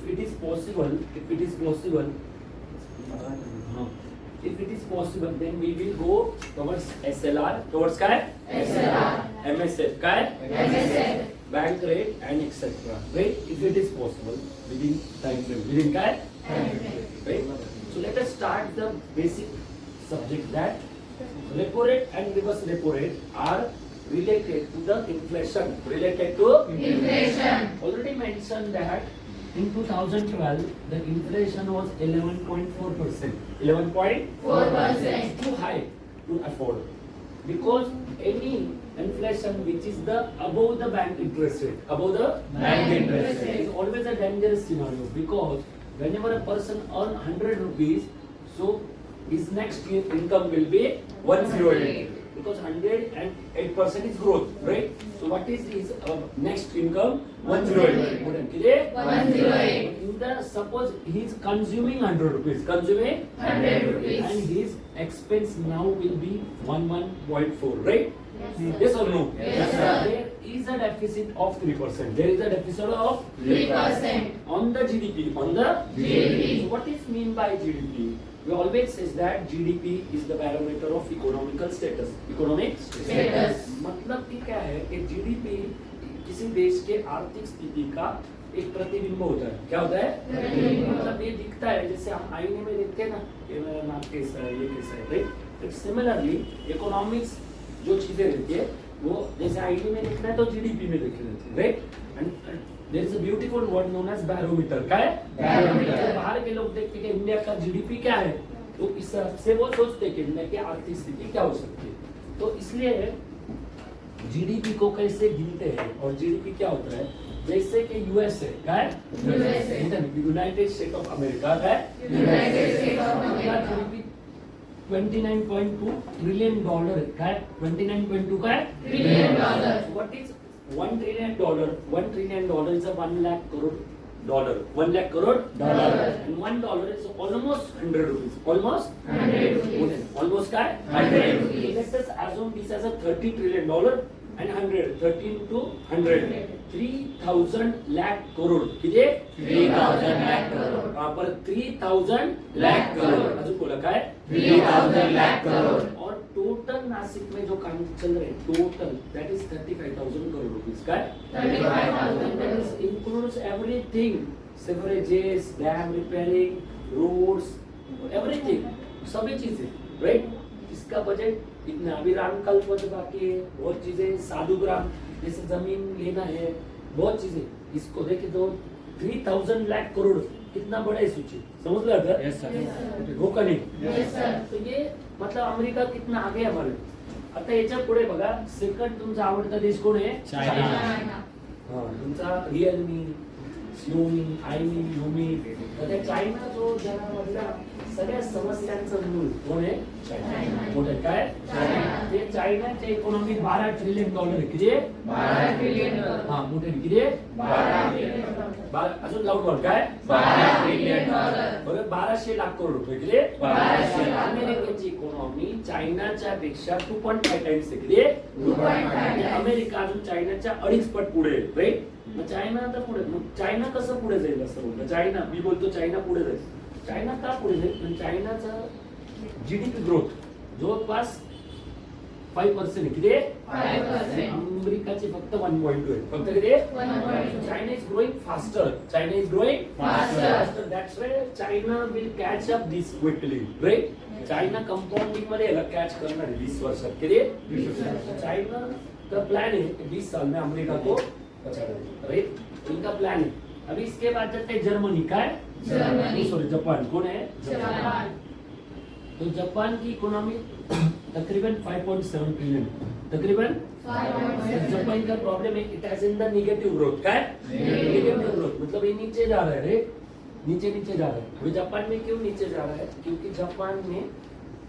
if it is possible, if it is possible, then we will go towards SLR, towards काय? SLR, MSF, काय? MSF, bank rate and etc. Right? If it is possible within time frame, within काय? Right? So let us start the basic subject that repo rate and reverse repo rate are related to the inflation. Related to inflation. Already mentioned that in 2012 the inflation was 11.4%. 11.4%. Too high to afford because any inflation which is the above the bank interest rate, above the Bank interest rate. is always a dangerous scenario because whenever a person earn 100 rupees, so his next year income will be 108 because 108% is growth, right? So what is his next income? 108. 108. In the suppose he is consuming 100 rupees, consuming 100 rupees. and his expense now will be 11.4, right? Yes or no? Yes, sir. There is a deficit of 3%. There is a deficit of 3%. on the GDP. On the GDP. So what is mean by GDP? We always says that GDP is the barometer of economical status. Economic Status. मतलब कि क्या है कि GDP किसी देश के आर्थिक स्थिति का एक प्रतिबिंब होता है. क्या होता है? प्रतिबिंब. मतलब ये दिखता है जैसे हम आईने में देखते हैं ना कि मेरा नाक कैसा है, ये कैसा है, राइट? सिमिलरली इकोनॉमिक्स जो चीजें रहती है वो जैसे आईने में देखना है तो जीडीपी में देखी जाती है, right? And there is a beautiful word known as barometer. क्या है? बैरोमीटर. तो बाहर के लोग देखते हैं कि इंडिया का जीडीपी क्या है तो इस हिसाब से वो सोचते हैं कि इंडिया की आर्थिक स्थिति क्या हो सकती है. तो इसलिए जीडीपी को कैसे गिनते हैं और जीडीपी क्या होता है जैसे कि यूएसए क्या है? यूनाइटेड स्टेट ऑफ अमेरिका का है. United States of America. GDP 29.2 trillion dollar का है. 29.2 का है Trillion dollar. What is 1 trillion dollar? 1 trillion dollar is 1 lakh crore dollar. 1 lakh crore Dollar. and 1 dollar is almost 100 rupees. Almost 100 rupees. almost का है 100 rupees. Let us assume this as a 30 trillion dollar and 100. 13 to 100. 3000 lakh crore. किती? 3000 lakh crore. पर 3000 lakh crore. अजून बोला काय? 3000 lakh crore. और total Nashik में जो काम चल रहे total that is 35,000 crore rupees. काय? 35,000 That is includes everything. Severages, dam repairing, roads, everything. सभी चीजें, right? इसका बजट इतना अभी रामकल पद बाकी है, बहुत चीजें साधुग्राम जैसे जमीन लेना है, बहुत चीजें इसको देखे तो 3000 लाख करोड़ कितना बड़ा है सूची. समझ ला था? Yes, sir. हो का नाही? Yes, sir. तो ये मतलब अमेरिका कितना आगे आहे हमारे. आता याच्या पुढे बघा सेकंड तुमचा आवडता देश कोण आहे? China. तुमचा रिअलमी, शिओमी, आयमी, युमी. तर त्या चायना जो जगामधल्या सगळ्या समस्यांचं मूळ कोण आहे? China. मोठं काय? China. ते चायनाचे इकॉनॉमी 12 ट्रिलियन डॉलर आहे. किती आहे? 12 trillion dollar. हा मोठे किती आहे? 12 trillion dollar. अजून लाऊड बोल काय? 12 trillion dollar. बरं 1200 लाख करोड रुपये. किती आहे? 1200 लाख. अमेरिकेची इकॉनॉमी चायनाच्या पेक्षा 2.5 टाइम्स आहे. किती आहे? 2.5 म्हणजे अमेरिका अजून चायनाच्या 2.5 पट पुढे आहे, राईट? मग चायना आता पुढे, मग चायना कसं पुढे जाईल असं बोलतो? चायना, मी बोलतो चायना पुढे जाईल. चायना का पुढे जाईल? पण चायनाचा जीडीपी ग्रोथ जवळपास 5% आहे. किती आहे? 5%. अमेरिकाची फक्त 1.2 आहे. फक्त किती आहे? 1.2. China is growing faster. चायना इज ग्रोइंग Faster. That's why China will catch up this quickly, right? China compounding मध्ये याला कॅच करणार आहे 20 वर्षात. किती आहे? 20 वर्षात. चाइना का प्लान है कि 20 साल में अमेरिका को बचा देगा, राइट? इनका प्लान है. अभी इसके बाद जाते हैं जर्मनी. का है? जर्मनी. Sorry Japan. कौन है? Japan. तो जापान की इकोनॉमी तकरीबन 5.7 ट्रिलियन. तकरीबन 5.7. जापान का प्रॉब्लम है it has in the negative growth. क्या है? Negative. नेगेटिव ग्रोथ मतलब ये नीचे जा रहा है, रे नीचे नीचे जा रहा है. अभी जापान में क्यों नीचे जा रहा है? क्योंकि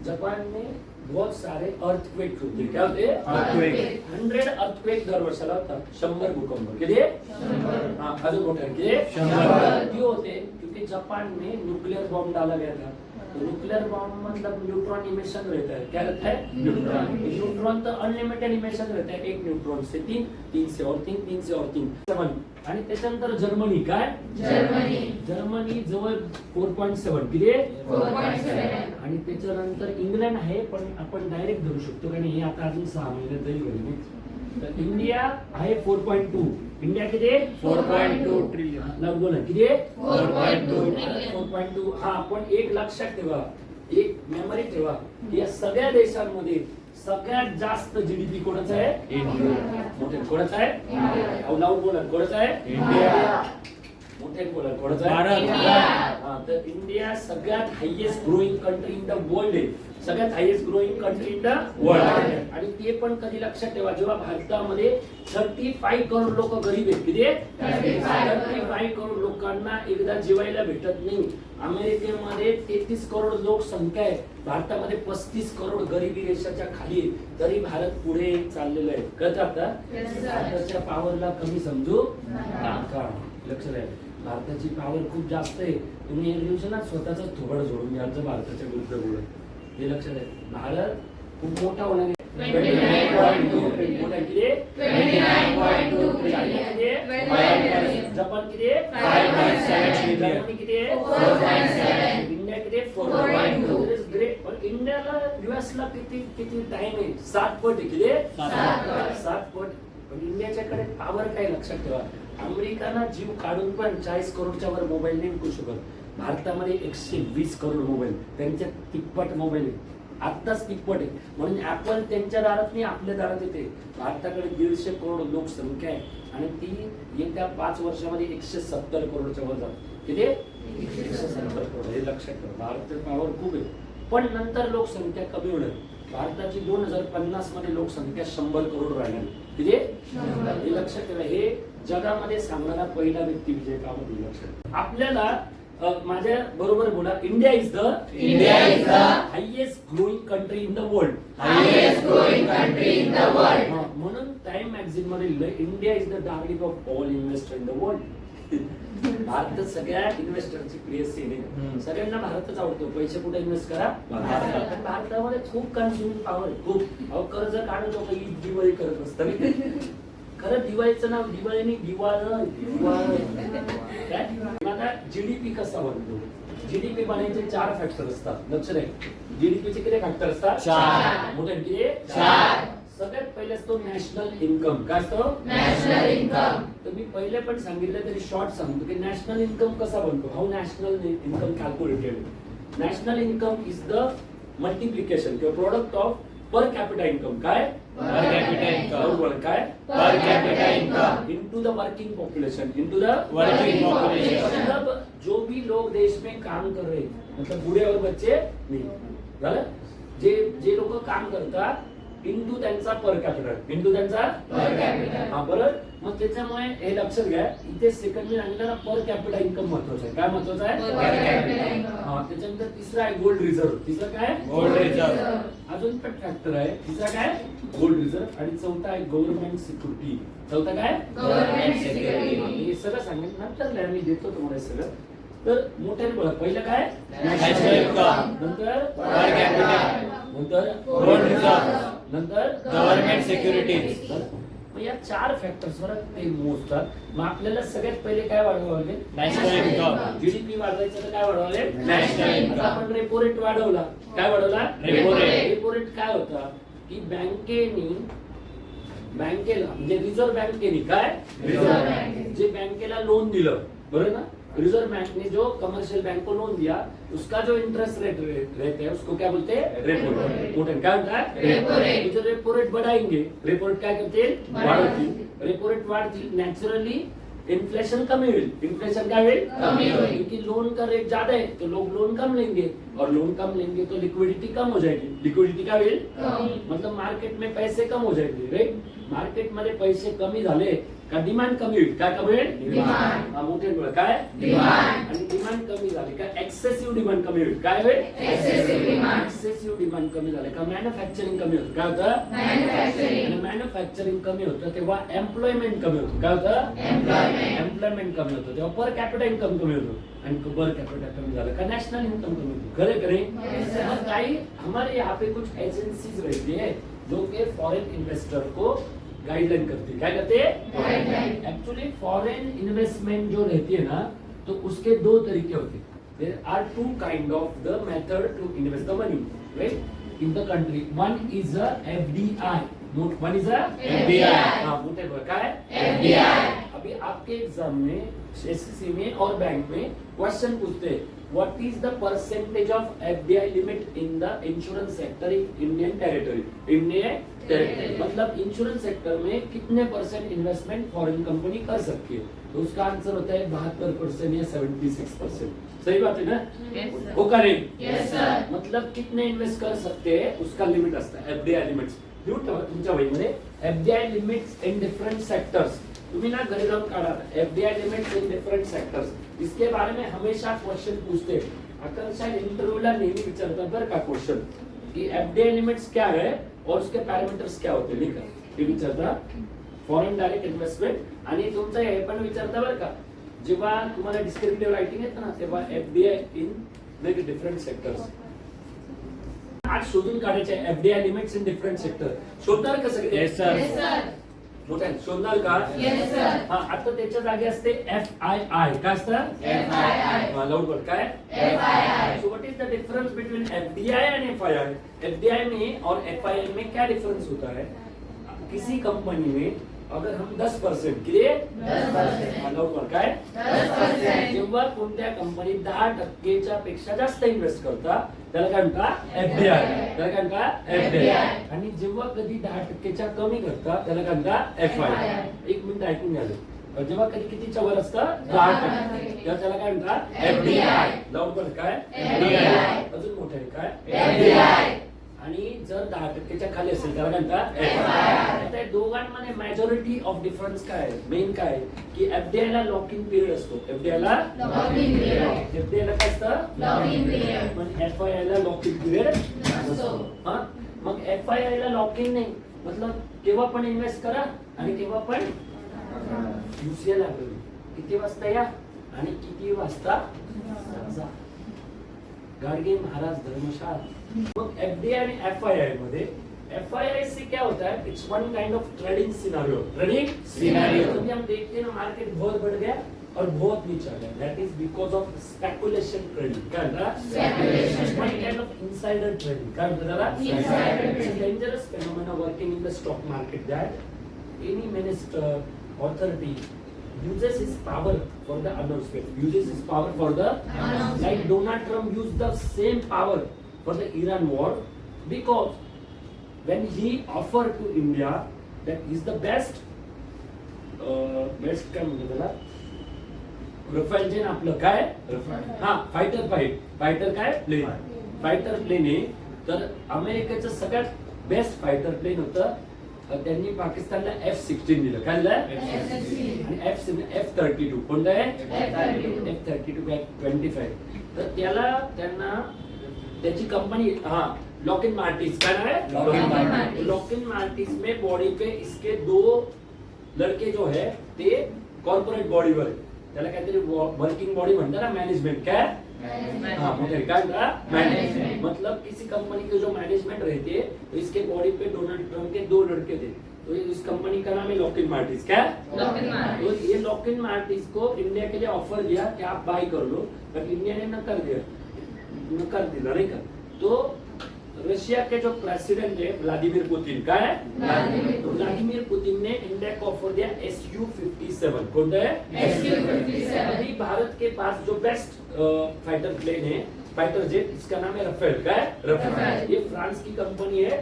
जापान में बहुत सारे अर्थक्वेक होते हैं. क्या होते हैं? Earthquake. 100 अर्थक्वेक दर वर्षाला होतात. 100 भूकंप. किती? 100. हाँ अजून मोठे किती? 100. क्यों होते हैं? क्योंकि जापान में न्यूक्लियर बॉम्ब डाला गया था. तो न्यूक्लियर बॉम्ब मतलब न्यूट्रॉन इमिशन रहता है. क्या रहता है? न्यूट्रॉन. न्यूट्रॉन तो अनलिमिटेड इमिशन रहता है. एक न्यूट्रॉन से 3 से और 3 से और 3 7. आणि त्याच्यानंतर जर्मनी. काय? Germany. जर्मनी जवळ 4.7 किती आहे? 4.7. आणि त्याच्यानंतर इंग्लंड आहे, पण आपण डायरेक्ट धरू शकतो कारण हे आता अजून 6 महिन्यात जाईल घरी. तर इंडिया आहे 4.2. इंडिया किती आहे? 4.2 ट्रिलियन. लावून बोला किती आहे? 4.2 4.2. हा, पण एक लक्षात ठेवा, एक मेमरी ठेवा, या सगळ्या देशांमध्ये सगळ्यात जास्त जीडीपी कोणाचा आहे? इंडिया. मोठे कोणाचा आहे? अहो, लावून बोला कोणाचा आहे? इंडिया. मोठे बोला कोणाचा आहे? भारत. हा, तर इंडिया सगळ्यात highest growing country in the world आहे. सगळ्यात highest growing country in the world. आणि ते पण कधी लक्षात ठेवा, जेव्हा भारतामध्ये 35 करोड लोक गरीब आहेत. किती आहे? 35 करोड लोकांना एकदा जेवायला भेटत नाही. अमेरिकेमध्ये 33 करोड लोकसंख्या आहे, भारतामध्ये 35 करोड गरिबी रेषेच्या खाली आहे. तरी भारत पुढे चाललेलं आहे. कळतं आता? भारताच्या पॉवरला कमी समजू नका. लक्ष द्या, भारताची पॉवर खूप जास्त आहे. तुम्ही एक दिवशी ना स्वतःच थोबड जोडून घ्यायचं भारताच्या विरुद्ध बोलत. हे लक्षात आहे, भारत खूप मोठा होणार आहे. 29.2. मोठा किती आहे? 29.2. चायना किती आहे? जपान किती आहे? 5.7. जर्मनी किती आहे? 4.7. इंडिया किती आहे? 4.2. That is great. पण इंडियाला US ला किती किती टाइम आहे? 7 पट आहे. किती आहे? 7 पट. पण इंडियाच्याकडे पॉवर काय लक्षात ठेवा, अमेरिकाना जीव काढून पण 40 करोडच्या वर मोबाईल नाही विकू शकत. भारतामध्ये 120 करोड मोबाईल, त्यांच्या तिप्पट मोबाईल आहे. आत्ताच तिप्पट आहे. म्हणून ऍपल त्यांच्या दारात नाही, आपल्या दारात येते. भारताकडे 150 करोड लोकसंख्या आहे आणि ती येत्या 5 वर्षामध्ये 170 करोडच्या वर जाते. किती? 170 करोड. हे लक्षात ठेवा, भारताची पॉवर खूप आहे. पण नंतर लोकसंख्या कमी होणार. भारताची 2050 मध्ये लोकसंख्या 100 करोड राहणार. किती? हे लक्षात ठेवा. हे जगामध्ये सांगणारा पहिला व्यक्ती विजय कामत. लक्षात आपल्याला माझ्या बरोबर बोला, India is the highest growing country in the world. म्हणून टाइम मॅगझिन मध्ये लिहिलंय, India is the darling of all investor in the world. Bharat सगळ्या इन्व्हेस्टरची प्रिय सीन आहे. सगळ्यांना भारतच आवडतो. पैसे कुठे इन्व्हेस्ट करा? भारतात. भारतामध्ये खूप कन्झ्युमिंग पॉवर आहे, खूप. अहो, कर्ज काढतो का ईद दिवाळी करत असतं. खरं दिवाळीचं नाव दिवाळी नाही, दिवाळ. काय आता जीडीपी कसा बनतो? जीडीपी बनायचे 4 फॅक्टर असतात. लक्ष द्या, जीडीपीचे किती फॅक्टर असतात? 4. मोठे किती? 4. सगळ्यात पहिले असतो नॅशनल इन्कम. काय असतो? National income. तर मी पहिले पण सांगितलं तरी शॉर्ट सांगतो की नॅशनल इन्कम कसा बनतो. How national income calculated. National income is the multiplication किंवा product of per capita income. काय? Per capita income. काय? Per capita income. Into the working population. Into the Working population. मतलब जो भी लोग देश में काम कर रहे हैं, मतलब बूढ़े और बच्चे नहीं, झालं? जे लोक काम करतात इंटू त्यांचा पर कॅपिटा, इंटू त्यांचा Per capita. हा, बरोबर. मग त्याच्यामुळे हे लक्षात घ्या, इथे सेकंड मी सांगितलं ना, पर कॅपिटा इन्कम महत्वाचं आहे. काय महत्वाचं आहे? Per capita income. हा, त्याच्यानंतर तिसरा आहे गोल्ड रिझर्व्ह. तिसरं काय? Gold reserve. अजून पण फॅक्टर आहे. तिसरा काय? Gold reserve. आणि चौथा आहे गव्हर्नमेंट सिक्युरिटी. चौथा काय? Government security. हे सगळं सांगितलं नंतर मी देतो तुम्हाला हे सगळं. तर मोठ्याने बोला, पहिलं काय? National income. नंतर Per capita. नंतर Gold reserve. नंतर Government securities. मग या 4 फॅक्टर्स वर ते मोजतात. मग आपल्याला सगळ्यात पहिले काय वाढवावं लागेल? National income. जीडीपी वाढवायचं तर काय वाढवावं लागेल? National income. आता आपण रेपो रेट वाढवला. काय वाढवला? Repo rate. रेपो रेट काय होता की बँकेला म्हणजे रिझर्व्ह बँकेने काय? Reserve Bank. जे बँकेला लोन दिलं, बरोबर ना, रिजर्व बैंक ने जो कमर्शियल बैंक को लोन दिया उसका जो इंटरेस्ट रेट रहता है उसको क्या बोलते हैं? Repo rate. मोठ्याने काय म्हणतात? Repo rate. जो रेपो रेट बढ़ाएंगे, रेपो रेट काय करतील? वाढवतील. रेपो रेट वाढतील, नॅचरली इन्फ्लेशन कमी होईल. इन्फ्लेशन काय होईल? कमी होईल. क्योंकि लोन का रेट ज्यादा है तो लोग लोन कम लेंगे और लोन कम लेंगे तो लिक्विडिटी कम हो जाएगी. लिक्विडिटी काय होईल? मतलब मार्केट में पैसे कम हो जाएंगे. राइट? मार्केट मध्ये पैसे कमी झाले का डिमांड कमी होईल. काय कमी होईल? डिमांड. हा, मोठे बोला काय? डिमांड. आणि डिमांड कमी झाली का एक्सेसिव्ह डिमांड कमी होईल. काय होईल? Excessive demand. एक्सेसिव्ह डिमांड कमी झाले का मॅन्युफॅक्चरिंग कमी होतं. काय होतं? Manufacturing. आणि मॅन्युफॅक्चरिंग कमी होतं तेव्हा एम्प्लॉयमेंट कमी होतं. काय होतं? Employment. एम्प्लॉयमेंट कमी होतं तेव्हा पर कॅपिटा इन्कम कमी होतं आणि पर कॅपिटा कमी झालं का नॅशनल इन्कम कमी होती. खरे खरे. Yes, sir. मग काही हमारे यहाँ पे कुछ एजेंसीज रहती है जो कि फॉरेन इन्वेस्टर को गाइडलाइन करती है. क्या करते हैं? Guideline. एक्चुअली फॉरेन इन्वेस्टमेंट जो रहती है ना तो उसके दो तरीके होते हैं. There are two kind of the method to invest the money, right? In the country, one is a FDI. One is a FDI. हाँ मोटे पर क्या है? FDI. अभी आपके एग्जाम में एसएससी में और बैंक में क्वेश्चन पूछते हैं what is the percentage of FDI limit in the insurance sector in Indian territory. Indian territory मतलब इंश्योरेंस सेक्टर में कितने परसेंट इन्वेस्टमेंट फॉरेन कंपनी कर सकती है. तो उसका आंसर होता है 72% या 76%. सही बात है ना? Yes, हो का नहीं? Yes, sir. मतलब कितने इन्वेस्ट कर सकते हैं उसका लिमिट असतं एफडीआय लिमिट्स. तुमच्या वहीमध्ये FDI limits in different sectors तुम्ही ना घरी जाऊन काढा. FDI limits in different sectors इसके बारे में हमेशा क्वेश्चन पूछते. आकांक्षा इंटरव्यूला नेहमी विचारतात बरं का क्वेश्चन की एफडीआय लिमिट्स क्या है और उसके पॅरामीटर्स क्या होते नाही का ते विचारतात. फॉरेन डायरेक्ट इन्व्हेस्टमेंट आणि तुमचं हे पण विचारता बरं का जेव्हा तुम्हाला डिस्क्रिप्टिव्ह रायटिंग येतं ना तेव्हा एफडीआय इन डिफरंट सेक्टर्स आज शोधून काढायचे FDI limits in different sector. शोधणार का सगळे? Yes, sir. Yes, sir. मोठ्या शोधणार का? Yes, sir. हा आता त्याच्या जागी असते FII. काय असतं? FII. लाऊड बोल काय? FII. So what is the difference between FDI end FII? FDI में और FII में क्या डिफरेंस होता है? किसी कंपनी में अगर हम 10% के लिए 10%. लाऊड बोल काय? 10%. जेव्हा कोणत्या कंपनीत 10% पेक्षा जास्त इन्व्हेस्ट करता त्याला काय म्हणतात? एफडीआय. त्याला काय म्हणतात? एफडीआय. आणि जेव्हा कधी 10% कमी करता त्याला काय म्हणतात? FII. एक मिनिट ऐकून घ्या. जेव्हा कधी कितीच्या वर असतं 10% तेव्हा त्याला काय म्हणतात? एफडीआय. लवकर काय? FDI. अजून मोठं आहे काय? FDI. आणि जर 10% खाली असेल त्याला काय म्हणतात? FII. आता या दोघांमध्ये मेजॉरिटी ऑफ डिफरन्स काय आहे? मेन काय आहे की एफडीआय ला लॉक इन पिरियड असतो. एफडीआय ला Lock-in period. एफडीआय ला काय असतं? Lock-in period. पण एफआयआय ला लॉक इन पिरियड नसतो. हा मग एफआयआय ला लॉक इन नाही मतलब केव्हा पण इन्व्हेस्ट करा आणि केव्हा पण UCL लायब्ररी किती वाजता या आणि किती वाजता जा. गाडगे महाराज धर्मशाला. मग एफडीआई आणि एफआईआई मध्ये एफआईआई से क्या होता है? It's one kind of trading scenario. Trading Scenario. अभी हम देखते हैं ना मार्केट बहुत बढ़ गया और बहुत नीचे आ गया. That is because of speculation trading. काय म्हणतात? Speculation one trading. Kind of insider trading. काय म्हणतात त्याला? Insider It's a trading. dangerous phenomenon working in the stock market that any minister, authority uses his power for the announcement. Uses his power for the Announcement. like Donald Trump used the same power for the Iran war because when he offered to India that he's the best काय म्हणतात त्याला Rafale जे आपलं काय हा fighter काय plain fighter plain आहे. तर अमेरिकेचं सगळ्यात बेस्ट फायटर प्लेन होतं. त्यांनी पाकिस्तानला F-16 दिलं. काय दिलं? आणि F-32 कोणतं आहे? F-32 F-25. तर त्यांना त्याची कंपनी हा लॉकइन मार्टिस काय नाव है? Lockheed Martin. लॉकइन मार्टिस में बॉडी पे इसके 2 लड़के जो है ते कॉर्पोरेट बॉडीवर त्याला काहीतरी वर्किंग बॉडी म्हणतात ना मॅनेजमेंट. काय हाँ मुझे क्या मैनेजमेंट मतलब किसी कंपनी के जो मैनेजमेंट रहती है तो इसके बॉडी पे डोनाल्ड ट्रम्प के 2 लड़के थे. तो इस कंपनी का नाम है लॉकइन मार्टिस. क्या? Lock-in Martis. तो ये लॉकइन मार्टिस को इंडिया के लिए ऑफर दिया कि आप बाय कर लो पर इंडिया ने नकार दिला नहीं का. तो रशिया के जो प्रेसिडेंट है व्लादिमीर पुतिन. क्या है? तो व्लादिमीर पुतिन ने इंडिया को ऑफर दिया Su-57. कौन है? Su-57. अभी भारत के पास जो बेस्ट फाइटर प्लेन है फाइटर जेट इसका नाम है रफेल. क्या है? रफेल. ये फ्रांस की कंपनी है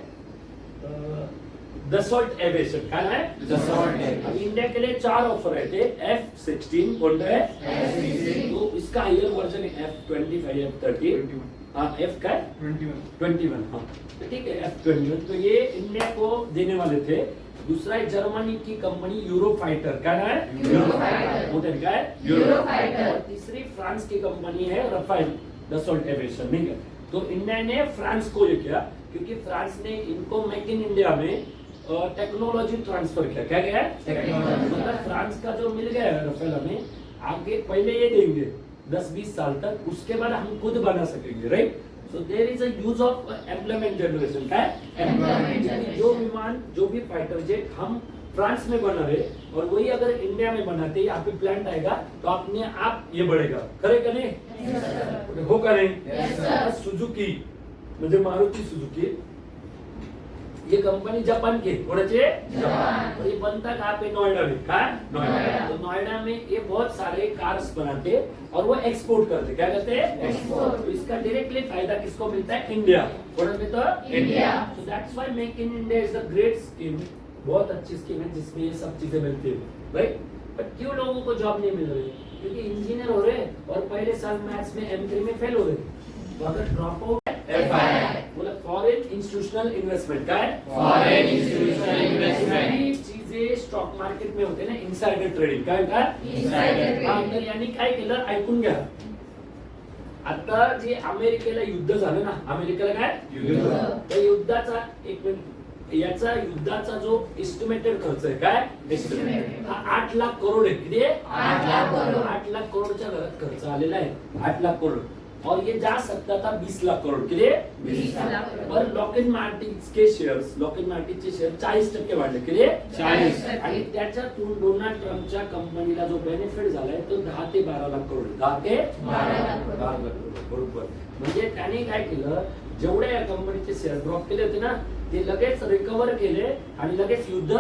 दसॉल्ट एविएशन. क्या नाम है? Dassault Aviation. अभी इंडिया के लिए 4 ऑफर है थे. F-16 कौन है? F-16. तो इसका हायर वर्जन है F-25 F-30 हाँ F का 21 हाँ तो ठीक है F-21. तो ये इंडिया को देने वाले थे. दूसरा है जर्मनी की कंपनी यूरो फाइटर. क्या नाम है? Eurofighter. मोटर का है? Eurofighter. और तीसरी फ्रांस की कंपनी है रफाइल दसॉल्ट एविएशन. नहीं है तो इंडिया ने फ्रांस को ये किया क्योंकि फ्रांस ने इनको मेक इन इंडिया में टेक्नोलॉजी ट्रांसफर किया. क्या गया? Technology. मतलब फ्रांस का जो मिल गया है रफेल हमें आगे पहले ये देंगे 10-20 साल तक उसके बाद हम खुद बना सकेंगे. Right. So there is a use of employment generation. क्या है? Employment generation. जो विमान जो भी फाइटर जेट हम फ्रांस में बना रहे और वही अगर इंडिया में बनाते यहाँ पे प्लांट आएगा तो अपने आप ये बढ़ेगा, खरे का नहीं? हो का नहीं? सुजुकी म्हणजे मारुती सुजुकी ये कंपनी जापान की कोणाचे? जापान। और ये बनता कहाँ पे? नोएडा में। कहाँ? नोएडा। तो नोएडा में ये बहुत सारे कार्स बनाते और वो एक्सपोर्ट करते। क्या करते हैं? एक्सपोर्ट। तो इसका डायरेक्टली फायदा किसको मिलता है? इंडिया। कोणा पे तो? India. So that's why Make in India is a great scheme। बहुत अच्छी स्कीम है जिसमें ये सब चीजें मिलती है, राइट? बट क्यों लोगों को जॉब नहीं मिल रही? क्योंकि इंजीनियर हो रहे हैं और पहले साल मैथ्स में M3 में फेल हो गए। तो अगर ड्रॉप आउट FII बोला फॉरेन इंस्टीट्यूशनल इन्वेस्टमेंट का है, Foreign institutional investment। ही चीजें स्टॉक मार्केट में होते ना, इनसाइडर ट्रेडिंग काय का? Insider trading। तर यांनी काय केलं ऐकून घ्या. आता जे अमेरिकेला युद्ध झालं ना, अमेरिकेला काय युद्ध। त्या युद्धाचा एक मिनिट याचा युद्धाचा जो एस्टिमेटेड खर्च आहे काय Estimated। हा 8 लाख करोड आहे. किती आहे? 8 लाख करोड। 8 लाख करोडच्या घरात खर्च आलेला आहे. 8 लाख करोड और ये जा सकता था 20 लाख करोड. किती आहे? 20 लाख करोड। पर लॉकहीड मार्टिनचे शेअर्स, लॉकहीड मार्टिनचे शेअर 40% वाढले. किती आहे? 40%। आणि त्याच्यातून डोनाल्ड ट्रम्पच्या कंपनीला जो बेनिफिट झालाय तो 10 ते 12 लाख करोड. 10 ते 12 लाख करोड। 12 लाख करोड. बरोबर. म्हणजे त्याने काय केलं, जेवढे या कंपनीचे शेअर ड्रॉप केले होते ना ते लगेच रिकव्हर केले आणि लगेच युद्ध.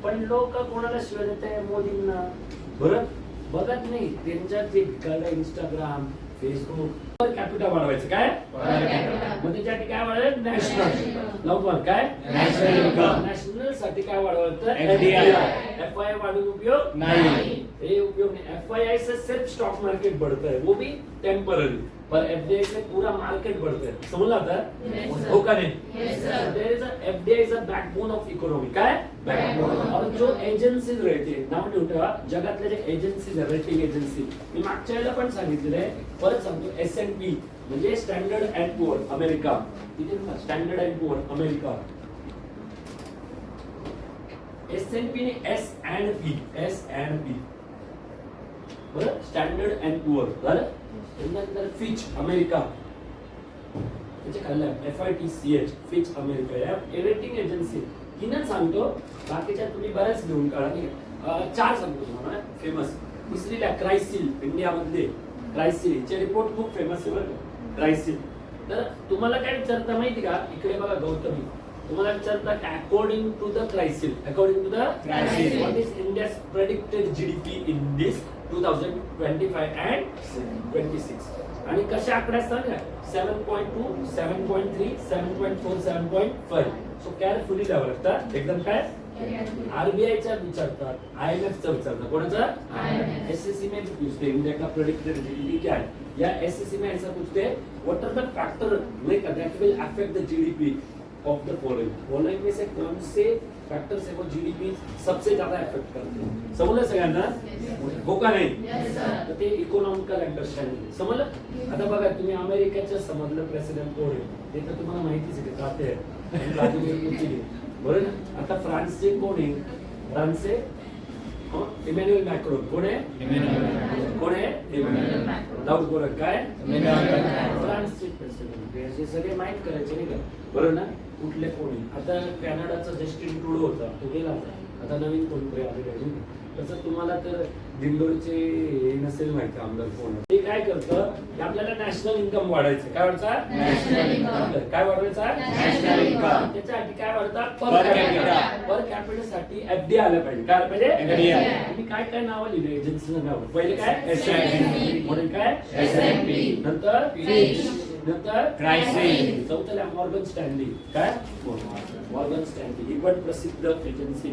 पण लोक कोणाला शिवाय देते? मोदींना. बरं बघत नाही त्यांच्या जे भिकायला इंस्टाग्राम फेसबुक पर कॅपिटल वाढवायचं काय Per capita। मग त्याच्यासाठी काय वाढवायचं? नॅशनल लवकर काय National income। नॅशनल साठी काय वाढवायचं? FDI। FII वाढून उपयोग नहीं। ये उपयोग नहीं। FII से सिर्फ स्टॉक मार्केट बढ़ता है, वो भी टेम्पररी, पर FDI से पूरा मार्केट बढ़ता है. समझला आता? Yes, sir। हो का नाही? Yes, sir। There is a FDI is a backbone of economy. काय? Backbone। और जो एजन्सीज राहते नाव ठेवून ठेवा, जगातल्या जे एजन्सीज आहे, रेटिंग एजन्सी, मी मागच्या वेळेला पण सांगितलेलं आहे, परत सांगतो. S&P म्हणजे स्टँडर्ड अँड पुअर अमेरिका. इथे standard and poor America. S&P ने S&P बरं, स्टँडर्ड अँड पुअर झालं. त्यानंतर फिच अमेरिका, त्याचे खाल्लं FITCH फिच अमेरिका या रेटिंग एजन्सी. हिनं सांगतो, बाकीच्या तुम्ही बऱ्याच घेऊन काढा. नाही का? 4 सांगतो तुम्हाला फेमस. तिसरीला क्रायसिल, इंडियामधले क्रायसिल चे रिपोर्ट खूप फेमस आहे बरं का. क्रायसिल. तर तुम्हाला काय विचारता माहिती का? इकडे बघा गौतमी, तुम्हाला विचारता according to the Crisil, according to the Crisil, what is India's predicted GDP in this 2025 and 26. आणि कशा आकडे असतात ना 7.2, 7.3, 7.4, 7.5. सो केअरफुली द्यावं लागतं एकदम. काय RBI चा विचारतात, IMF चा विचारतात. कोणाचा? IMF। SSC में भी पूछते हैं इंडिया का प्रेडिक्टेड GDP क्या है, या SSC में ऐसा पूछते हैं what are the factor that will affect the GDP of the following में से कौन से फैक्टर से वो GDP सबसे ज्यादा इफेक्ट करते हैं. समजलं सगळ्यांना? हो का नाही? Yes, sir। तर ते इकॉनॉमिकल अंडरस्टँडिंग. समजलं? आता बघा तुम्ही अमेरिकेच्या समजलं प्रेसिडेंट कोण आहे ते तर तुम्हाला माहितीच आहे. जाते बरोबर ना. आता फ्रान्सचे कोण आहे? फ्रान्सचे इमॅन्युएल मॅक्रोन. कोण आहे? कोण आहे? Emmanuel Macron. लाऊड बोला. काय? Emmanuel Macron. फ्रान्सचे प्रेसिडेंट हे सगळे माहित करायचे नाही का? बरोबर ना. कुठले कोण आहे? आता कॅनडाचा जस्टिन ट्रुडो होता, तो गेला होता. आता नवीन कोणतरी आलेलं आहे. तसं तुम्हाला तर दिंडोरचे हे नसेल माहिती आमदार कोण आहे. ते काय करतं की आपल्याला नॅशनल इन्कम वाढायचं. काय वाढवायचा? National income। काय वाढवायचा? National income। त्याच्यासाठी काय वाढतात? Per capita। पर कॅपिटल साठी FDI आलं पाहिजे. काय आलं पाहिजे? FDI। तुम्ही काय काय नावं लिहिले एजन्सीचं नाव? पहिले काय? S&P। म्हणून काय? S&P। नंतर Fitch। नंतर Crisil। चौथ्याला मॉर्गन स्टॅनली. काय? मॉर्गन स्टॅनली ही पण प्रसिद्ध एजन्सी.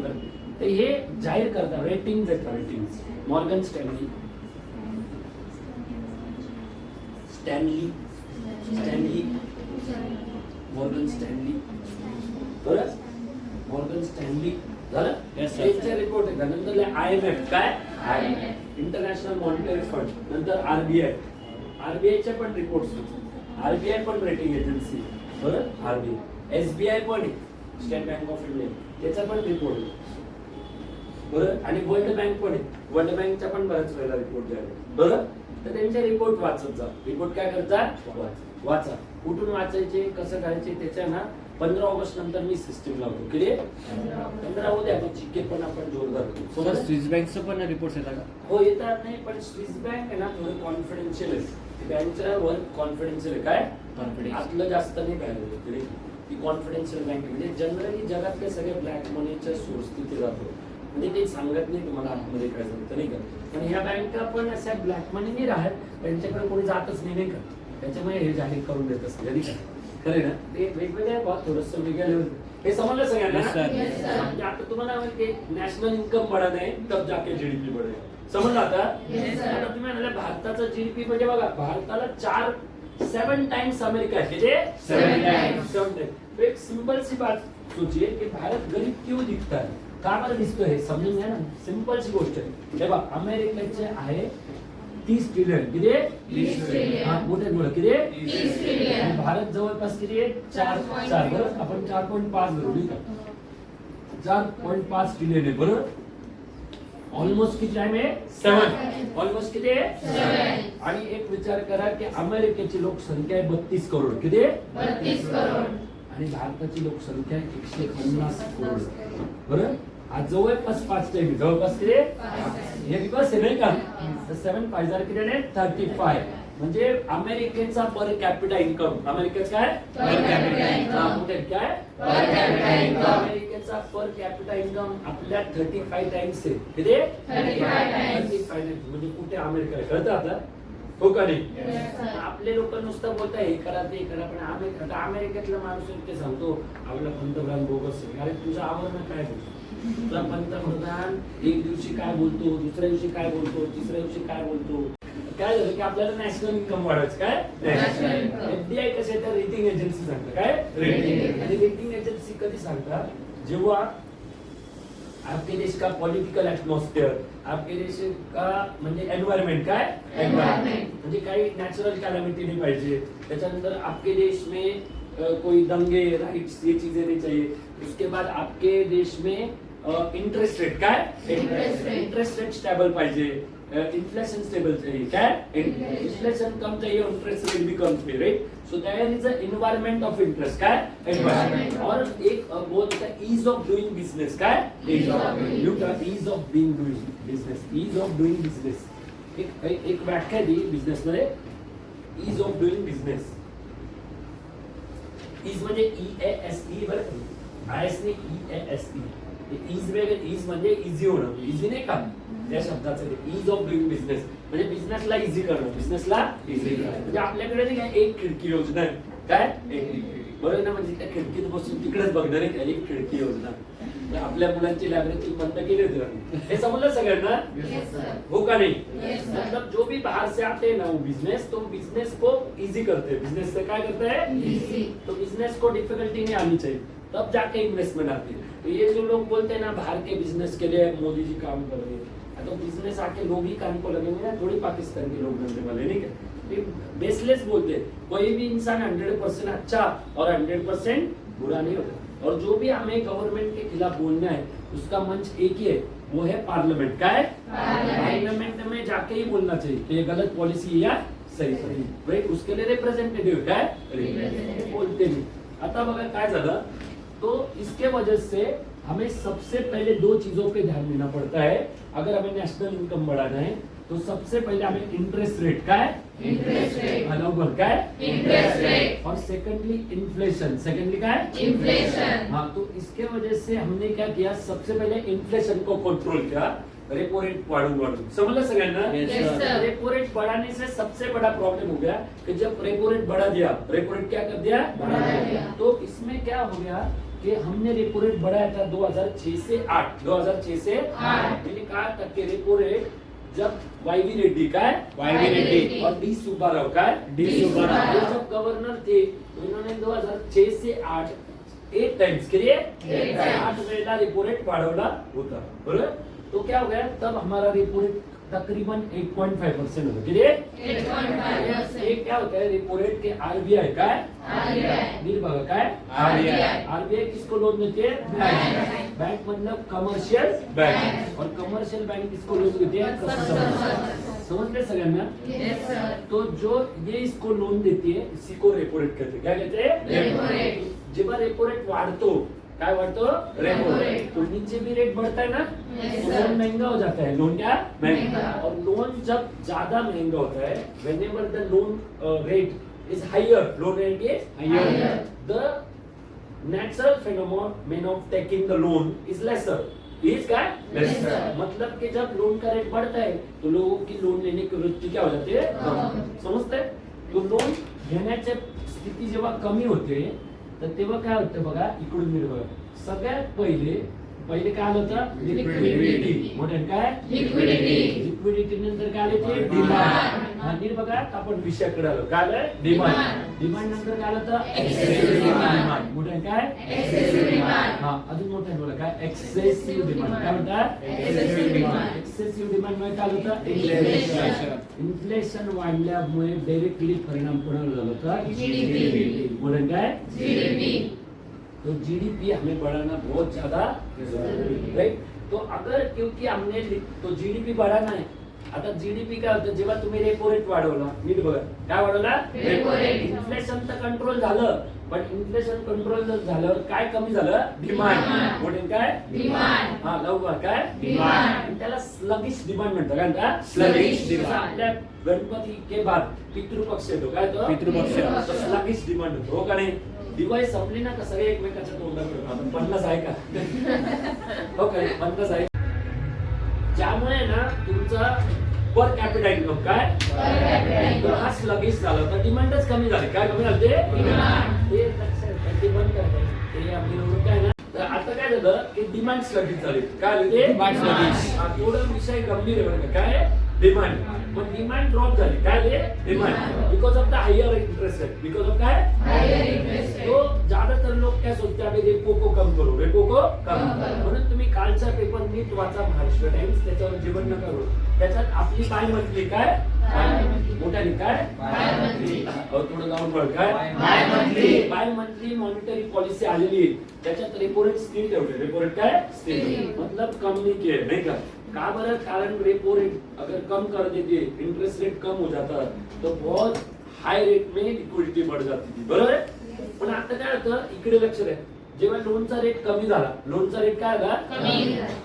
तर हे जाहीर करतात रेटिंग देतात. Rating Morgan Stanley, Morgan Stanley. बरं, मॉर्गन स्टॅनली झालं. Yes, sir। त्यांचे रिपोर्ट आहे. नंतर IMF काय? IMF। International monetary fund. नंतर RBI चे पण रिपोर्ट्स. RBI पण रेटिंग एजन्सी. बरं, RBI. SBI पण आहे, स्टेट बँक ऑफ इंडिया, त्याचा पण रिपोर्ट आहे. बरं, आणि वर्ल्ड बँक पण आहे. वर्ल्ड बँकचा पण बऱ्याच वेळेला रिपोर्ट द्यावे. बरं, तर त्यांचे रिपोर्ट वाचत जा. रिपोर्ट काय करता? वाचा. कुठून वाचायचे, कसं करायचे, त्याच्या ना 15 ऑगस्ट नंतर मी सिस्टीम लावतो किती 15 उद्या आपण चिके पण आपण जोरदार करू सर समजलं? स्विस बँकचं पण रिपोर्ट येतात का? हो येतात नाही पण स्विस बँक आहे ना थोडं कॉन्फिडेन्शियल आहे बँकचं वर्क कॉन्फिडेन्शियल आहे काय Confidential. आतलं जास्त नाही बाहेर येत तरी ती कॉन्फिडेन्शियल बँक आहे म्हणजे जनरली जगातले सगळे ब्लॅक मनीच्या सोर्स तिथे जातो म्हणजे ते सांगत नाही तुम्हाला आतमध्ये काय सांगतं नाही का पण ह्या बँका पण अशा ब्लॅक मनी नाही राहत त्यांच्याकडे कोणी जातच नाही का त्याच्यामुळे हे जाहीर करून देत असते नाही का खरे ना ते वेगवेगळ्या बहुत थोडस वेगळ्या level. हे समजलं सगळ्यांना Yes, ना? sir. Yes, sir. म्हणजे आता तुम्हाला माहिती नॅशनल इन्कम बढ़ा नाही तब जाके जीडीपी बढ़े समजलं आता Yes, sir. आता तुम्ही म्हणाले भारताचा जीडीपी म्हणजे बघा भारताला 7 टाइम्स अमेरिका है किती 7 times. 7 times. तो एक सिंपल सी बात सोचिए कि भारत गरीब क्यों दिखता है का बरं दिसतोय हे समजून घ्या ना सिंपल सी गोष्ट आहे हे बघा अमेरिकेचे आहे 30 ट्रिलियन किती 30 trillion. हा मोठे मोठे किती 30 trillion. आणि भारत जवळपास किती आहे 4 बरं आपण 4.5 धरू ठीक आहे 4.5 ट्रिलियन आहे बरोबर ऑलमोस्ट किती टाइम आहे 7 ऑलमोस्ट किती आहे 7. आणि एक विचार करा की अमेरिकेची लोकसंख्या आहे 32 करोड किती आहे? 32 करोड. आणि भारताची लोकसंख्या आहे 150 करोड बरं आज जवळपास 5 टाइम जवळपास किती आहे? 5. हे दिवस आहे नाही का तर 7 5 हजार किती आहे 35 म्हणजे अमेरिकेचा पर कॅपिटा इन्कम अमेरिकेचा काय Per capita income. हा, म्हणजे काय Per capita income. अमेरिकेचा पर कॅपिटा इन्कम आपल्या 35 टाइम्स आहे किती आहे? 35 times. 35 times. म्हणजे कुठे अमेरिका कळतं आता हो का नाही Yes, sir. आपले लोक नुसतं बोलताय हे करा ते करा पण आता अमेरिकेतला माणूस ते सांगतो आपला पंतप्रधान बोगस आहे अरे तुझं आवडणं काय बोलतो तुझा पंतप्रधान एक दिवशी काय बोलतो दुसऱ्या दिवशी काय बोलतो तिसऱ्या दिवशी काय बोलतो काय झालं की आपल्याला नॅशनल इन्कम वाढवायचं काय National income. एफडीआय कसे तर रेटिंग एजन्सी सांगतात काय Rating. आणि रेटिंग एजन्सी कधी सांगतात जेव्हा आपके देश का पॉलिटिकल एटमॉस्फियर आपके देश का म्हणजे एन्व्हायरमेंट काय Environment. म्हणजे काही नॅचरल कॅलॅमिटी नहीं पाहिजे त्याच्यानंतर आपके देश में कोई दंगे राइट्स ये चीजें नहीं चाहिए उसके बाद आपके देश में इंटरेस्ट रेट काय Interest rate. Interest rate stable पाहिजे इन्फ्लेशन स्टेबल चाहिए क्या Inflation. इन्फ्लेशन कम चाहिए इंटरेस्ट रेट भी कम चाहिए right so there is a environment of interest काय Environment. और एक बोलता है ईज ऑफ डूइंग बिजनेस काय Ease of doing यू का ease of being doing business ease of doing business एक व्याख्या दी बिझनेस मध्ये ease of doing business ease म्हणजे EASE बरं आयएस ने EASE ईज वेगळे ईज म्हणजे इझी होणं इझी नाही का त्या शब्दाचं ईज ऑफ डुईंग बिझनेस म्हणजे बिझनेसला इझी करणं बिझनेसला इझी करणं म्हणजे आपल्याकडे नाही काय एक खिडकी योजना आहे काय एक खिडकी बरोबर ना म्हणजे त्या खिडकीत बसून तिकडेच बघणार आहे का एक खिडकी योजना म्हणजे आपल्या मुलांची लायब्ररी बंद केली होती आम्ही. हे समजलं सगळ्यांना Yes, sir. हो का नहीं Yes, sir. मतलब जो भी बाहर से आते हैं ना वो बिजनेस तो बिजनेस को इजी करते हैं बिजनेस से क्या करते हैं Easy. तो बिजनेस को डिफिकल्टी नहीं आनी चाहिए तब जाके इन्वेस्टमेंट आती है तो ये जो लोग बोलते हैं ना बाहर के बिजनेस के लिए मोदी जी काम कर रहे हैं तो बिजनेस आके लोग ही काम को लगेंगे ना थोड़ी पाकिस्तान के लोग धंधे वाले नहीं क्या बेसलेस बोलते हैं कोई भी इंसान 100% अच्छा और 100% बुरा नहीं होता और जो भी हमें गवर्नमेंट के खिलाफ बोलना है उसका मंच एक ही है वो है पार्लियामेंट का है पार्लियामेंट में जाके ही बोलना चाहिए कि ये गलत पॉलिसी है या सही सही राइट उसके लिए रिप्रेजेंटेटिव काय Representative. बोलते नहीं आता बघा काय झालं तो इसके वजह से हमें सबसे पहले 2 चीजों पे ध्यान देना पड़ता है अगर हमें नेशनल इनकम बढ़ाना है तो सबसे पहले हमें इंटरेस्ट रेट का है Interest rate. बराबर का है Interest rate. और सेकंडली इन्फ्लेशन सेकंडली का है Inflation. हाँ तो इसके वजह से हमने क्या किया सबसे पहले इन्फ्लेशन को कंट्रोल किया रेपो रेट वाढून समझला सगळ्यांना Yes, Yes, sir. Repo rate बढ़ाने से सबसे बड़ा प्रॉब्लम हो गया कि जब रेपो रेट बढ़ा दिया रेपो रेट क्या कर दिया बढ़ा दिया। तो इसमें क्या हो गया कि हमने रेपो रेट बढ़ाया था 2006 से 8 2006 से 8 मैंने कहा था कि रेपो रेट जब YV रेड्डी का है YV रेड्डी और डी सुब्बाराव का है डी सुब्बाराव। ये जब गवर्नर थे तो इन्होंने 2006 से 8 टाइम्स के लिए 8 times. 8 वेळेला रेपो रेट वाढवला होता बरोबर तो क्या हो गया तब हमारा रेपो रेट तकरीबन 8.5% होता किती 8.5%. ये क्या होता है रेपो रेट के आरबीआई का है RBI. नील बघा काय RBI. आरबीआई किसको लोन देते हैं Bank. बैंक मतलब कमर्शियल बैंक, और कमर्शियल बैंक इसको लोन देते हैं कस्टमर, समझते सगळ्यांना? Yes, sir. तो जो ये इसको लोन देती है इसी को रेपो रेट कहते हैं. क्या कहते हैं? Repo rate. जेव्हा रेपो रेट वाढतो, काय वाढतो? Repo rate. तो नीचे भी रेट बढ़ता है ना, Yes, तो sir. लोन महंगा हो जाता है. लोन क्या? महंगा. महंगा. और लोन जब ज्यादा महंगा होता है, whenever the loan rate is higher, loan rate is Higher. the natural phenomenon of taking the loan is lesser. is क्या? Lesser. मतलब कि जब लोन का रेट बढ़ता है तो लोगों की लोन लेने की वृत्ती क्या हो जाती है? कम. समजते? तो लोन घेण्याची स्थिती जेव्हा कमी होते तर तेव्हा काय होतं बघा, इकडून नीट बघा. सगळ्यात पहिले काय आलं होतं? लिक्विडिटी. म्हणून काय? Liquidity. लिक्विडिटी नंतर काय आले ते? Demand. डिमांड. हा नीट बघा, आपण विषयाकडे आलो. काय आलं? डिमांड. Demand. डिमांड नंतर काय आलं होतं? Excessive demand. म्हणून काय? Excessive demand. हा अजून मोठं बोला. काय? Excessive demand. काय म्हणतात? Excessive demand. एक्सेसिव्ह डिमांड मुळे काय होतं? Inflation. इन्फ्लेशन वाढल्यामुळे डायरेक्टली परिणाम कोणावर झाला होता? GDP. म्हणून काय? GDP. तो जीडीपी हमें बढ़ाना बहुत ज्यादा जरूरी है, राइट? तो अगर क्योंकि हमने तो जीडीपी बढ़ाना है. आता जीडीपी काय होतं? जेव्हा तुम्ही रेपो रेट वाढवला, नीट बघा, काय वाढवला? Repo rate. इन्फ्लेशन तर कंट्रोल झालं, पण इन्फ्लेशन कंट्रोल झाल्यावर काय कमी झालं? डिमांड. Demand. म्हणून काय? Demand. हा लवकर काय? Demand. आणि त्याला स्लगिश डिमांड म्हणतात. काय म्हणतात? Sluggish demand. आपल्या गणपती के बाद पितृपक्ष येतो. काय तो? पितृपक्ष. स्लगिश डिमांड होतो. हो का नाही? दिवाळी संपली ना का सगळे एकमेकाच्या तोंडाकडे पाहतात. 50 आहे का? हो काय? 50 आहे. ज्यामुळे ना तुमचा पर कॅपिटा इन्कम काय? Per capita income. हा स्लगिश झाला तर डिमांडच कमी झाली. काय कमी झाली? Demand. ते लक्षात ठेवा. ते बंद करता. ते आपली निवडणूक काय ना, तर आता काय झालं की डिमांड स्लगिश झाली. काय झाली ते? Demand sluggish. हा, एवढा विषय गंभीर आहे बरं का. काय? डिमांड. मग डिमांड ड्रॉप झाली. काय ते? Demand. Because of the higher interest rate. Because of काय? Higher interest rate. तो ज्यादातर लोग क्या सोचते हैं, अभी रेपो को कम करो, रेपो को कम करो. म्हणून तुम्ही कालचा पेपर नीट वाचा, महाराष्ट्र टाइम्स, त्याच्यावर जीवन नका करू. त्याच्यात आपली बाय मंथली काय? मोठ्याने काय? Bi-monthly. थोडं लावून बघ. काय? Bi-monthly. Bye monthly monetary policy आलेली आहे. त्याच्यात रेपो रेट स्थिर ठेवले. रेपो रेट काय? स्थिर. स्थिर. मतलब कम नहीं किए, नहीं का? का बरं? कारण रेपो रेट अगर कम कर देते, इंटरेस्ट रेट कम हो जाता तो बहुत हाई रेट में लिक्विडिटी बढ़ जाती थी. बरोबर आहे? पण आता काय होतं, इकडे लक्ष द्या. जेव्हा लोनचा रेट कमी झाला, लोनचा रेट काय झाला?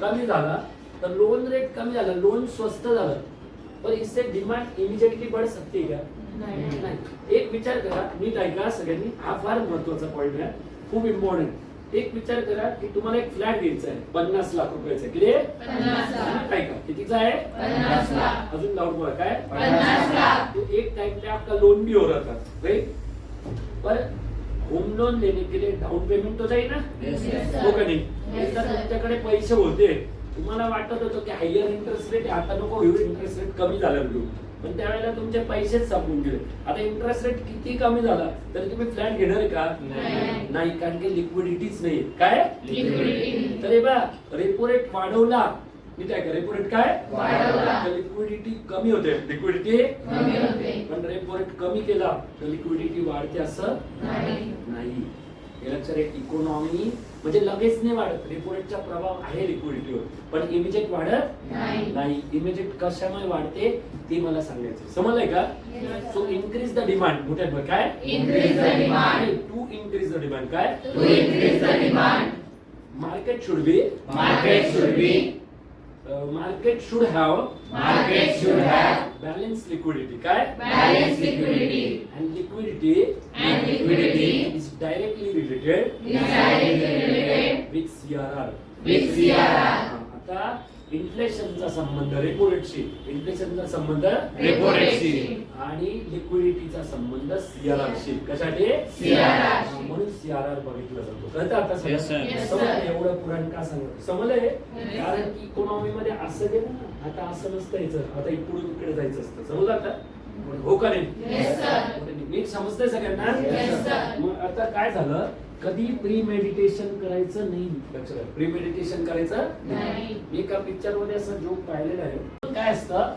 कमी झाला. तर लोन रेट कमी झाला, लोन स्वस्त झालं, पण इससे डिमांड इमिजिएटली बढ़ सकती है का? नाही. एक विचार करा, नीट ऐका सगळ्यांनी, हा फार महत्वाचा पॉइंट आहे, खूप इम्पॉर्टंट. एक विचार करा की तुम्हाला एक फ्लॅट घ्यायचा आहे 50 लाख रुपयाचा. किती आहे? 50 लाख. ऐका कितीचा आहे? 50 लाख. अजून लावून बघा. काय? 50 लाख. तो एक टाइम पे आपका लोन भी हो रहा था, राइट? पर होम लोन लेने के लिए डाउन पेमेंट तो चाहिए ना? Yes, yes. हो का नाही? Yes, एकदा sir. तुमच्याकडे पैसे होते, तुम्हाला वाटत होतं की हायर इंटरेस्ट रेट आता नको, एवढे इंटरेस्ट रेट कमी झाला घेऊ, पण त्यावेळेला तुमचे पैसेच संपून गेले. आता इंटरेस्ट रेट किती कमी झाला तरी तुम्ही फ्लॅट घेणार आहे का? नाही. नाही, कारण की लिक्विडिटीच नाही. काय? Liquidity. तर हे बघा, रेपो रेट वाढवला, मी काय? रेपो रेट काय? वाढवला. लिक्विडिटी कमी होते. लिक्विडिटी कमी होते. पण रेपो रेट कमी केला तर लिक्विडिटी वाढते असं नाही. नाही. हे लक्षात आहे. इकॉनॉमी म्हणजे लगेच नाही वाढत. रेपो रेटचा प्रभाव आहे लिक्विडिटीवर, पण इमिजिएट वाढत नाही. नाही. इमिजिएट कशामुळे वाढते ते मला सांगायचं. समजलंय का? Yes. So increase the demand. मोठ्यात बघ. काय? Increase the demand. To increase the demand. काय? To increase the demand. Market should be Market should be. Market should have Market should have balance liquidity. काय? balanced liquidity. And liquidity And liquidity is directly related is directly related with CRR. with CRR. आता इन्फ्लेशनचा संबंध repo रेटशी, इन्फ्लेशनचा संबंध Repo rate शी. आणि लिक्विडिटीचा संबंध CRR शी. कशासाठी? CRR. म्हणून CRR बघितलं जातो. कळतं आता सगळं? Yes, sir. Yes, समजलं sir. एवढं पुराण का सांगतो? समजलंय? Yes. कारण की इकॉनॉमी मध्ये असं गेलं ना, आता असं नसतं यायचं, आता इकडून इकडे जायचं असतं. समजलं आता? हो का नाही? Yes, sir. नीट समजतंय सगळ्यांना? Yes, sir. मग आता काय झालं, कधी प्री मेडिटेशन करायचं नाही. लक्षात प्री मेडिटेशन करायचं नाही. एका पिक्चर मध्ये असं जोक पाहिलेला आहे. काय असतं,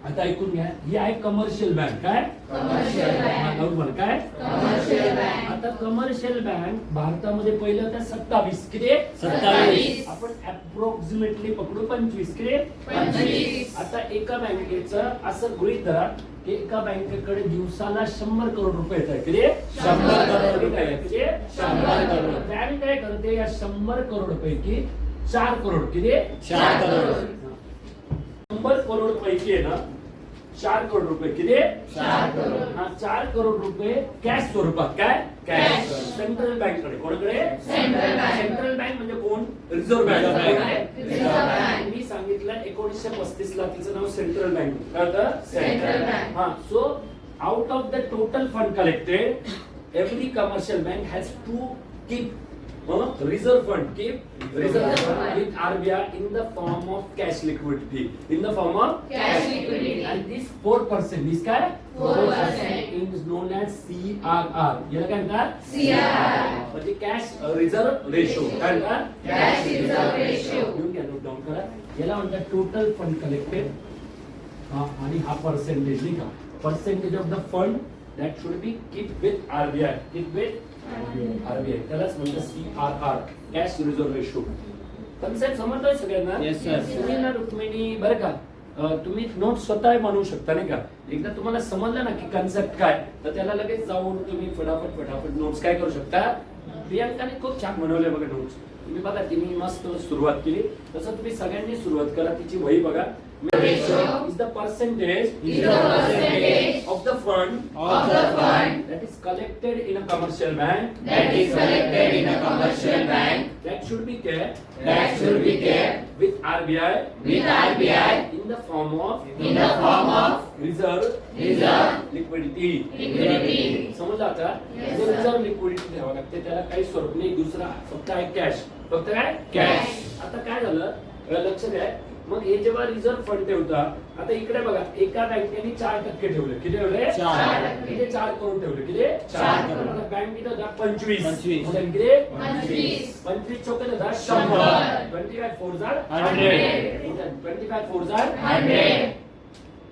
आता ऐकून घ्या, ही आहे कमर्शियल बँक. काय Commercial bank. हा, नंबर काय Commercial bank. आता कमर्शियल बँक भारतामध्ये पहिलं होत्या 27. किती 27. आपण अप्रॉक्सिमेटली पकडू 25. किती 25. आता एका बँकेचं असं गृहीत धरा की एका बँकेकडे दिवसाला 100 करोड रुपये येतात. किती 100 करोड रुपये आहेत. किती 100 करोड. बँक काय करते, या 100 करोड पैकी 4 करोड. किती 4 करोड. 100 करोड पैकी आहे ना 4 करोड रुपये. किती 4 करोड. हा 4 करोड रुपये कॅश स्वरूपात. काय Cash. सेंट्रल बँककडे. कोणाकडे Central bank. सेंट्रल बँक म्हणजे कोण, रिझर्व्ह बँक. Reserve Bank. कोणाकडे? Reserve Bank. मी सांगितलं 1935 ला तिचं नाव सेंट्रल बँक. काय होतं? Central Bank. हा so out of the total fund collected every commercial bank has to keep reserve fund. Keep reserve fund with RBI in the form of cash liquidity. In the form of Cash liquidity. And this 4% is काय 4% is known as CRR. याला काय म्हणतात? CRR. म्हणजे cash reserve ratio. काय म्हणतात? Cash reserve ratio. घेऊन घ्या, note down करा. याला म्हणतात टोटल फंड कलेक्टेड. आणि हा पर्सेंटेज लिहा. Percentage of the fund that should be keep with RBI. Keep with RBI. त्यालाच म्हणतात CRR, cash reserve ratio. Concept समजतोय सगळ्यांना? Yes, sir. तुम्ही ना रुक्मिणी बरं का, तुम्ही नोट स्वतः बनवू शकता नाही का. एकदा तुम्हाला समजलं ना की कन्सेप्ट काय, तर त्याला लगेच जाऊन तुम्ही फटाफट नोट्स काय करू शकता. प्रियांकाने खूप छान बनवले बघा नोट्स. तुम्ही बघा, तिने मस्त सुरुवात केली, तसं तुम्ही सगळ्यांनी सुरुवात करा. तिची वही बघा. Ratio is the percentage is the percentage of the fund of the fund that is collected in a commercial bank that is collected in a commercial bank that should be kept that should be kept with RBI with RBI in the form of in the form of reserve liquidity. liquidity. समजलं आता? Yes, जे sir. Reserve liquidity द्यावं लागते, त्याला काही स्वरूप नाही, दुसरा फक्त आहे कॅश. फक्त काय Cash. आता काय झालं लक्षात द्या, मग हे जेव्हा रिझर्व्ह फंड ठेवता, आता इकडे बघा, एका बँकेने 4% ठेवले. किती ठेवले? 4. किती 4 करोड ठेवले. किती 4 करोड. आता बँकेत होता 25. 25. म्हणजे किती 25. 25 चौके होता 100. 25 4 जार 100. 25 4 जार 100.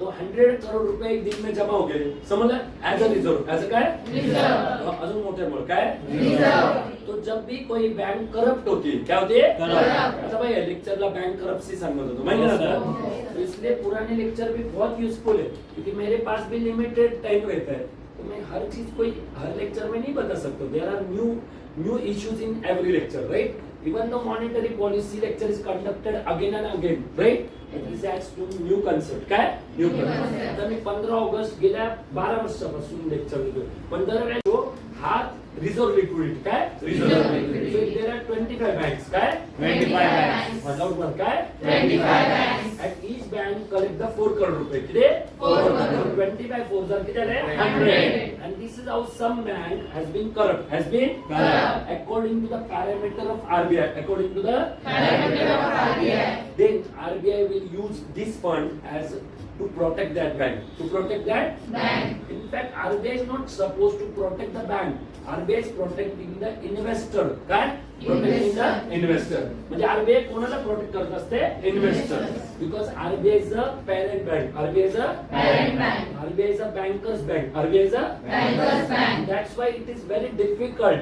तो 100 करोड रुपए एक दिन में जमा हो गए. समझलं? As a reserve. As a काय Reserve. अजून मोठे बोल काय Reserve. तो जब भी कोई बैंक करप्ट होती है, क्या होती है? Corrupt. अच्छा भाई लेक्चर ला बैंक करप्सी सांगत होतो माहिती हो, ना. सर. तो इसलिए पुराने लेक्चर भी बहुत यूजफुल है, क्योंकि मेरे पास भी लिमिटेड टाइम रहता है, तो मैं हर चीज कोई हर लेक्चर में नहीं बता सकता. There are new issues in every lecture, right? Even though monetary policy lecture is conducted again and again, right? It is adds to new concept. काय? New concept. आता मी 15 ऑगस्ट गेल्या 12 वर्षापासून लेक्चर देतो. पण दरवेळेस जो हा रिझर्व्ह लिक्विडिटी काय? Reserve liquidity. So there are 25 banks. काय? 25 banks. Without काय? 25 banks. And each bank collect the 4 crore रुपये. किती? 4 crore. 25 4 जार किती आले? 100. And this is how some bank has been corrupt. Has been Corrupt. according to the parameter of RBI. According to the Parameter of RBI. then RBI will use this fund as to protect that bank. To protect that Bank. In fact, RBI is not supposed to protect the bank. RBI is protecting the investor. काय? Protecting the investor. म्हणजे RBI कोणाला protect करत असते? Investor. Because RBI is a parent bank. RBI is a Parent bank. RBI is a bankers bank. RBI is a Bankers bank. That's why it is very difficult.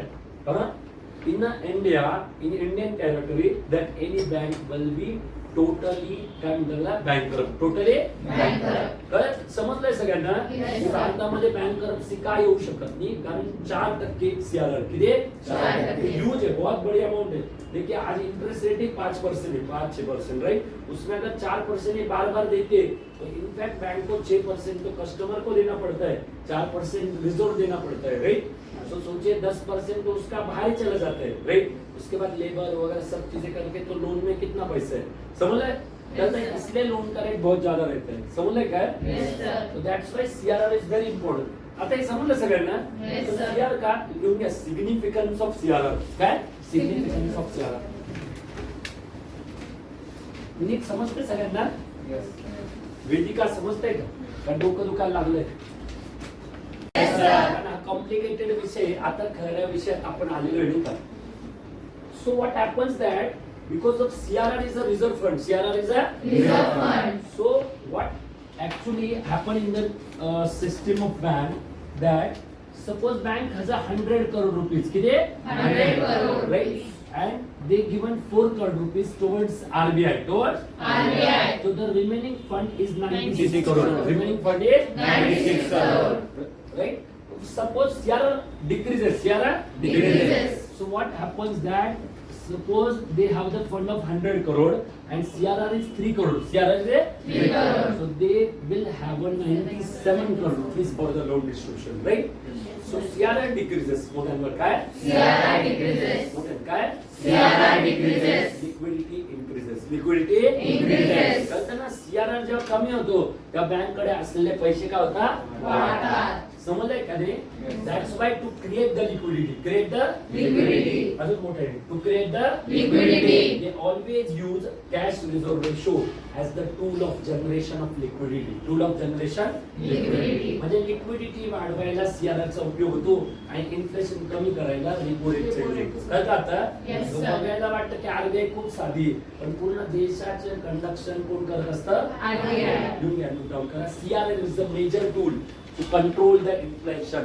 In India, in Indian territory, that any bank will be totally काय म्हणतात bankrupt. Totally Bankrupt. कळत? समजलंय सगळ्यांना? Yes, की sir. भारतामध्ये बँकरप्सी काय येऊ शकत नाही, कारण 4% CRR. किती? 4%. ह्यूज है, बहुत बड़ी अमाउंट है. देखिए आज इंटरेस्ट रेट ही 5% है, 5-6%, राइट? उसमें अगर 4% ये बार बार देते, तो इनफैक्ट बैंक को 6% तो कस्टमर को देना पड़ता है, 4% रिजर्व देना पड़ता है, राइट? तो सोचिए 10% तो उसका बाहर ही चला जाता है, राइट? उसके बाद लेबर वगैरह सब चीजें करके तो लोन में कितना पैसा है, समझ रहे? इसलिए लोन का रेट बहुत ज्यादा रहता है. समजलंय काय? Yes, sir. So that's why CRR is very important. आता हे समजलं सगळ्यांना? Yes, तर sir. CRR का लिहून घ्या, सिग्निफिकन्स ऑफ CRR. काय? Significance of CRR. नीट समजते सगळ्यांना? वेदिका समजते का डोकं दुखायला लागलंय? Yes, sir. कारण हा कॉम्प्लिकेटेड विषय, आता खऱ्या विषयात आपण आलेलो आहे नाही का? So what happens that because of CRR is a reserve fund. CRR is a Reserve fund. so what actually happen in the system of bank that suppose bank has 100 crore rupees. किती? 100 crore Right? And they given 4 crore rupees towards RBI. Towards RBI. So the remaining fund is 96 96 crore. crore. Remaining fund is 96 crore. Right? Suppose CRR decreases. CRR Decreases. So what happens that suppose they have the fund of 100 crore and CRR is 3 crore. CRR is 3 crore. So they will have a 97 crore rupees for the loan distribution, right? So CRR decreases. More than what? काय? CRR decreases. More than काय? CRR decreases. Liquidity increases. Liquidity Increases. कळतं ना? CRR जेव्हा कमी होतो त्या bank कडे असलेले पैसे काय होता? वाढतात. समजलंय का ते? That's why to create the liquidity. Create the Liquidity. अजून मोठं आहे. To create the Liquidity. They always use cash reserve ratio as the tool of generation of liquidity. Tool of generation Liquidity. म्हणजे लिक्विडिटी वाढवायला CRR चा उपयोग होतो आणि inflation कमी करायला रेपो रेट चेंज कळतं आता? Yes, तो sir. बघायला वाटतं की RBI खूप साधी आहे, पण पूर्ण देशाचे कंडक्शन कोण करत असतं? RBI. You can note down करा. CRR is the major tool to control the inflation.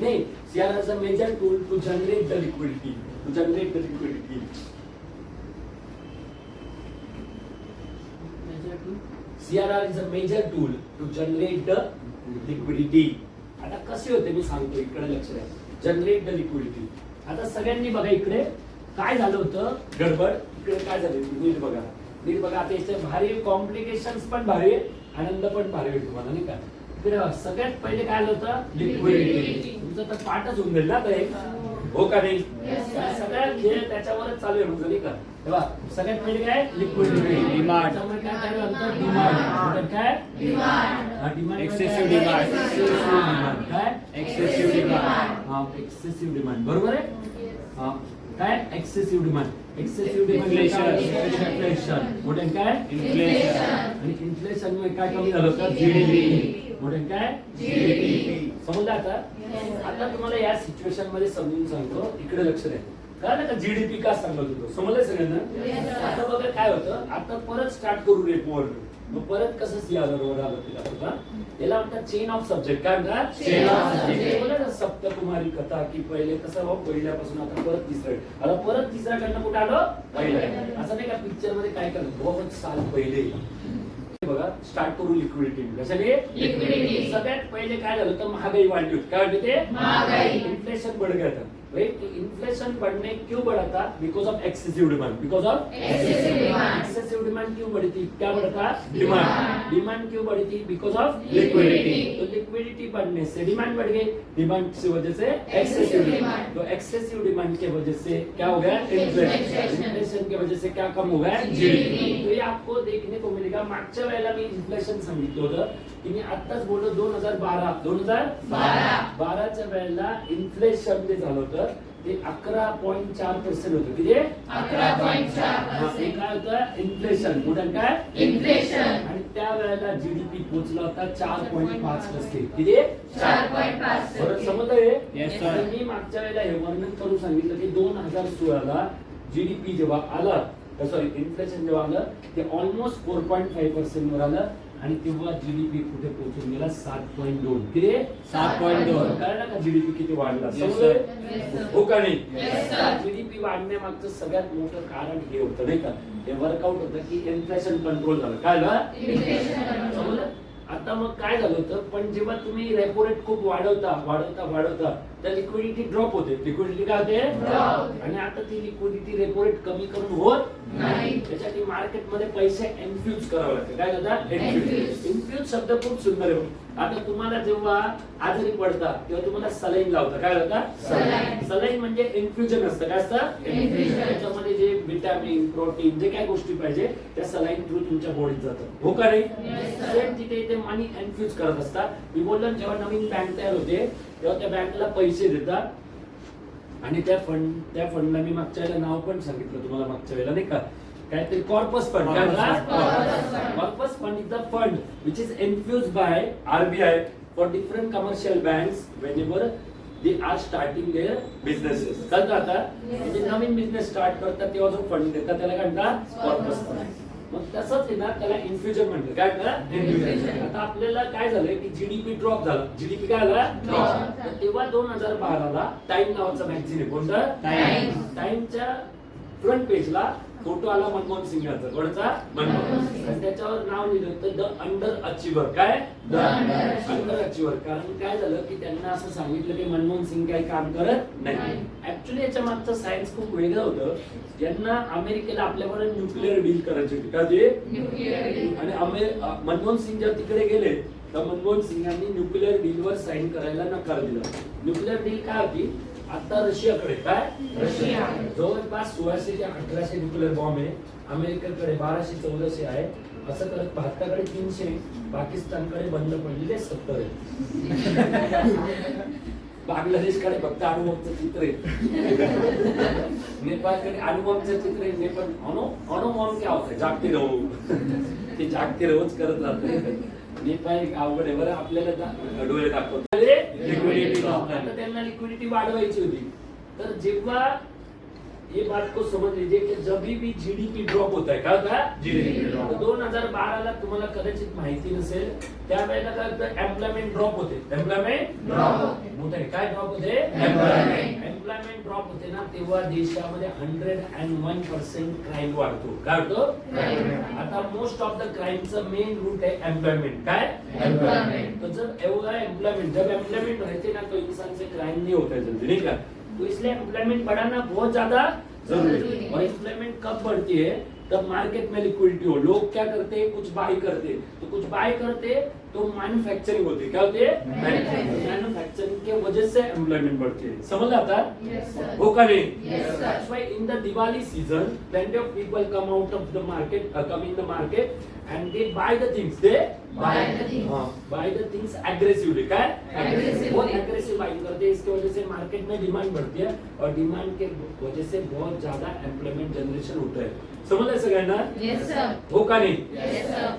नहीं, CRR is a major tool to generate the liquidity. To generate the liquidity. CRR is a major tool to generate the liquidity. आता कसे होते मी सांगतो, इकडे लक्ष द्या. Generate the liquidity. आता सगळ्यांनी बघा इकडे काय झालं होतं गडबड. इकडे काय झालं नीट बघा. नीट बघा. आता याचे भारी कॉम्प्लिकेशन्स पण भारी आहे, आनंद पण भारी आहे तुम्हाला नाही का. इकडे सगळ्यात पहिले काय आलं होतं लिक्विडिटी. तुमचं तर पाठच होऊन जाईल ना आता एक. हो का नाही? Yes, sir. सगळ्यात खेळ त्याच्यावरच चालू आहे म्हणजे नाही का. तेव्हा सगळ्यात पहिले काय लिक्विडिटी. Demand. त्याच्यामुळे काय काय होतं डिमांड. काय Demand. Demand Excessive demand. काय Excessive demand. हा एक्सेसिव्ह डिमांड बरोबर आहे. हा काय excessive demand. Excessive demand Inflation. Inflation मोठे काय Inflation. आणि इन्फ्लेशन मुळे काय कमी झालं होतं जीडीपी मोठे काय GDP. समजलं आता. आता तुम्हाला या सिच्युएशन मध्ये समजून सांगतो, इकडे लक्ष द्या. कळलं का जीडीपी का सांगत होतो? समजलं सगळ्यांना. Yes, sir. आता बघा काय होतं, आता परत स्टार्ट करू रेपोवर. मग परत कसं CRR वर आलं तिला बघा. याला म्हणतात चेन ऑफ सब्जेक्ट. काय म्हणतात? Chain of subject. बोला ना सप्तकुमारी कथा की पहिले कसं भाऊ पहिल्यापासून आता परत तिसरं. आता परत तिसऱ्या कडनं कुठं आलं? पहिलं. असं नाही का पिक्चर मध्ये काय करत बहुत साल पहिले. बघा स्टार्ट करू लिक्विडिटी. कशाने? Liquidity. सगळ्यात पहिले काय झालं तर महागाई वाढली होती. काय होती ते? महागाई. इन्फ्लेशन बढ़ गया था. राइट. इन्फ्लेशन बढ़ने क्यों बढ़ा था? Because of excessive demand. Because of Excessive demand. Excessive demand क्यों बढ़ी थी? क्या बढ़ा था? Demand. डिमांड क्यों बढ़ी थी? Because of Liquidity. तो लिक्विडिटी बढ़ने से डिमांड बढ़ गई. डिमांड की वजह से एक्सेसिव Excessive डिमांड. demand. तो एक्सेसिव डिमांड की वजह से क्या हो गया? इन्फ्लेशन. Inflation. इन्फ्लेशन की वजह से क्या कम हो गया? GDP. तो ये आपको देखने को मिलेगा. मागच्या वेळेला मी इन्फ्लेशन सांगितलं होतं की मी आताच बोललो 2012 च्या वेळेला इन्फ्लेशन जे झालं होतं ते 11.4% होतं. किती? 11.4%. हे काय होतं? इन्फ्लेशन. कुठं काय? Inflation. आणि त्या वेळेला जीडीपी पोहोचला होता 4.5%. किती? 4.5%. बरं समजलं हे? Yes, sir. तर मी मागच्या वेळेला हे वर्णन करून सांगितलं की 2016 ला जीडीपी जेव्हा आलं, सॉरी इन्फ्लेशन जेव्हा आलं ते ऑलमोस्ट 4.5% वर आलं आणि तेव्हा जीडीपी कुठे पोहोचून गेला? 7.2. किती? 7.2. कळलं का जीडीपी किती वाढला? Yes, समजलं? Yes, sir. हो का नाही? Yes, sir. जीडीपी वाढण्यामागचं सगळ्यात मोठं कारण हे होतं नाही का, हे वर्कआउट होतं की इन्फ्लेशन कंट्रोल झालं. काय झालं? Inflation. समजलं? आता मग काय झालं होतं, पण जेव्हा तुम्ही रेपो रेट खूप वाढवता तर लिक्विडिटी ड्रॉप होते. लिक्विडिटी काय होते? Drop. आणि आता ती लिक्विडिटी रेपो रेट कमी करून होत नाही. त्यासाठी मार्केटमध्ये पैसे इन्फ्यूज करावे लागते. काय होतं? Infuse. इन्फ्यूज शब्द खूप सुंदर आहे. आता तुम्हाला जेव्हा आजारी पडता तेव्हा तुम्हाला सलाईन लावता. काय होतं? Saline. सलाईन म्हणजे इन्फ्युजन असतं. काय असतं? Infusion. त्याच्यामध्ये जे विटॅमिन प्रोटीन जे काय गोष्टी पाहिजे त्या सलाईन थ्रू तुमच्या बॉडीत जातात. हो का नाही? Yes, sir. सेम तिथे ते मनी इन्फ्यूज करत असतात. मी बोललो ना, जेव्हा नवीन बँक तयार होते तेव्हा त्या बँकला पैसे देतात आणि त्या फंडला मी मागच्या वेळेला नाव पण सांगितलं तुम्हाला मागच्या वेळेला नाही का, काहीतरी कॉर्पस फंड. काय Corpus fund. Corpus fund is the fund which is infuse by RBI for different commercial banks whenever they are starting their businesses. कळतं आता? म्हणजे नवीन बिझनेस स्टार्ट करतात तेव्हा जो फंड देतात त्याला काय म्हणतात? Corpus fund. मग तसंच आहे ना, त्याला इन्फ्युजन म्हणतात. काय म्हणतात? इन्फ्युजन. आता आपल्याला काय झालंय की जीडीपी ड्रॉप झाला. जीडीपी काय झाला? ड्रॉप. तर तेव्हा 2012 ला टाइम नावाचा मॅगझिन आहे. कोणता? टाइमच्या फ्रंट पेजला फोटो आला मनमोहन सिंगाचा. कोणाचा? मनमोहन सिंग. आणि त्याच्यावर नाव लिहिलं होतं द अंडर अचिव्हर. काय? The under achiever. कारण काय झालं की त्यांना असं सांगितलं की मनमोहन सिंग काही काम करत नाही. ऍक्च्युली याच्या मागचं सायन्स खूप वेगळं होतं. यांना अमेरिकेला आपल्याबरोबर न्यूक्लिअर डील करायची होती. का ते? आणि मनमोहन सिंग जेव्हा तिकडे गेले तर मनमोहन सिंगांनी न्यूक्लिअर डीलवर साईन करायला नकार दिला. न्यूक्लिअर डील काय होती? आता रशियाकडे काय? रशिया जवळपास 1600 ते 1800 न्यूक्लिअर बॉम्ब आहे. अमेरिकेकडे 1200-1400 आहे. असं करत भारताकडे 300, पाकिस्तानकडे बंद पडलेले 70 आहे. बांगलादेशकडे फक्त अणुबॉम्बचं चित्र आहे. नेपाळकडे अणुबॉम्बचं चित्र आहे. नेपाळ अणुबॉम्ब काय होतं? जागते राहू. ते जागते राहूच करत राहते. नेपाळ एक अवघड आहे बरं. आपल्याला डोळे दाखवतो लिक्विडिटी. आता त्यांना लिक्विडिटी वाढवायची होती. तर जेव्हा ये बात को समझ लीजिए कि जब भी जीडीपी ड्रॉप होता है. काय होता? GDP drop. 2012 ला तुम्हाला कदाचित माहिती नसेल, त्यावेळेला काय होतं? एम्प्लॉयमेंट ड्रॉप होते. एम्प्लॉयमेंट ड्रॉप मोठे. काय ड्रॉप होते? एम्प्लॉयमेंट ड्रॉप होते ना, तेव्हा देशामध्ये 101% क्राईम वाढतो. काय होतो? आता मोस्ट ऑफ द क्राईमचं मेन रूट आहे एम्प्लॉयमेंट. काय? एम्प्लॉयमेंट. तो जब एवढा एम्प्लॉयमेंट जब एम्प्लॉयमेंट रहते ना तो इंसान से क्राइम नहीं होता है जल्दी. नहीं का? तो इसलिए एम्प्लॉयमेंट बढ़ाना बहुत ज्यादा जरूरी है. और एम्प्लॉयमेंट कब बढ़ती है? तब मार्केट में लिक्विडिटी हो. लोग क्या करते हैं? कुछ बाय करते. तो कुछ बाय करते तो मैन्युफैक्चरिंग होती है. क्या होती है? मैन्युफैक्चरिंग के वजह से एम्प्लॉयमेंट बढ़ती है. समझ आता? हो का नहीं? That's why in the Diwali season plenty of people come out of the market, come in the market and they buy the things. They buy the things aggressively. क्या? बहुत aggressive buying करते हैं. इसके वजह से मार्केट में demand बढ़ती है और डिमांड के वजह से बहुत ज्यादा एम्प्लॉयमेंट जनरेशन होता है. समझ रहे सगळ्यांना? हो का नहीं?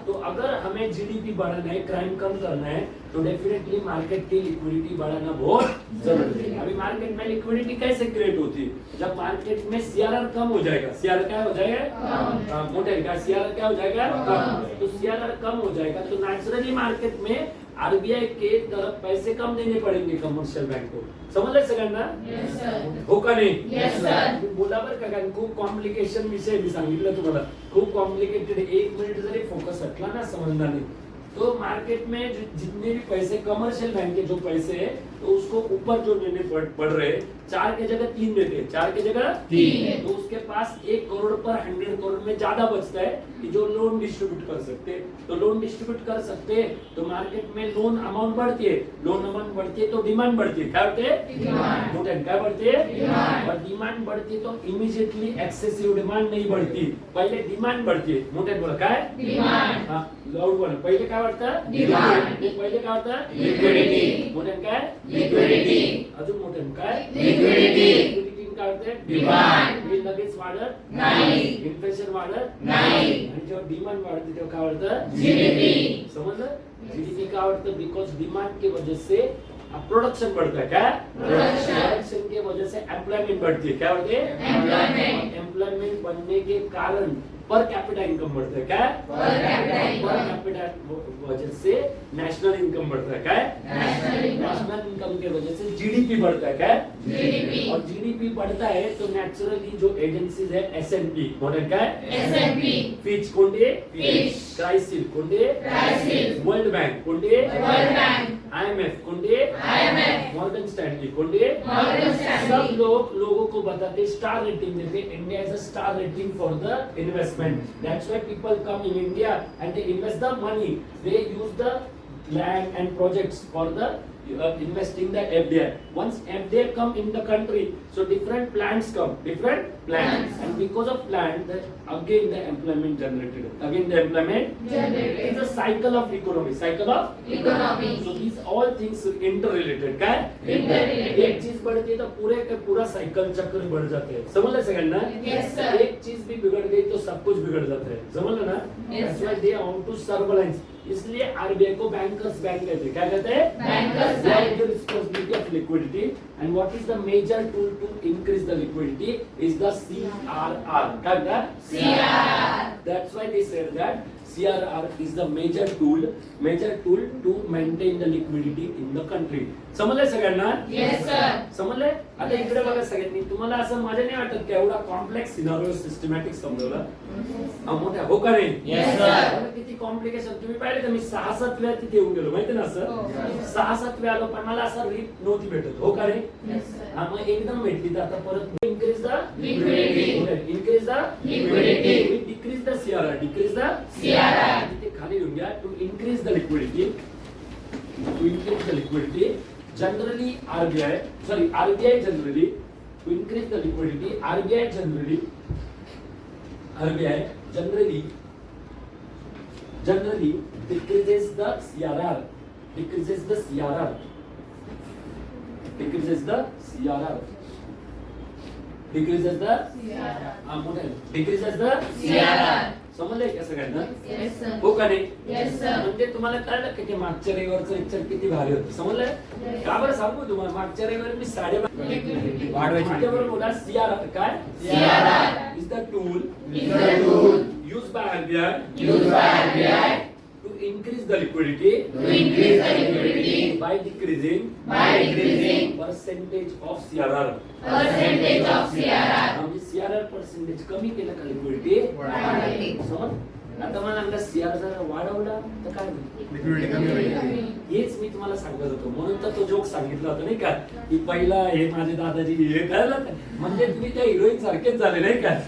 तो अगर हमें जीडीपी बढ़ाना है, क्राइम कम करना है, तो डेफिनेटली मार्केट की लिक्विडिटी बढ़ाना बहुत जरूरी है. अभी मार्केट में लिक्विडिटी कैसे क्रिएट होती है? जब मार्केट में सीआरआर कम हो जाएगा. सीआरआर क्या हो जाएगा? मोटे का सीआरआर क्या हो जाएगा? कम. तो सीआरआर कम हो जाएगा तो नेचुरली मार्केट में आरबीआई के तरफ पैसे कम देने पड़ेंगे कमर्शियल बैंक को. समजलं सगळ्यांना? हो का नाही? बोला बरं का, कारण खूप कॉम्प्लिकेशन विषय मी सांगितलं तुम्हाला. खूप कॉम्प्लिकेटेड. 1 मिनिट जरी फोकस हटला ना समझना नहीं तो मार्केट में जितने भी पैसे कमर्शियल बैंक के जो पैसे है तो उसको ऊपर जो लेने पड़ रहे 4 की जगह 3 देते हैं. 4 की जगह 3. तो उसके पास 1 करोड़ पर 100 करोड़ में ज्यादा बचता है कि जो लोन डिस्ट्रीब्यूट कर सकते. तो लोन डिस्ट्रीब्यूट कर सकते हैं तो मार्केट में लोन अमाउंट बढ़ती है. लोन अमाउंट बढ़ती है तो डिमांड बढ़ती है. क्या बढ़ती है? मोठ्याने काय बढ़ती है? और डिमांड बढ़ती है तो इमीडिएटली एक्सेसिव डिमांड नहीं बढ़ती. पहले डिमांड बढ़ती है. मोठ्याने बोला काय? डिमांड. हां लाऊड बोला. पहिले काय वाटतं? डिमांड. पहिले काय वाटतं? लिक्विडिटी. मोठ्याने काय? लिक्विडिटी. अजून मोठ्याने काय? लिक्विडिटी काय होते? डिमांड. हे लगेच वाढत नाही. इन्फ्लेशन वाढत नाही. आणि जेव्हा डिमांड वाढते तेव्हा काय वाढतं? जीडीपी. समजलं? जीडीपी का वाढतं? बिकॉज डिमांड की वजह से प्रोडक्शन बढ़ता है. क्या? प्रोडक्शन के वजह से एम्प्लॉयमेंट बढ़ती है. क्या बढ़ती है? एम्प्लॉयमेंट बढ़ने के कारण पर कैपिटा इनकम बढ़ता है. क्या? पर कैपिटा वजह से नेशनल इनकम बढ़ता है. क्या? नेशनल इनकम के वजह से जीडीपी बढ़ता है. क्या? जीडीपी. और जीडीपी बढ़ता है तो नेचुरली जो एजेंसीज है एसएनपी मॉडल क्या है? एसएनपी. फिच कोणते? फिच. क्राइसिल कोणते? क्राइसिल. वर्ल्ड बैंक कोणते? World bank. आईएमएफ कोणते? आईएमएफ. मॉर्गन स्टैनली कोणते? Morgan Stanley. सब लोगों को बताते स्टार रेटिंग देते. India is a star rating for the investment. That's why people come in India and they invest the money. They use the land and projects for the investing the FDI. Once FDI come in the country, so different plans come. Different plans. And because of plan, again the employment generated. Again the employment generated. It's a cycle of economy. Cycle of economy. So these all things interrelated. क्या? Interrelated. एक चीज बढ़ती है तो पूरे का पूरा cycle चक्र बढ़ जाते हैं. समझ ले सगळ्यांना? Yes sir. एक चीज भी बिगड़ गई तो सब कुछ बिगड़ जाता है. समझ लो ना? Yes sir. That's why they want to surveillance. इसलिए आरबीआई को बैंकर्स बैंक कहते हैं. क्या कहते हैं? Bankers They bank. have the responsibility of liquidity. And what is the major tool to increase the liquidity is the CRR. क्या कहता है? CRR. That's why they said that CRR is the major tool to maintain the liquidity in the country. समजलंय सगळ्यांना? Yes, sir. समजलंय? आता इकडे बघा सगळ्यांनी, तुम्हाला असं माझ्या नाही वाटत की एवढा कॉम्प्लेक्स सिनारिओ सिस्टमॅटिक समजवलं? हा मोठा हो का नाही? Yes, sir. बघा किती कॉम्प्लिकेशन. तुम्ही पाहिलं का मी 6-7 वेळा तिथे येऊन गेलो माहिती ना सर? हो. 6-7 वेळा आलो पण मला असं रीप नव्हती भेटत. हो का नाही? Yes, sir. हा मग एकदम भेटली तर आता परत increase the Liquidity. Increase the Liquidity. Decrease the CRR. Decrease the CRR. तिथे खाली लिहून घ्या. To increase the liquidity, generally RBI generally to increase the liquidity, RBI generally decreases the CRR. CRR. समजलंय का सगळ्यांना? Yes, sir. हो का नाही? Yes, sir. म्हणजे तुम्हाला कळलं की ते मागच्या रविवारचं लेक्चर किती भारी होतं. समजलंय? का बरं सांगू तुम्हाला? मागच्या रविवारी मी 12:30 वाढवायची. माझ्याबरोबर बोला. CRR काय? CRR is the tool is the tool used by RBI used by RBI to increase the liquidity to increase the liquidity by decreasing percentage of CRR. percentage of CRR. म्हणजे CRR पर्सेंटेज कमी केलं का liquidity वाढवली. समज. आता मला सांगा CRR जर वाढवला तर काय होईल? लिक्विडिटी कमी होईल. हेच मी तुम्हाला सांगत होतो. म्हणून तर तो जोक सांगितला होता नाही का, की पहिला हे माझे दादाजी हे कळलं का? म्हणजे तुम्ही त्या हिरोईन सारखेच झाले नाही का?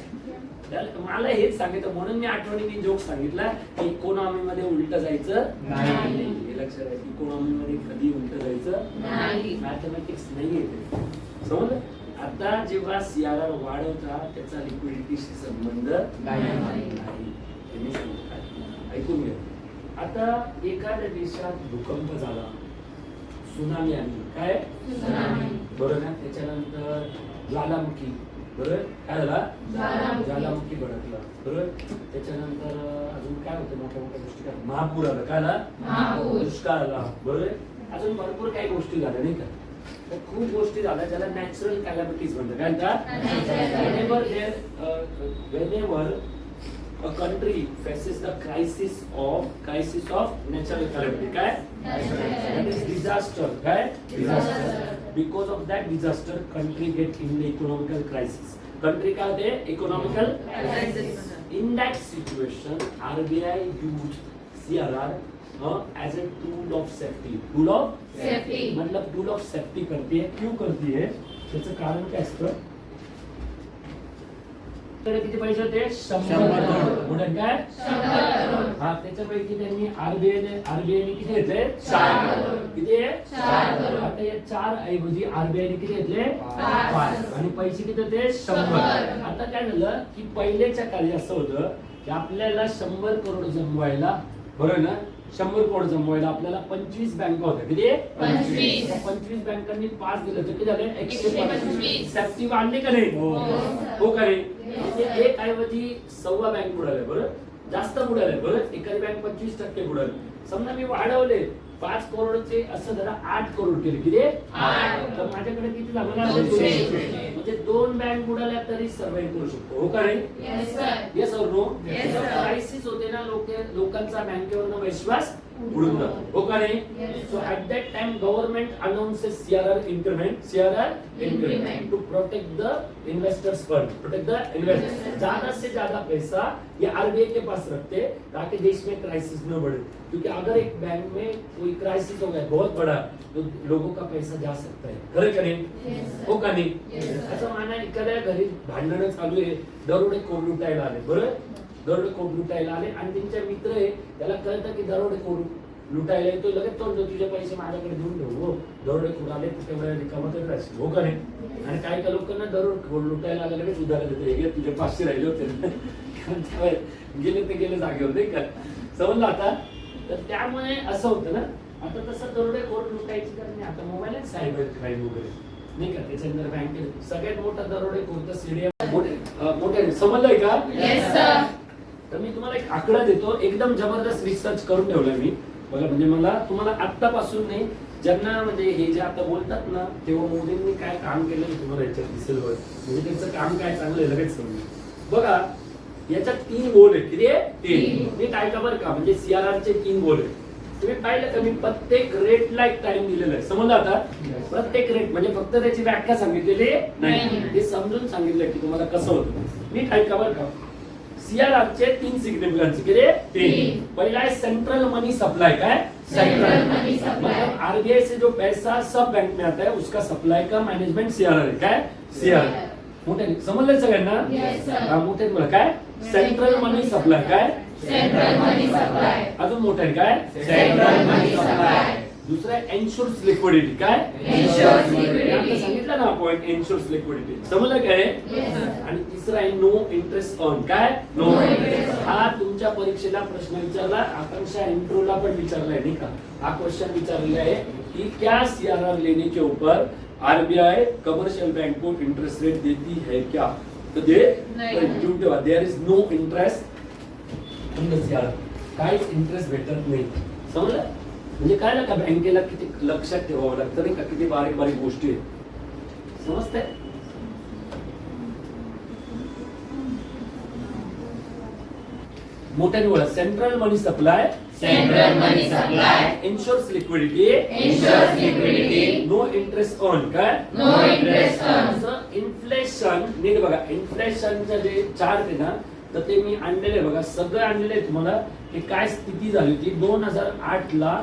मला हेच सांगितलं म्हणून मी आठवणीने जोक सांगितला की इकॉनॉमी मध्ये उलट जायचं नाही. हे लक्षात आहे. इकॉनॉमी मध्ये कधी उलट जायचं नाही. मॅथमॅटिक्स नाहीये ते. समजलं? आता जेव्हा CRR वाढवता त्याचा लिक्विडिटीशी संबंध नाही. त्यांनी सांगितलं. ऐकून घ्या. आता एखाद्या देशात भूकंप झाला, सुनामी आली, काय Tsunami. बरोबर ना? त्याच्यानंतर ज्वालामुखी, बरोबर काय झाला? ज्वालामुखी. ज्वालामुखी भडकला, बरोबर. त्याच्यानंतर अजून काय होतं? मोठ्या मोठ्या गोष्टी काय? महापूर आला, काय आला? महापूर. दुष्काळ आला, बरोबर. अजून भरपूर काही गोष्टी झाल्या नाही का? तर खूप गोष्टी झाल्या ज्याला नॅचरल कॅलॅमिटीज म्हणतात. काय म्हणतात? whenever a country faces the crisis of natural calamity, काय? That is disaster, काय? Disaster. Because of that disaster, country get in the economical crisis. Country काय होते? Economical Crisis. In that situation, RBI used CRR as a tool of safety. Tool of Safety. मतलब tool of safety करती है. क्यों करती है? त्याचं कारण काय असतं? तर किती पैसे होते? 100 करोड. म्हणून काय? 100 करोड. हा त्याच्यापैकी त्यांनी आरबीआयने किती घेतले? 4 करोड. किती आहे? 4 करोड. आता या 4 ऐवजी आरबीआयने किती घेतले? 5. 5. आणि पैसे किती होते? 100. आता काय झालं की पहिल्याच्या काळी असं होतं की आपल्याला 100 करोड जमवायला, बरोबर ना, 100 करोड जमवायला आपल्याला 25 बँका होत्या. किती? 25. त्या 25 बँकांनी 5 दिलं तर किती झाले? 125. 125. सेफ्टी वाढली का नाही? हो. हो का नाही? म्हणजे एक ऐवजी 1.25 बँक बुडाले, बरोबर, जास्त बुडाले, बरोबर. एखादी बँक 25% बुडाली. समजा मी वाढवले 5 करोडचे, असं जरा 8 करोड केले. किती? 8. तर माझ्याकडे किती झालं ना? 200. म्हणजे 2 बँक बुडाल्या तरी सर्वाइव्ह करू शकतो. हो का नाही? Yes, sir. येस और नो? Yes, sir. क्रायसिस होते ना, लोकांचा बँकेवरनं विश्वास उडून जातो. हो का नाही? Yes, so sir. At that time government announces CRR increment Increment. To protect the investors fund, protect the investor. ज्यादा से ज्यादा पैसा ये आरबीआई के पास रखते ताकि देश में क्राइसिस न बढ़े. क्योंकि अगर एक बैंक में कोई क्राइसिस हो गया बहुत बड़ा तो लोगों का पैसा जा सकता है. खरं का नाही? Yes, sir. हो का नाही? Yes, sir. असं म्हणा, एखाद्या घरी भांडणं चालू आहे, दरोडेखोर लुटायला आले, बरोबर, दरोडेखोर लुटायला आले आणि त्यांच्या मित्र आहे, त्याला कळतं की दरोडेखोर लुटायला येतो, लगेच तो तुझे पैसे माझ्याकडे देऊन ठेव. हो, दरोडेखोर आले तर तेवढ्या रिकामं करत राहशील. हो का नाही? आणि काही काही लोकांना दरोडेखोर लुटायला आले लगेच उधार देते. हे तुझे 500 राहिले होते, गेले ते गेले जागेवर, नाही का? समजलं आता? तर त्यामुळे असं होतं ना. आता तसं दरोडेखोर लुटायची तर नाही. आता मोबाईल आहे, सायबर क्राईम वगैरे, नाही का? त्याच्यानंतर बँकेत सगळ्यात मोठा दरोडेखोर तर सीडीएम मोठे समजलंय का? Yes, sir. तर मी तुम्हाला एक आकडा देतो, एकदम जबरदस्त रिसर्च करून ठेवलाय मी बघा. म्हणजे मला तुम्हाला आत्तापासून नाही, ज्यांना म्हणजे हे जे आता बोलतात ना, तेव्हा मोदींनी काय काम केलं हे तुम्हाला याच्यात दिसेल बघ. म्हणजे त्यांचं काम काय चांगलं आहे लगेच समजेल बघा. याच्यात 3 गोल आहेत. किती आहे? 3. नीट ऐका बरं का. म्हणजे CRR चे 3 गोल आहेत. तुम्ही पाहिलं का, मी प्रत्येक रेटला एक टाइम दिलेला आहे. समजलं आता? प्रत्येक रेट म्हणजे फक्त त्याची व्याख्या सांगितलेली नाही, ते समजून सांगितलं की तुम्हाला कसं होतं. नीट ऐका बरं का. CRR चे 3 सिग्निफिकन्स किती? 3. पहिला आहे सेंट्रल मनी सप्लाई. काय? Central money supply. मतलब RBI से जो पैसा सब बैंक में आता है उसका सप्लाई का मैनेजमेंट CRR है. काय? CRR. मोठे समजलं सगळ्यांना? Yes, sir. हा, मोठे बोला. काय? Central money supply. काय? Central money supply. अजून मोठे काय? Central money supply. दुसरा एन्शुर्स लिक्विडिटी. काय? Ensures मी liquidity. आता सांगितलं ना पॉइंट, एन्शुर्स लिक्विडिटी. समजलं काय? Yes, sir. आणि तिसरा आहे नो इंटरेस्ट ऑन. काय? No No interest. interest. हा तुमच्या परीक्षेला प्रश्न विचारला, आकांक्षा इंट्रोला पण विचारलाय नाही का. हा क्वेश्चन विचारलेला आहे कि क्या CRR लेने के ऊपर RBI कमर्शियल बैंक को इंटरेस्ट रेट देती है क्या? तो दे नहीं. देयर इज नो इंटरेस्ट काहीच इंटरेस्ट भेटत नाही. समजलं? म्हणजे काय ना का बँकेला किती लक्षात ठेवावं लागतं नाही का, किती बारीक बारीक गोष्टी आहेत. समजतंय? मोठ्याने बोला. Central money supply. Central money supply. Ensures liquidity. Ensures liquidity. No interest on. काय? No interest on. इन्फ्लेशन. नीट बघा, इन्फ्लेशनचं जे चार्ट आहे ना, तर ते मी आणलेले बघा, सगळं आणलेले आहे तुम्हाला की काय स्थिती झाली होती 2008 ला.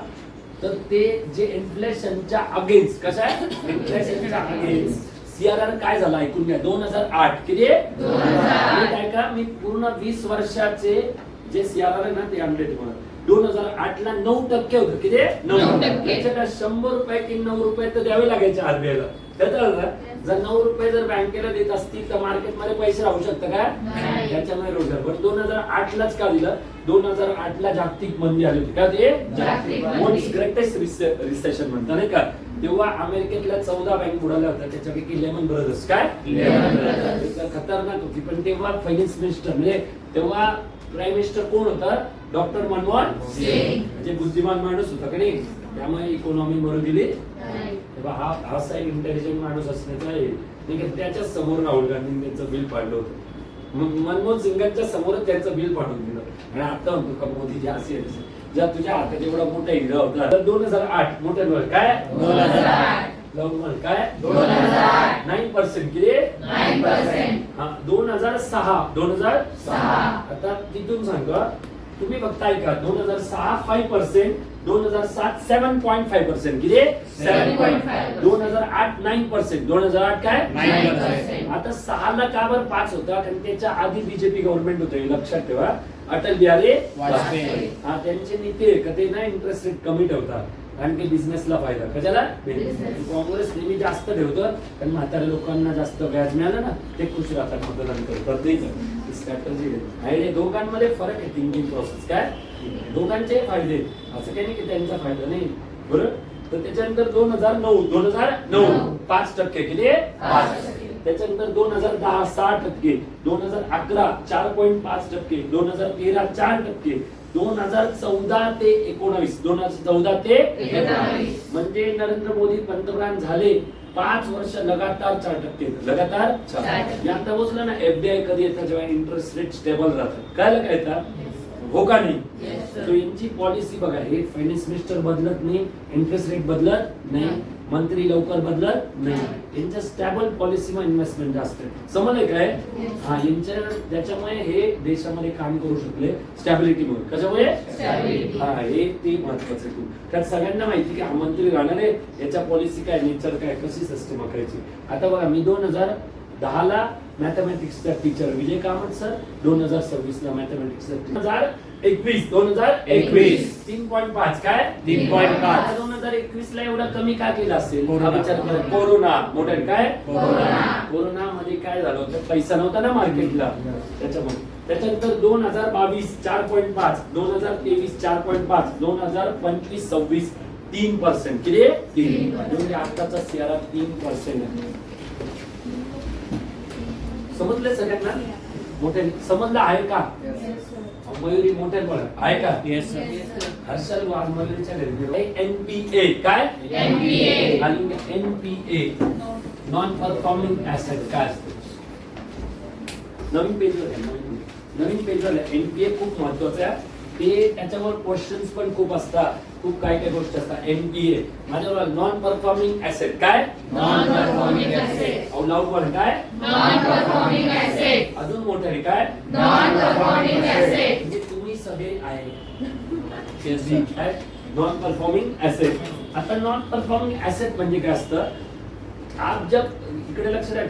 तर ते जे इन्फ्लेशनच्या अगेन्स्ट, कसं आहे? इन्फ्लेशनच्या अगेन्स्ट CRR काय झाला ऐकून घ्या. 2008 किती? 2008. नीट ऐका, मी पूर्ण 20 वर्षाचे जे CRR आहे ना ते आणले तुम्हाला. 2008 ला 9% होतं. किती? 9%. त्याच्यात 100 रुपये की 9 रुपये तर द्यावे लागायचे RBI ला. कळतं ना? जर 9 रुपये जर बँकेला देत असतील तर मार्केटमध्ये पैसे राहू शकतं का? नाही. त्याच्यामुळे रोजगार. पण 2008 लाच का दिलं? 2008 ला जागतिक मंदी आली होती. का ते? जागतिक मंदी. व्हॉट्स ग्रेटेस्ट रिसेशन म्हणतात नाही का. तेव्हा अमेरिकेतल्या 14 बँक बुडाल्या होत्या, त्याच्यापैकी लेमन ब्रदर्स. काय? Lehman Brothers. खतरनाक होती. पण तेव्हा फायनान्स मिनिस्टर म्हणजे तेव्हा प्राईम मिनिस्टर कोण होता? डॉक्टर मनमोहन सिंग. म्हणजे बुद्धिमान माणूस होता का नाही. त्यामुळे इकॉनॉमी मरू दिली. नाही. तेव्हा हा असा एक इंटेलिजंट माणूस असण्याचा आहे. नाही का, त्याच्या समोर राहुल गांधींनी त्यांचं बिल पाडलं होतं. मग मनमोहन सिंगांच्या समोरच त्यांचं बिल पाडून दिलं. आणि आता म्हणतो का मोदी असे आहे, ज्या तुझ्या हातात एवढा मोठा हिरा होता. 2008 मोठ्या वेळ काय? 2008. लवकर काय? 2008. 9% किती? 9%. हा 2006. 2006. आता तिथून सांगा तुम्ही फक्त ऐका. 2006 5%, 2007 7.5%. किती? 7.5%. 2008 9%. 2008 काय? 9%. आता 6 ला का बरं 5 होता? कारण त्याच्या आधी बीजेपी गव्हर्नमेंट होतं, हे लक्षात ठेवा. अटल बिहारी वाजपेयी. हा त्यांचे नीती आहे का ते ना इंटरेस्ट रेट कमी ठेवतात कारण की बिझनेसला फायदा. कशाला? Business. काँग्रेस नेहमी जास्त ठेवतं कारण म्हाताऱ्या लोकांना जास्त व्याज मिळालं ना, ते खुश राहतात, मतदान करतात. नाही का? स्ट्रॅटर्जी आहे. दोघांमध्ये फरक आहे, थिंकिंग प्रोसेस. काय? दोघांचे फायदे. असं काही नाही की त्यांचा फायदा नाही. बरोबर? तर त्याच्यानंतर 2009 5% किती? 5%. त्याच्यानंतर 2010 6%, 2011 4.5%, 2013 4%, 2014 ते 19, 2014 ते 19. म्हणजे नरेंद्र मोदी पंतप्रधान झाले 5 वर्ष लगातार 4%. लगातार 4%. मी आता बोललो ना, FDI कधी येतात जेव्हा इंटरेस्ट रेट स्टेबल राहतात. काय काय येतात? हो का नाही? Yes, sir. So, यांची पॉलिसी बघा, हे फायनान्स मिनिस्टर बदलत नाही, इंटरेस्ट रेट बदलत नाही, मंत्री लवकर बदलत नाही. यांच्या स्टॅबल पॉलिसीમાં इन्व्हेस्टमेंट जास्त आहे. समजले काय? हा, यांच्या त्याच्यामुळे हे देशामध्ये काम करू शकले स्टॅबिलिटीमुळे. कशामुळे? Stability. हा, हे ते महत्वाचं आहे. त्यात सगळ्यांना माहिती की हा मंत्री राहणार आहे, याच्या पॉलिसी काय, नेचर काय, कशी सिस्टम आखायची. आता बघा, मी 2010 ला मॅथमॅटिक्सचा टीचर विजय कामत सर, 2026 ला मॅथमॅटिक्सचा टीचर. 2021 3.5 काय? 3.5. 2021 ला एवढा कमी का केला असेल? कोरोना. हा विचार करा. कोरोना मोठा काय? कोरोना. कोरोना मध्ये काय झालं होतं? पैसा नव्हता ना मार्केटला, त्याच्यामुळे. त्याच्यानंतर 2022 4.5, 2023 4.5, 2025 26 3%. किती? 3. म्हणजे आताचा CRR 3% आहे. समजले सगळ्यांना? मोठे समजलं आहे का? मयुरी मोठ्या बोला आहे का? Yes sir. हर्षल वाघ मयुरीच्या घरी NPA काय? NPA. आणि NPA नॉन परफॉर्मिंग ऍसेट काय असते? नवीन पेजवर आहे, नवीन पेजवर आहे. NPA खूप महत्वाचं आहे ते, त्याच्यावर क्वेश्चन्स पण खूप असतात, खूप काय काय गोष्टी असतात. NPA माझ्यावर नॉन परफॉर्मिंग ऍसेट काय? Non performing asset. Loud one काय? Non performing asset. अजून मोठ्याने काय? Non performing asset. म्हणजे तुम्ही सगळे आहे नॉन परफॉर्मिंग एसेट. आता नॉन परफॉर्मिंग एसेट म्हणजे काय असतं? आप जब इकडे लक्ष द्या,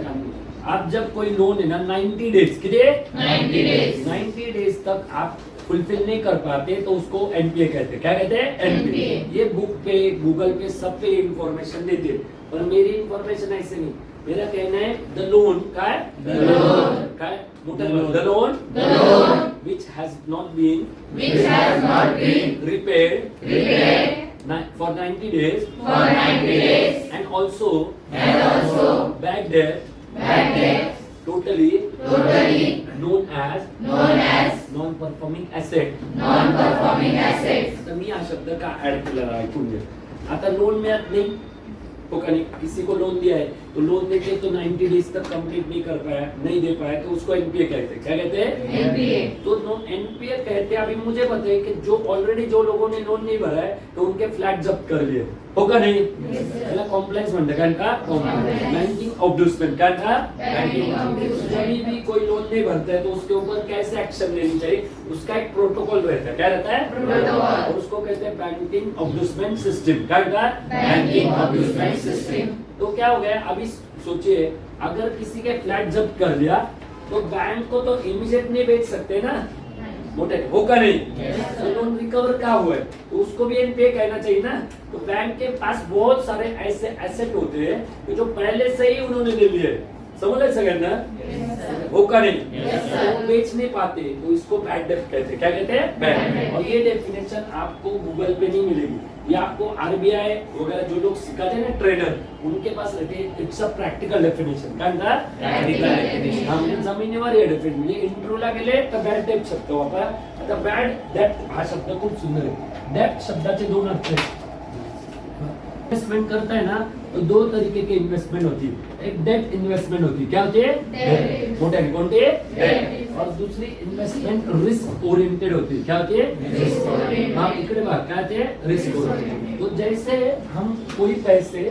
आप जब कोई लोन है ना 90 डेज के लिए 90 days. 90 डेज तक आप फुलफिल नहीं कर पाते तो उसको एनपीए कहते हैं. क्या कहते हैं? एनपीए. ये बुक पे गूगल पे सब पे इंफॉर्मेशन देते हैं, पर मेरी इंफॉर्मेशन ऐसे नहीं. मेरा कहना है द लोन काय? The loan. काय मोठं The loan. The loan The loan. which has not been Which has not been repaid repaid for 90 days for 90 days and also and also bad debt bad debts totally totally known as non performing asset. non performing assets. आता मी हा शब्द का add केला ऐकून घ्या. आता loan मिळत नाही तो कहीं किसी को लोन दिया है तो लोन देके तो 90 डेज तक कंप्लीट नहीं कर पाया, नहीं दे पाया, तो उसको एनपीए कहते हैं. क्या कहते हैं? NPA. तो एनपीए कहते हैं. अभी मुझे बताइए कि जो ऑलरेडी जो लोगों ने लोन नहीं भरा है तो उनके फ्लैट जब्त कर लिए, होगा नहीं? त्याला कॉम्प्लेक्स म्हणतात. कारण का? बँकिंग ऑब्ड्यूसमेंट. कारण का? Banking obducement. जब भी कोई लोन नहीं भरता है तो उसके ऊपर कैसे एक्शन लेनी चाहिए, उसका एक प्रोटोकॉल रहता है. क्या रहता है? Protocol. और उसको कहते हैं बैंकिंग ऑब्ड्यूसमेंट सिस्टम. क्या रहता है? Banking obducement system. तो क्या हो गया? अभी सोचिए, अगर किसी के फ्लैट जब्त कर लिया तो बैंक को तो इमीडिएट नहीं बेच सकते ना, मोटे होगा नहीं. तो लोन रिकवर क्या हुआ है तो उसको भी एनपीए कहना चाहिए ना. तो बैंक के पास बहुत सारे ऐसे एसेट होते हैं कि जो पहले से ही उन्होंने ले लिए. समझ सगळ्यांना? होगा नहीं. Yes, sir. तो बेच नहीं पाते तो इसको बैड डेट कहते हैं. क्या कहते हैं? बैड. और ये डेफिनेशन आपको गूगल पे नहीं मिलेगी, ये आपको आरबीआई वगैरह जो लोग सिखाते हैं ना ट्रेडर, उनके पास रहते हैं. It's a practical definition. काय म्हणतात? Practical definition. आम्ही जमिनीवर हे डेफिनेशन म्हणजे इंटरव्ह्यूला गेले तर बॅड डेट शब्द वापरा. आता बॅड डेट हा शब्द खूप सुंदर आहे. डेट शब्दाचे दोन अर्थ आहेत. इन्वेस्टमेंट करता है ना तो दो तरीके के इन्वेस्टमेंट होती है. एक डेट इन्वेस्टमेंट होती है. क्या होती है? Debt. मोठे कोणते? Debt. और दूसरी इन्वेस्टमेंट रिस्क ओरिएंटेड होती है. क्या होती है? Risk oriented. हाँ इकडे बघा काय होते? Risk oriented. तो जैसे हम कोई पैसे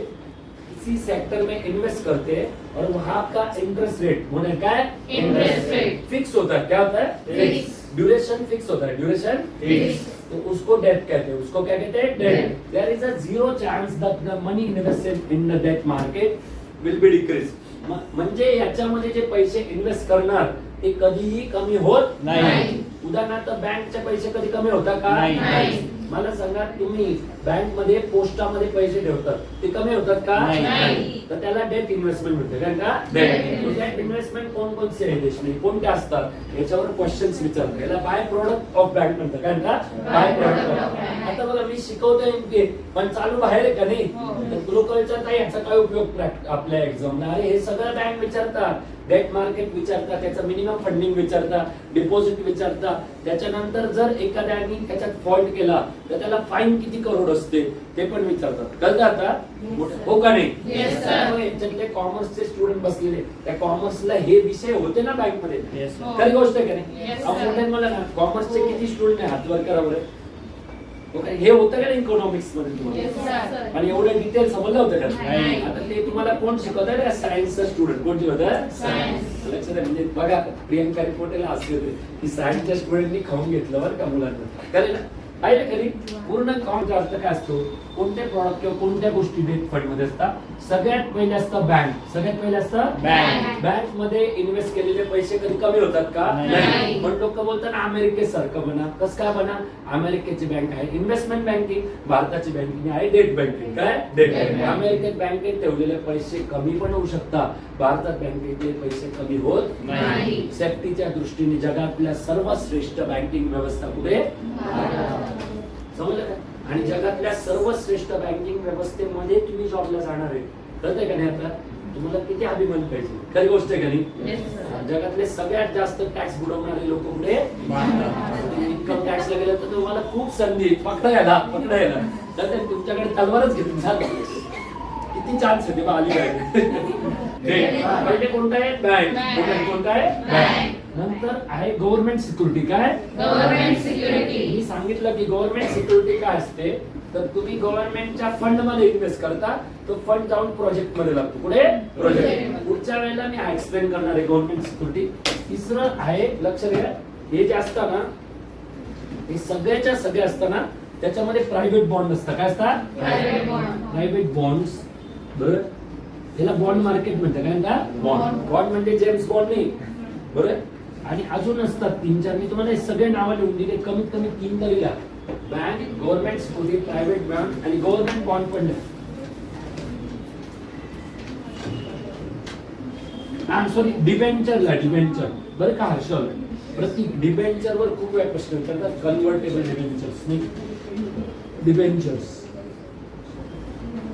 किसी सेक्टर में इन्वेस्ट करते हैं और वहां का इंटरेस्ट रेट होने का Interest rate. फिक्स होता है. क्या होता है? Fix. ड्यूरेशन फिक्स होता है. Duration Fix. तो उसको डेट कहते हैं. उसको क्या कहते हैं? Debt. Debt. There is a zero chance that the money invested in the debt market will be decreased. म्हणजे याच्यामध्ये जे पैसे इन्व्हेस्ट करणार ते कधीही कमी होत नाही. उदाहरणार्थ बँकचे पैसे कधी कमी होतात का? नाही. मला सांगा, तुम्ही बँक मध्ये पोस्टामध्ये पैसे ठेवतात ते कमी होतात का? नाही. तर त्याला डेट इन्व्हेस्टमेंट म्हणते. कारण का? Debt. डेट इन्व्हेस्टमेंट कोणकोणते आहे देशनी, कोणते असतात याच्यावर क्वेश्चन्स विचारतात. याला बाय प्रोडक्ट ऑफ बँक म्हणतात. कारण का? By product of. आता बघा मी शिकवतोय एमपीए पण चालू बाहेर आहे का नाही? तर लोक विचारतात याचा काय उपयोग आपल्या एक्झामला. अरे हे सगळं बँक विचारतात. डेट मार्केट विचारतात, त्याचं मिनिमम फंडिंग विचारतात, डिपॉझिट विचारतात. त्याच्यानंतर जर एखाद्याने त्याच्यात फॉल्ट केला तर त्याला फाईन किती करोड असते ते पण विचारतात. कळतं आता? हो का नाही? Yes, sir. त्यामुळे याच्यातले कॉमर्सचे स्टुडंट बसलेले, त्या कॉमर्सला हे विषय होते ना बँक मध्ये. Yes, sir. खरी गोष्ट आहे का नाही? Yes, अहो, sir. मोठ्याने मला ना कॉमर्सचे किती स्टुडंट आहे हात वर करा बरं. हो का? हे होतं का नाही इकॉनॉमिक्स मध्ये तुम्हाला? Yes, sir. आणि एवढं डिटेल समजलं होतं का? नाही. आता ते तुम्हाला कोण शिकवतं ना? सायन्सचा स्टुडंट. कोण शिकवतं? Science. लक्षात आहे. म्हणजे बघा प्रियंका रिपोर्टला असले होते की सायन्सच्या स्टुडंटनी खाऊन घेतलं बरं का मुलांना. करेल ना? पाहिलं खरी पूर्ण काउंटचा अर्थ काय असतो? कोणते प्रॉडक्ट किंवा कोणत्या गोष्टी डेट फंड मध्ये असतात? सगळ्यात पहिले असतं बँक. सगळ्यात पहिले असतं Bank. बँक मध्ये इन्व्हेस्ट केलेले पैसे कधी कमी होतात का? नाही. पण लोक बोलतात ना अमेरिकेसारखं बना. कसं काय बना? अमेरिकेची बँक आहे इन्व्हेस्टमेंट बँकिंग, भारताची बँकिंग आहे डेट बँकिंग. काय? Debt banking. अमेरिकेत बँकेत ठेवलेले पैसे कमी पण होऊ शकतात, भारतात बँकेतले पैसे कमी होत नाही. सेफ्टीच्या दृष्टीने जगातल्या सर्वात श्रेष्ठ बँकिंग व्यवस्था कुठे? समजलं का? आणि जगातल्या सर्वश्रेष्ठ बँकिंग व्यवस्थेमध्ये तुम्ही जॉबला जाणार आहे. कळतंय का नाही आता? तुम्हाला किती अभिमान पाहिजे, खरी गोष्ट आहे का नाही? Yes, sir. जगातले सगळ्यात जास्त टॅक्स बुडवणारे लोक कुठे? इन्कम टॅक्सला गेलं तर तुम्हाला खूप संधी पकडायला तर ते तुमच्याकडे तलवारच घेऊन चालू. किती चान्स आहे तेव्हा आली पहिले कोणता आहे? बँक. कोणता आहे? Bank. नंतर आहे गव्हर्नमेंट सिक्युरिटी. काय? Government security. मी सांगितलं की गव्हर्नमेंट सिक्युरिटी काय असते, तर तुम्ही गव्हर्नमेंटच्या फंड मध्ये इन्व्हेस्ट करता, तो फंड जाऊन प्रोजेक्ट मध्ये लागतो. पुढे प्रोजेक्ट. पुढच्या वेळेला मी एक्सप्लेन करणार आहे गव्हर्नमेंट सिक्युरिटी. तिसरं आहे, लक्ष द्या, हे जे असतं ना, हे सगळ्याच्या सगळे असतं ना, त्याच्यामध्ये प्रायव्हेट बॉन्ड असतात. काय असतात? Private bond. Private bonds. बरं, त्याला बॉन्ड मार्केट म्हणतात. काय म्हणतात? बॉन्ड. बॉन्ड म्हणजे जेम्स बॉन्ड नाही. बरं, आणि अजून असतात 3-4. मी तुम्हाला हे सगळे नावं लिहून दिले, कमीत कमी 3 तरी लिहा. Bank, government security, private bank आणि government bond fund. Sorry, debenture. बरं का हर्षल, प्रतीक, डिबेंचर वर खूप वेळा प्रश्न विचारतात. कन्व्हर्टेबल डिबेंचर्स नाही, डिबेंचर्स.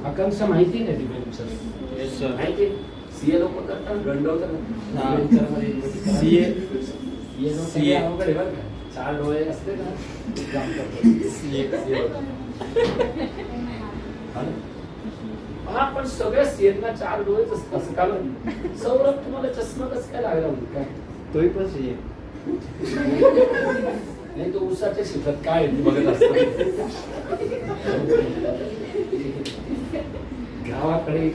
आकांक्षा माहिती नाही डिबेंचर्स? माहिती? सीए लोक करतात, गंडवतात डिबेंचर मध्ये. सीए अवघड आहे बरं का. 4 डोळे असते ना, काम करतात. हा, पण सगळ्या सीएना 4 डोळेच असतात. असं का बरं? सौरभ, तुम्हाला चष्मा कसं काय लागला होता? काय तोही पण सीए. नाही, तो उसाच्या शेतात काय आहे ते बघत असतो. गावाकडे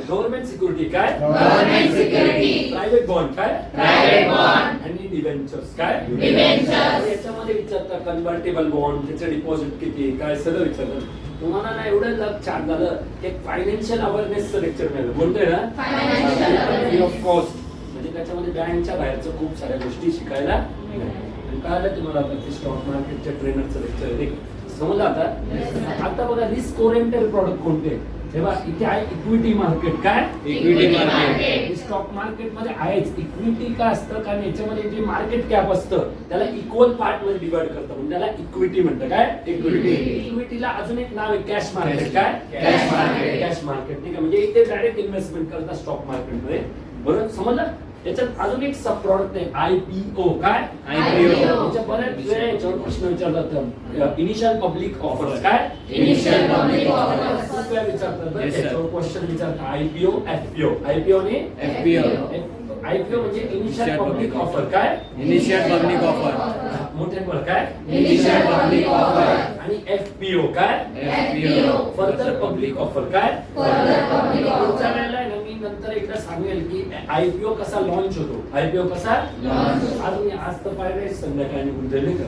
गव्हर्नमेंट सिक्युरिटी. काय? Government security. Private bond. काय? Private bond. आणि डिबेंचर्स. काय? Debentures. याच्यामध्ये विचारतात कन्व्हर्टेबल बॉन्ड, त्याचं डिपॉझिट किती, काय सगळं विचारतात. तुम्हाला ना एवढं छान झालं, एक फायनान्शियल अवेअरनेसचं लेक्चर मिळालं. बोलतोय ना, Financial awareness. Of cost. म्हणजे त्याच्यामध्ये बँकच्या बाहेरचं खूप साऱ्या गोष्टी शिकायला मिळाल्या. कळालं तुम्हाला आता ते स्टॉक मार्केटच्या ट्रेनरचं लेक्चर आहे. समजलं आता? आता बघा, रिस्क ओरिएंटेड प्रॉडक्ट कोणते? तेव्हा इथे आहे इक्विटी मार्केट. काय? Equity market. स्टॉक मार्केट मध्ये आहेच. इक्विटी काय असतं, कारण याच्यामध्ये जे मार्केट कॅप असतं त्याला इक्वल पार्ट मध्ये डिवाइड करतं, म्हणजे त्याला इक्विटी म्हणतं. काय? इक्विटी. इक्विटीला अजून एक नाव आहे कॅश मार्केट. काय? Cash market. Cash market. ठीक आहे, म्हणजे इथे डायरेक्ट इन्व्हेस्टमेंट करतात स्टॉक मार्केट मध्ये. बरोबर, समजलं? याच्यात अजून एक सब प्रॉडक्ट आहे IPO. काय? IPO. याच्या बऱ्याच वेळा याच्यावर प्रश्न विचारतात. Initial public offers. काय? Initial public offers. खूप वेळा विचारतात बरं, Yes, sir. याच्यावर क्वेश्चन विचारतात. IPO, FPO. IPO आणि FPO. IPO म्हणजे इनिशियल पब्लिक ऑफर. काय? Initial public offer. मोठ्या वर. काय? Initial public offer. आणि FPO. काय? FPO. Further public offer. काय? Further public offer. पुढच्या वेळेला आहे ना, मी नंतर एकदा सांगेल की IPO कसा लॉन्च होतो. IPO कसा Launch. आज तर पाहिजे संध्याकाळी निघून जाईल नाही का.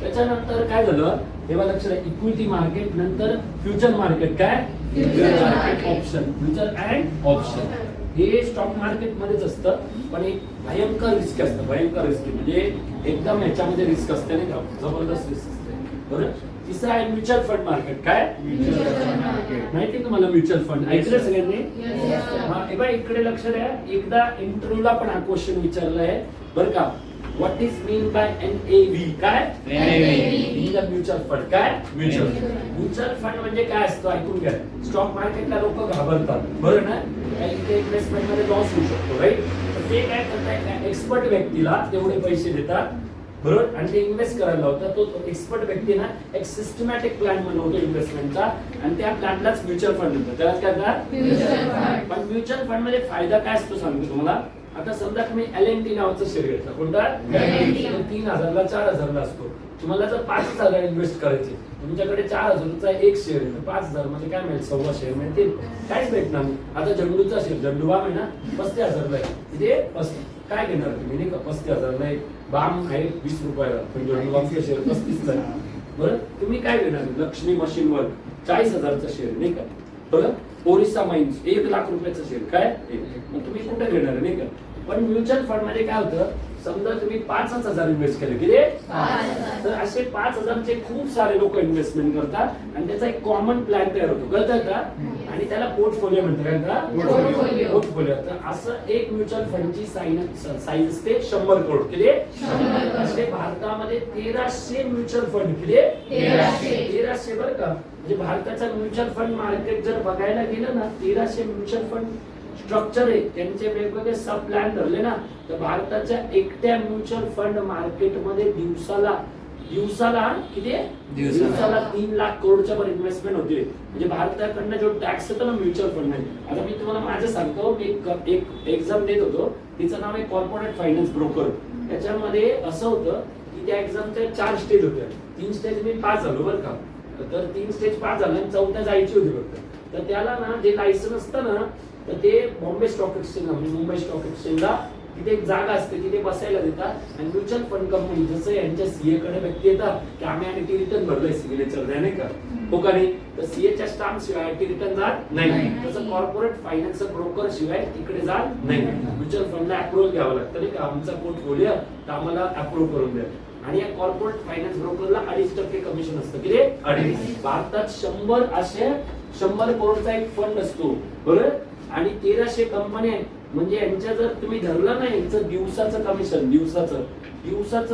त्याच्यानंतर काय झालं, तेव्हा लक्षात इक्विटी मार्केट, नंतर फ्युचर मार्केट. काय? Future market option. Future and option हे स्टॉक मार्केट मध्येच असतं, पण एक भयंकर रिस्क असतं. भयंकर रिस्क म्हणजे एकदम याच्यामध्ये रिस्क असते नाही का, जबरदस्त रिस्क असते. बरोबर. तिसरा आहे म्युच्युअल फंड मार्केट. काय? माहिती आहे तुम्हाला म्युच्युअल फंड? ऐकलं सगळ्यांनी? Yes, sir. हा, हे बघा इकडे लक्ष द्या. एकदा इंटरव्ह्यूला पण हा क्वेश्चन विचारला आहे बरं का. What is mean bye NAV? काय? In the mutual fund. काय? म्युच्युअल फंड म्हणजे काय असतं ऐकून घ्या. स्टॉक मार्केटला लोक घाबरतात, बरं ना, काही इथे इन्व्हेस्टमेंट मध्ये लॉस होऊ शकतो, राईट. तर ते काय करतात, एक्सपर्ट व्यक्तीला तेवढे पैसे देतात, बरोबर, आणि ते इन्व्हेस्ट करायला लावतात. तो एक्सपर्ट व्यक्ती ना एक सिस्टमॅटिक प्लॅन बनवतो इन्व्हेस्टमेंटचा, आणि त्या प्लॅनलाच म्युच्युअल फंड म्हणतात. त्याला काय करतात? Mutual fund. पण म्युच्युअल फंड मध्ये फायदा काय असतो सांगतो तुम्हाला. आता समजा तुम्ही LNT नावाचं शेअर घेतला. कोणता? LNT. 3,000ला 4,000ला असतो. तुम्हाला जर 5,000 इन्व्हेस्ट करायचे, तुमच्याकडे 4,000चा एक शेअर आहे, 5,000 मध्ये काय मिळेल? 1.25 शेअर मिळतील. काहीच भेटणार नाही. आता झंडूचा शेअर, झंडू बाम आहे ना, 35,000ला आहे. इथे काय घेणार तुम्ही नाही का? 35,000ला एक बाम आहे 20 रुपयाला, पण झंडू बामचा शेअर 35चा आहे. बरं, तुम्ही काय घेणार? लक्ष्मी मशीन वर्क 40,000चा शेअर नाही का. बरं, ओरिसा माइन्स 1 लाख रुपयाचा शेअर. काय? मग तुम्ही कुठे घेणार नाही का. पण म्युच्युअल फंड मध्ये काय होतं, समजा तुम्ही 5,000 इन्व्हेस्ट केले किती तर असे 5,000चे खूप सारे लोक इन्व्हेस्टमेंट करतात आणि त्याचा एक कॉमन प्लॅन तयार होतो कळतं का आणि त्याला पोर्टफोलिओ म्हणतात का पोर्टफोलिओ तर असं एक म्युच्युअल फंडची साईज असते 100 करोड किती असे भारतामध्ये 1300 म्युच्युअल फंड किती 1300 बरं का म्हणजे भारताचं म्युच्युअल फंड मार्केट जर बघायला गेलं ना 1300 म्युच्युअल फंड स्ट्रक्चर आहे त्यांचे वेगवेगळे सब प्लॅन ठरले ना तर भारताच्या एकट्या म्युच्युअल फंड मार्केटमध्ये दिवसाला किती दिवसाला 3 लाख करोडच्या वर इन्व्हेस्टमेंट होते म्हणजे भारताकडनं जो टॅक्स येतो ना म्युच्युअल फंड मध्ये आता मी तुम्हाला माझं सांगतो मी एक एक्झाम देत होतो तिचं नाव आहे कॉर्पोरेट फायनान्स ब्रोकर त्याच्यामध्ये असं होतं की त्या एक्झामच्या 4 स्टेज होत्या 3 स्टेज मी पास झालो बरं का तर 3 स्टेज पास झाला आणि 4थ्या जायची होती फक्त तर त्याला ना जे लायसन असतं ना तर ते बॉम्बे स्टॉक एक्सचेंज म्हणजे मुंबई स्टॉक एक्सचेंजला तिथे एक जागा असते तिथे बसायला देतात आणि म्युच्युअल फंड कंपनी जसं यांच्या सीए कडे व्यक्ती येतात की आम्ही आयटी रिटर्न भरलोय सिग्नेचर द्या नाही का हो का नाही तर सीए च्या स्टाम्प शिवाय आयटी रिटर्न जात नाही तसं कॉर्पोरेट फायनान्स ब्रोकर शिवाय तिकडे जात नाही म्युच्युअल फंडला अप्रुव्हल घ्यावं लागतं नाही का आमचा पोर्टफोलिओ तर आम्हाला अप्रूव्ह करून द्या आणि या कॉर्पोरेट फायनान्स ब्रोकरला 2.5% कमिशन असतं किती 2.5 भारतात 100 करोडचा एक फंड असतो बरोबर आणि 1300 कंपन्या म्हणजे यांच्या जर तुम्ही धरलं ना यांचं दिवसाचं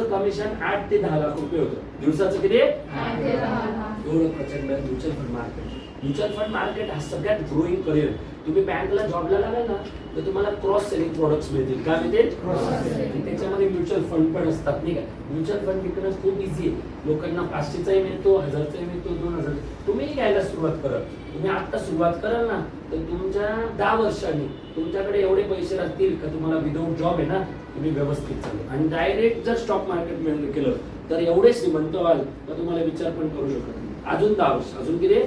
कमिशन 8 ते 10 लाख रुपये होतं दिवसाचं किती एवढं प्रचंड म्युच्युअल फंड मार्केट हा सगळ्यात ग्रोईंग करिअर तुम्ही बँकला जॉबला लागाल ना तर तुम्हाला क्रॉस सेलिंग प्रोडक्ट्स मिळतील काय मिळतील त्याच्यामध्ये म्युच्युअल फंड पण असतात नाही का म्युच्युअल फंड विकणं खूप इझी आहे लोकांना 500चाही मिळतो 1000चाही मिळतो 2000 तुम्ही घ्यायला सुरुवात करा तुम्ही आता सुरुवात कराल ना तर तुमच्या 10 वर्षांनी तुमच्याकडे एवढे पैसे राहतील का तुम्हाला विदाऊट जॉब आहे ना तुम्ही व्यवस्थित चालू आणि डायरेक्ट जर स्टॉक मार्केट मध्ये केलं तर एवढे श्रीमंत व्हाल तर तुम्हाला विचार पण करू शकत नाही अजून 10 वर्ष अजून किती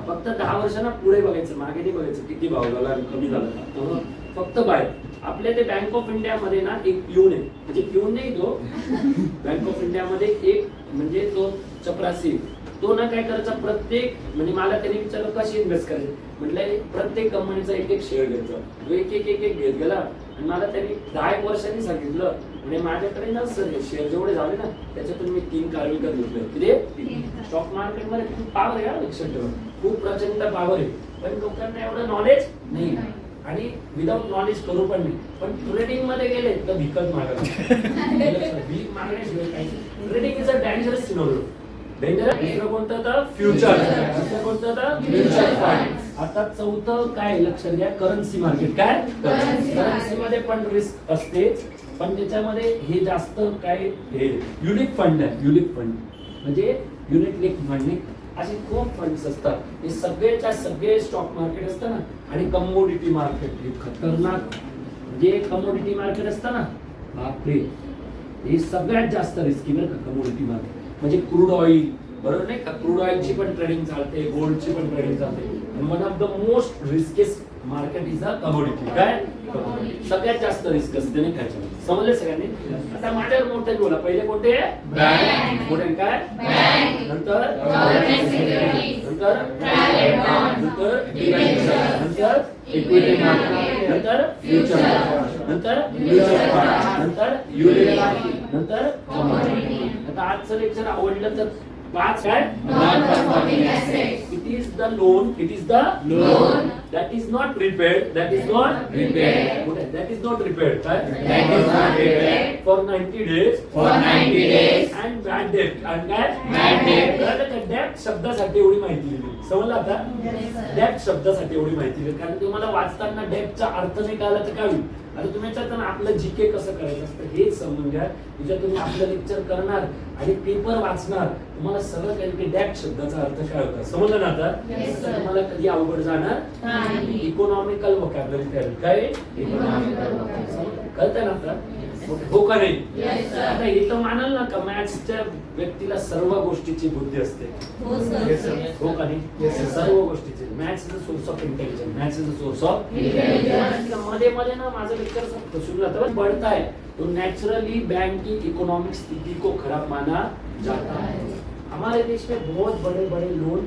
फक्त 10 वर्षांना पुढे बघायचं मागे नाही बघायचं किती भाव झाला आणि कमी झाला का फक्त बाहेर आपल्या ते बँक ऑफ इंडिया मध्ये ना एक पिऊन आहे म्हणजे पिऊन नाही तो बँक ऑफ इंडिया मध्ये एक म्हणजे तो चपरासी तो ना काय करायचा प्रत्येक म्हणजे मला त्यांनी विचारलं कशी इन्व्हेस्ट करायची म्हटलं प्रत्येक कंपनीचा एक शेअर घ्यायचा तो एक घेत गेला आणि मला त्यांनी 10 वर्षांनी सांगितलं म्हणजे माझ्याकडे ना शेअर जेवढे झाले ना त्याच्यातून मी 3 कार विकत घेतले किती स्टॉक मार्केट मध्ये खूप पावर आहे लक्षात ठेवा खूप प्रचंड पावर आहे पण लोकांना एवढं नॉलेज नाही आणि विदाउट नॉलेज करू पण नाही पण ट्रेडिंग मध्ये गेले तर भिकत मागायला भीक मागण्याशिवाय काही trading is a dangerous scenario दुसरं कोणतं तर फ्युचर दुसरं कोणतं तर म्युच्युअल फंड आता चौथं काय लक्षात घ्या करन्सी मार्केट काय करन्सी मध्ये पण रिस्क असते पण त्याच्यामध्ये हे जास्त काय हे युनिट फंड आहे युनिट फंड म्हणजे युनिट लिंक फंड असे खूप फंड्स असतात हे सगळेच्या सगळे स्टॉक मार्केट असतं ना आणि कमोडिटी मार्केट हे खतरनाक जे कमोडिटी मार्केट असतं ना बापरे हे सगळ्यात जास्त रिस्की बरं का कमोडिटी मार्केट म्हणजे क्रूड ऑइल बरोबर नाही का क्रूड ऑइलची पण ट्रेडिंग चालते गोल्डची पण ट्रेडिंग चालते one of the most riskiest market is a commodity काय सगळ्यात जास्त रिस्क असते नाही काय समजले सगळ्यांनी आता माझ्यावर मोठे बोला पहिले कोणते बँक मोठे काय नंतर नंतर नंतर इक्विटी मार्केट नंतर फ्युचर नंतर म्युच्युअल फंड नंतर युनिट नंतर कमोडिटी आता आजचं लेक्चर आवडलं तर 5 काय it is the loan that is not repaired that is not repaired for 90 days and bad debt debt शब्दासाठी एवढी माहिती दिली समजलं आता डेप्ट शब्दासाठी एवढी माहिती दिली कारण तुम्हाला वाचताना डेप्टचा अर्थ नाही कळला तर काय होईल आता तुम्ही विचारता आपलं जीके कसं करायचं असतं हेच समजून घ्या तिच्या तुम्ही आपलं लेक्चर करणार आणि पेपर वाचणार तुम्हाला सगळं काही की डेप्ट शब्दाचा अर्थ काय होता समजलं ना आता तुम्हाला कधी अवघड जाणार इकॉनॉमिकल वोकॅब्युलरी काय कळतं ना आता हो का नाही आता हे तर मानाल ना का मॅथ्सच्या व्यक्तीला सर्व गोष्टीची बुद्धी असते हो का नाही सर्व गोष्टीची maths is a source of intelligence maths is a source of मध्ये मध्ये ना माझं लेक्चर सुरू जातं बढ़ता है तो नेचुरली बैंक की इकोनॉमिक स्थिति को खराब माना जाता है हमारे देश में बहुत बड़े बड़े लोन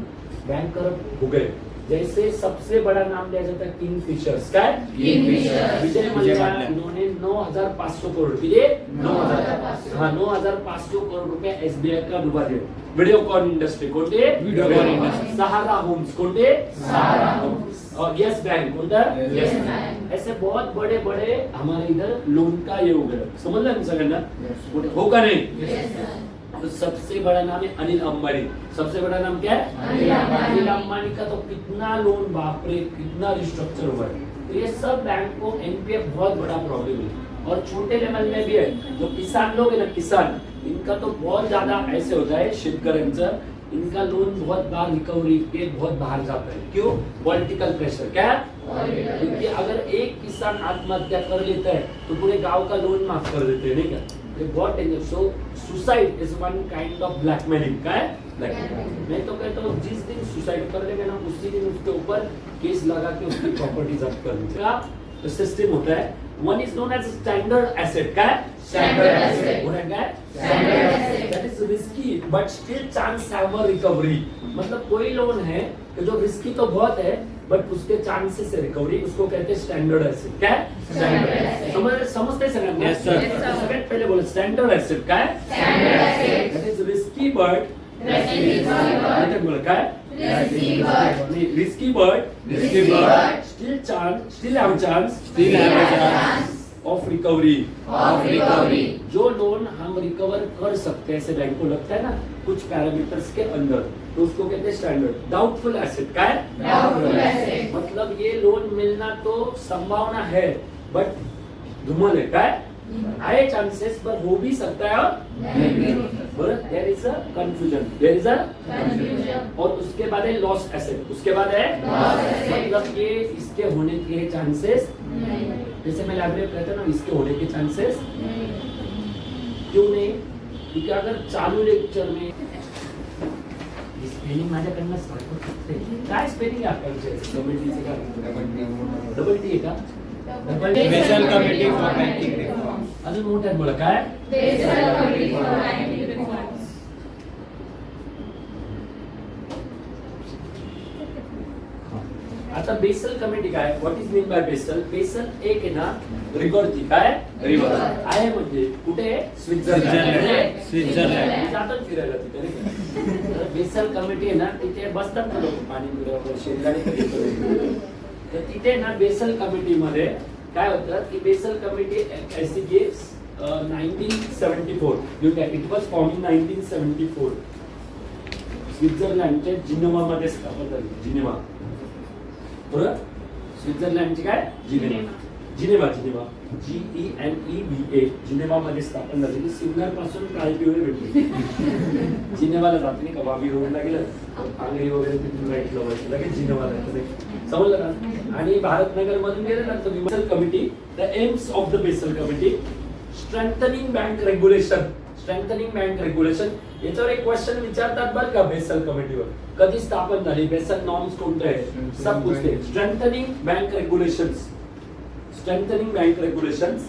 बैंक करप्ट हो गए जैसे सबसे बड़ा नाम दिया जाता है किंगफिशर, काय किंगफिशर, विजय मल्ल्या मल्ल्या. इन्होंने 9,500 करोड़ रुपये 9,500 हाँ 9,500 करोड़ रुपये एसबीआई का डुबा दिए. व्हिडिओकॉन इंडस्ट्री कोणते? व्हिडिओकॉन इंडस्ट्री. सहारा होम्स कोणते? सहारा होम्स. और यस बैंक कोणता? Yes Bank. ऐसे बहुत बड़े बड़े हमारे इधर लोन का ये हो गया. समझ रहे सगळ्यांना? हो का नहीं? Yes, sir. तो सबसे बड़ा नाम है अनिल अंबानी. सबसे बड़ा नाम क्या है? अनिल अंबानी. अनिल अंबानी का तो कितना लोन, बाप रे, कितना रिस्ट्रक्चर हुआ है. तो ये सब बैंक को एनपीएफ बहुत बड़ा प्रॉब्लम है. और छोटे लेवल में भी है. जो किसान लोग है ना, किसान, इनका तो बहुत ज्यादा ऐसे होता है शेतकऱ्यांचं, इनका लोन बहुत बार रिकवरी के बहुत बाहर जाता है. क्यों? Political pressure. क्या? क्योंकि अगर एक किसान आत्महत्या कर लेता है तो पूरे गांव का लोन माफ कर देते हैं, नहीं क्या? ये बहुत danger. So suicide is one kind of blackmailing. क्या है? ब्लैकमेलिंग. मैं तो कहता हूँ जिस दिन सुसाइड कर लेगा ना, उसी दिन उसके ऊपर केस लगा के उसकी प्रॉपर्टी जब्त करने का सिस्टम होता है. One is known as standard asset. क्या है? Standard asset. वो है क्या? Standard asset. That is risky, but still chance have a recovery. मतलब कोई लोन है कि जो रिस्की तो बहुत है, बट उसके चांसेस है रिकवरी, उसको कहते हैं स्टैंडर्ड एसेट. क्या है? Standard asset. समझते सगळ्यांना? Yes, sir. Yes, sir. सगळ्यात पहिले बोल स्टँडर्ड एसेट. काय? Standard asset. That is risky but Risky but. बोल काय? Risky but. Risky but Risky but. Still have chance Still have a chance of recovery. Of recovery. जो loan हम recover कर सकते हैं, ऐसे बैंक को लगता है ना कुछ पैरामीटर्स के अंदर, तो उसको कहते हैं स्टैंडर्ड. Doubtful asset. काय? Doubtful asset. मतलब ये लोन मिलना तो संभावना है, बट धुमल है. काय? आहे चांसेस, पर हो भी सकता है और बरं. There is a confusion. There is a Confusion. और उसके बाद है लॉस एसेट. उसके बाद है Loss asset. मतलब ये इसके होने के चांसेस, नहीं. जैसे मैं लाइब्रेरी कहता ना, इसके होने के चांसेस नहीं. क्यों नहीं? क्योंकि अगर चालू लेक्चर में स्पेलिंग माझ्याकडनं सारखं चुकते. काय स्पेलिंग आहे आपल्याकडे? डबल टी चे का? डबल टी आहे का? Double T. Special Committee for Banking Reform. अजून मोठ्यात बोला. काय? Special Committee for Banking Reforms. आता बेसल कमिटी काय? What is mean by Basel? Basel एक आहे ना रिव्हरची. काय? River. आहे म्हणजे कुठे? स्वित्झर्लंड. स्वित्झर्लंड. मी जातो फिरायला तिथे, नाही का? तर बेसल कमिटी आहे ना, तिथे बसतात ना लोक पाणी पिण्यावर शेंगदाणे कधी. तर तिथे ना बेसल कमिटीमध्ये काय होतं की बेसल कमिटी ऐसी की 1974 इट वॉज फॉर्म इन 1974 स्वित्झर्लंडच्या जिनेव्हामध्ये स्थापन झाली. जिनेव्हा. बरोबर? स्वित्झर्लंडची काय? जिनेव्हा. जिनेव्हा GENEVA जिनेव्हामध्ये स्थापन झालेली. सिग्नल पासून काळी पिवळी भेटली. जिनेव्हाला जातो नाही का, वाबी रोडला गेलं आंगरी वगैरे तिथून राईट लावायचं, लगेच जिनेव्हाला जायचं. समजलं का? आणि भारतनगर मधून गेलं ना तर Basel committee, the aims of the Basel committee, strengthening bank regulation. Strengthening bank regulation याच्यावर एक क्वेश्चन विचारतात बरं का बेसल कमिटीवर. कधी स्थापन झाली? बेसल नॉर्म्स कोणते आहे? सब पूछते. Strengthening bank regulations. Strengthening bank regulations.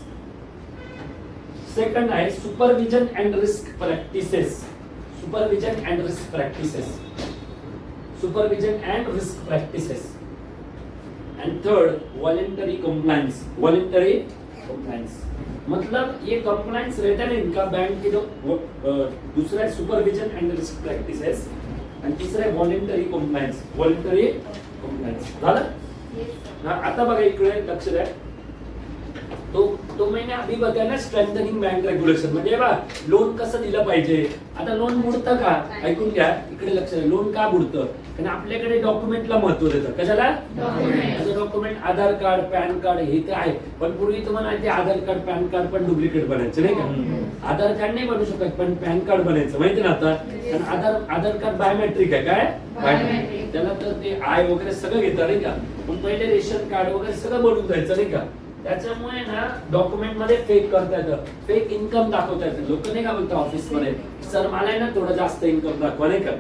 Second आहे supervision and risk practices. Supervision and risk practices. Supervision and risk practices. And third voluntary compliance. Voluntary compliance मतलब ये कंप्लायंस रहता है इनका बैंक के जो दूसरा है सुपरविजन एंड रिस्क प्रैक्टिसेस आणि तीसरा है वॉलेंटरी कंप्लायंस. वॉलेंटरी कंप्लायंस झालं. आता बघा इकडे लक्ष द्या. तो मैंने अभी बताया ना स्ट्रेंथनिंग बँक रेग्युलेशन म्हणजे बा लोन कसं दिलं पाहिजे. आता लोन बुडतं का? ऐकून घ्या, इकडे लक्ष द्या. लोन का बुडतं? कारण आपल्याकडे डॉक्युमेंटला महत्व देतं. कशाला? Document. डॉक्युमेंट आधार कार्ड, पॅन कार्ड हे तर आहे, पण पूर्वी तुम्हाला माहिती आधार कार्ड पॅन कार्ड पण डुप्लिकेट बनायचं नाही का? आधार कार्ड नाही बनू शकत पण पॅन कार्ड बनायचं माहिती ना आता. कारण आधार कार्ड बायोमेट्रिक आहे. काय? Biometric. त्याला तर ते आय वगैरे सगळं घेतात नाही का? पण पहिले रेशन कार्ड वगैरे सगळं बनवून जायचं नाही का? त्याच्यामुळे ना डॉक्युमेंट मध्ये फेक करता येतं, फेक इन्कम दाखवता येतं. लोक नाही का बोलतात ऑफिस मध्ये, सर मला आहे ना थोडं जास्त इन्कम दाखवा नाही का?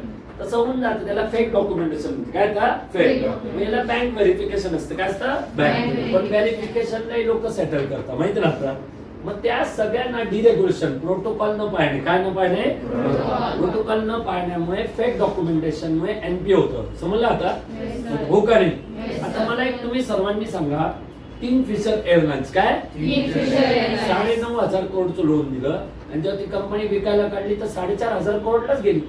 तसं होऊन जातं. त्याला फेक डॉक्युमेंटेशन म्हणते. काय का? फेक. याला बँक व्हेरिफिकेशन असतं. काय असतं? बँक. पण व्हेरिफिकेशन नाही लोक सेटल करतात माहिती ना आता. मग त्या सगळ्यांना डिरेग्युलेशन, प्रोटोकॉल न पाळणे, काय न पाळणे, प्रोटोकॉल न पाळण्यामुळे फेक डॉक्युमेंटेशनमुळे एनपीए होतं. समजलं आता? हो का नाही? आता मला एक तुम्ही सर्वांनी सांगा, किंगफिशर एअरलाइन्स काय किंगफिशर एअरलाइन्स 9,500 करोडचं लोन दिलं आणि जेव्हा ती कंपनी विकायला काढली तर 4,500 करोडलाच गेली.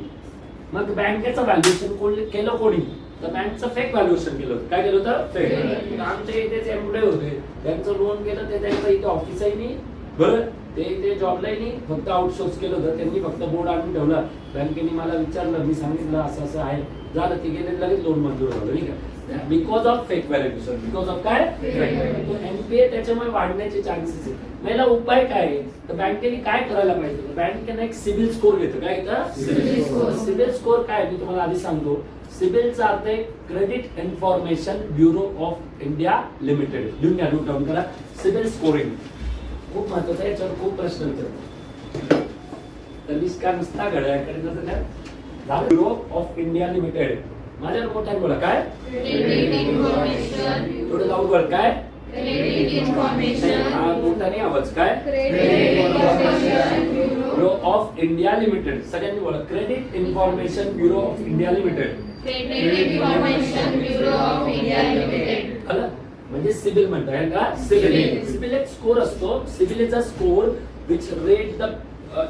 मग बँकेचं व्हॅल्युएशन केलं कोणी? तर बँकचं फेक व्हॅल्युएशन केलं होतं. काय केलं होतं? फेक. आमच्या इथेच एम्प्लॉय होते, त्यांचं लोन केलं, ते त्यांचं इथे ऑफिसही नाही, बरं ते इथे जॉबलाही नाही, फक्त आउटसोर्स केलं होतं. त्यांनी फक्त बोर्ड आणून ठेवला. बँकेने मला विचारलं, मी सांगितलं असं असं आहे, झालं, ते गेले, लगेच लोन मंजूर झालं. नाही का? Because of fake valuation, because of काय, तो एनपीए त्याच्यामुळे वाढण्याचे चान्सेस आहे. मला उपाय काय आहे? तर बँकेने काय करायला पाहिजे? बँकेने एक सिबिल स्कोर घेतं. काय घेतं? सिबिल स्कोर काय मी तुम्हाला आधी सांगतो. सिबिलचा अर्थ आहे credit information bureau of India limited. लिहून घ्या, नोट डाऊन करा. सिबिल स्कोरिंग खूप महत्वाचं आहे, याच्यावर खूप प्रश्न विचारतात. तर लिस्का नुसता घड्याळकडे जातं काय झालं. Bureau of India limited. माझ्यावर मोठ्याने बोला. काय क्रेडिट इन्फॉर्मेशन थोडं लाऊड बोल. काय क्रेडिट इन्फॉर्मेशन मोठ्याने आवाज. काय credit information bureau of India limited. सगळ्यांनी बोला. Credit information bureau of India limited. Credit information bureau of India limited. आलं? म्हणजे सिबिल म्हणताय का? सिबिल. सिबिल एक स्कोर असतो. CIBIL is a score which rate the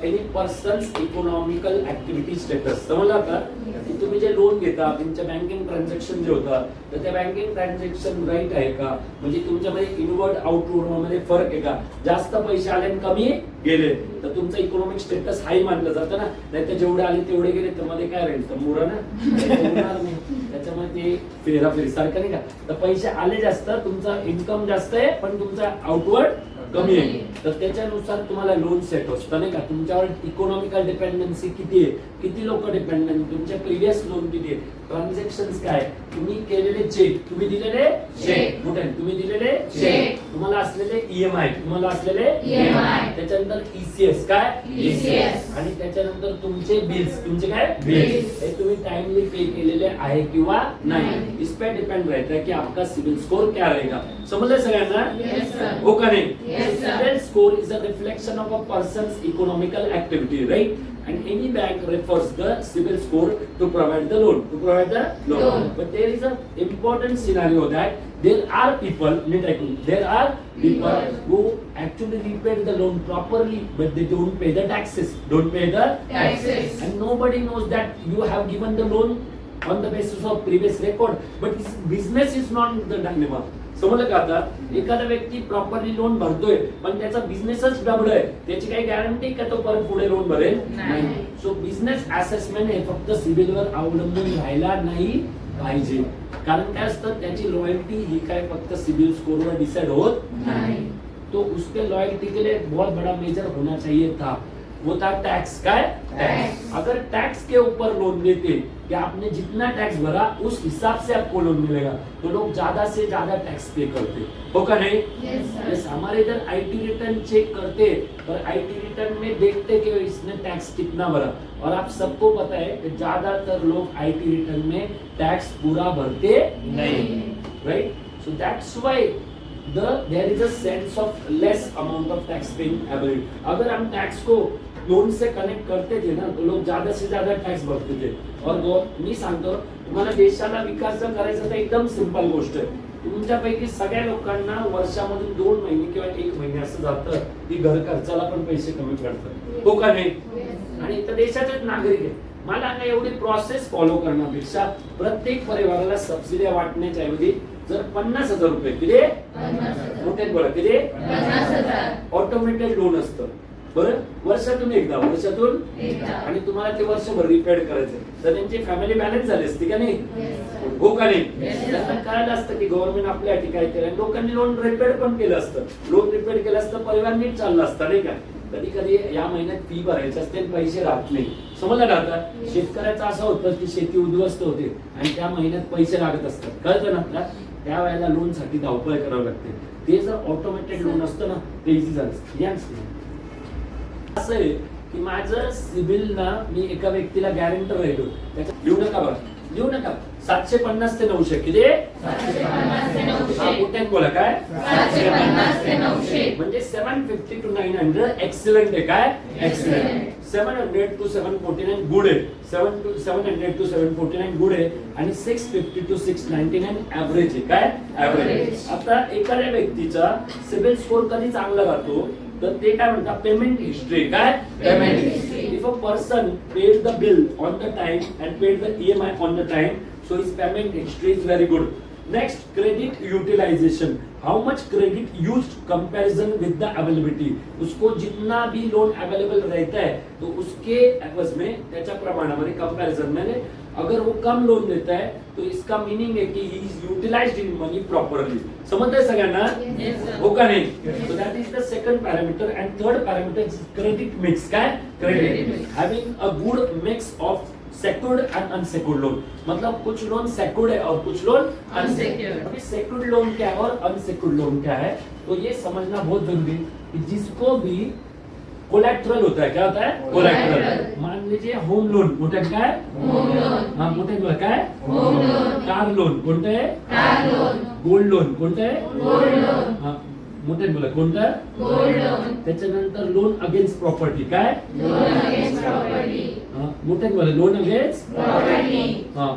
any persons economical activity status. समजलं का? की तुम्ही जे लोन घेता, तुमच्या बँकिंग ट्रान्झॅक्शन जे होतं, तर त्या बँकिंग ट्रान्झॅक्शन राईट आहे का? म्हणजे तुमच्यामध्ये इनवर्ड आउटवर्ड मध्ये फरक आहे का? जास्त पैसे आले आणि कमी गेले तर तुमचं इकॉनॉमिक स्टेटस हाय मानलं जातं ना. नाही तर जेवढे आले तेवढे गेले तर मध्ये काय राहील? तर मुरा ना होणार नाही. त्याच्यामुळे ते फेराफेरी सारखं नाही का? तर पैसे आले जास्त, तुमचा इन्कम जास्त आहे, पण तुमचा आउटवर्ड कमी आहे, तर त्याच्यानुसार तुम्हाला लोन सेट असतं. नाही का? तुमच्यावर इकॉनॉमिकल डिपेंडन्सी किती आहे, किती लोक डिपेंडंट, तुमचे प्रिव्हियस लोन किती आहे, ट्रान्झॅक्शन काय, तुम्ही केलेले चेक, तुम्ही दिलेले चेक, तुम्ही दिलेले चेक, तुम्हाला असलेले ईएमआय, तुम्हाला असलेले EMI, त्याच्यानंतर ईसीएस काय, ECS, आणि त्याच्यानंतर तुमचे बिल्स, तुमचे काय बिल्स, हे तुम्ही टाइमली पे केलेले आहे किंवा नाही. इस पे डिपेंड रहता है कि आपका सिबिल स्कोर क्या रहेगा. समझले सगळ्यांना? Yes, sir. हो का नाही? Yes, sir. Sibil score is a reflection of a person's economical activity, right? And any bank refers the Sibil score to provide the loan. To provide the loan. Loan. But there is a important scenario that there are people, there are people who actually repaid the loan properly, but they don't pay the taxes. Don't pay the Taxes. And nobody knows that you have given the loan on the basis of previous record, but his business is not the dilemma. समजलं का? आता एखादा व्यक्ती properly loan भरतोय पण त्याचा बिझनेसच डबड आहे, त्याची काही गॅरंटी का तो परत पुढे लोन भरेल? नाही. सो बिझनेस असेसमेंट हे फक्त सिबिलवर अवलंबून राहायला नाही पाहिजे. कारण काय असतं, त्याची लॉयल्टी ही काय फक्त सिबिल स्कोरवर डिसाइड होत नाही. तो उसके लॉयल्टी के लिए बहुत बड़ा मेजर होना चाहिए था, वो था टैक्स. काय टैक्स. अगर टैक्स के ऊपर लोन देते कि आपने जितना टैक्स भरा उस हिसाब से आपको लोन मिलेगा, तो लोग ज्यादा से ज्यादा टैक्स पे करते. हो का नहीं? Yes, sir. yes, हमारे इधर आईटी रिटर्न चेक करते, पर आईटी रिटर्न में देखते कि इसने टैक्स कितना भरा, और आप सबको पता है कि ज्यादातर लोग आईटी रिटर्न में टैक्स पूरा भरते नहीं. राइट? सो दैट्स व्हाई there is a sense of less amount of tax paying ability. अगर हम टैक्स को लोन से कनेक्ट करते थे ना, तो लोग ज्यादा से ज्यादा टॅक्स भरते थे. और मी सांगतो तुम्हाला, देशाला विकास जर करायचा तर एकदम सिंपल गोष्ट आहे. तुमच्यापैकी सगळ्या लोकांना वर्षामधून 2 महिने किंवा 1 महिने असं जातं की घर खर्चाला पण पैसे कमी पडतात. हो का नाही? आणि इथं देशाचेच नागरिक आहे. मला ना एवढी प्रोसेस फॉलो करण्यापेक्षा प्रत्येक परिवाराला सबसिड्या वाटण्याच्या ऐवजी जर 50,000 रुपये किती मोठे बोला किती 50,000 ऑटोमेटेड लोन असतं, बरं, वर्षातून एकदा आणि तुम्हाला ते वर्षभर रिपेड करायचं, तर त्यांची फॅमिली बॅलन्स झाली असती का नाही? हो का नाही? त्यांना कळालं असतं की गव्हर्नमेंट आपल्यासाठी काय केलं, लोकांनी लोन रिपेड पण केलं असतं, लोन रिपेड केलं असतं, परिवार नीट चालला असता. नाही का? कधी कधी या महिन्यात फी भरायची असते, पैसे राहत नाही. समजलं ना? आता शेतकऱ्याचं असं होतं की शेती उद्ध्वस्त होते आणि त्या महिन्यात पैसे लागत असतात, कळतं ना? त्या वेळेला लोन साठी धावपळ करावं लागते. ते जर ऑटोमेटेड लोन असतं ना, ते इझी झालं असतं. असं आहे की माझं सिबिल ना, मी एका व्यक्तीला गॅरंटर राहिलो, त्याच्या लिहू नका बरं, लिहू नका. 750 ते 900 किती? 750 ते 900. हा मोठ्याने बोला काय? 750 ते 900. म्हणजे 750 to 900 एक्सलेंट आहे काय? एक्सलेंट. 700 to 749 गुड आहे. 700 to 749 गुड आहे आणि 650 to 699 ऍव्हरेज आहे काय? ऍव्हरेज. आता एखाद्या व्यक्तीचा सिबिल स्कोर कधी चांगला राहतो तर ते काय म्हणतात? पेमेंट हिस्ट्री काय? Payment history. If a person paid the bill on the time and paid the EMI on the time so his payment history is very good. Next, credit utilization. How much credit used comparison with the availability. उसको जितना भी loan available रहता है तो उसके एवज में त्याच्या प्रमाणामध्ये कंपैरिजन में अगर वो कम लोन देता है तो इसका मीनिंग है कि he is utilized in money properly. समझते सगळ्यांना? हो का नाही? So that is the second parameter. And third parameter is credit mix काय? Credit mix. Having a good mix of secured and unsecured loan. मतलब कुछ लोन सेक्योर्ड है और कुछ लोन अनसेक्योर्ड. अभी सेक्योर्ड लोन क्या है और अनसेक्योर्ड लोन क्या है तो ये समझना बहुत जरूरी है कि जिसको भी कोलैटरल होता है, क्या होता है? कोलैटरल. मान लीजिए होम लोन मोठे काय? Home loan. हा मोठे काय? Home loan. कार लोन कोणतं आहे? Car loan. गोल्ड लोन कोणतं आहे? Gold loan. हा मोठे बोला कोणतं? Gold loan. त्याच्यानंतर लोन अगेन्स्ट प्रॉपर्टी काय? Loan against property. मोठे बोला लोन अगेन्स्ट प्रॉपर्टी. हा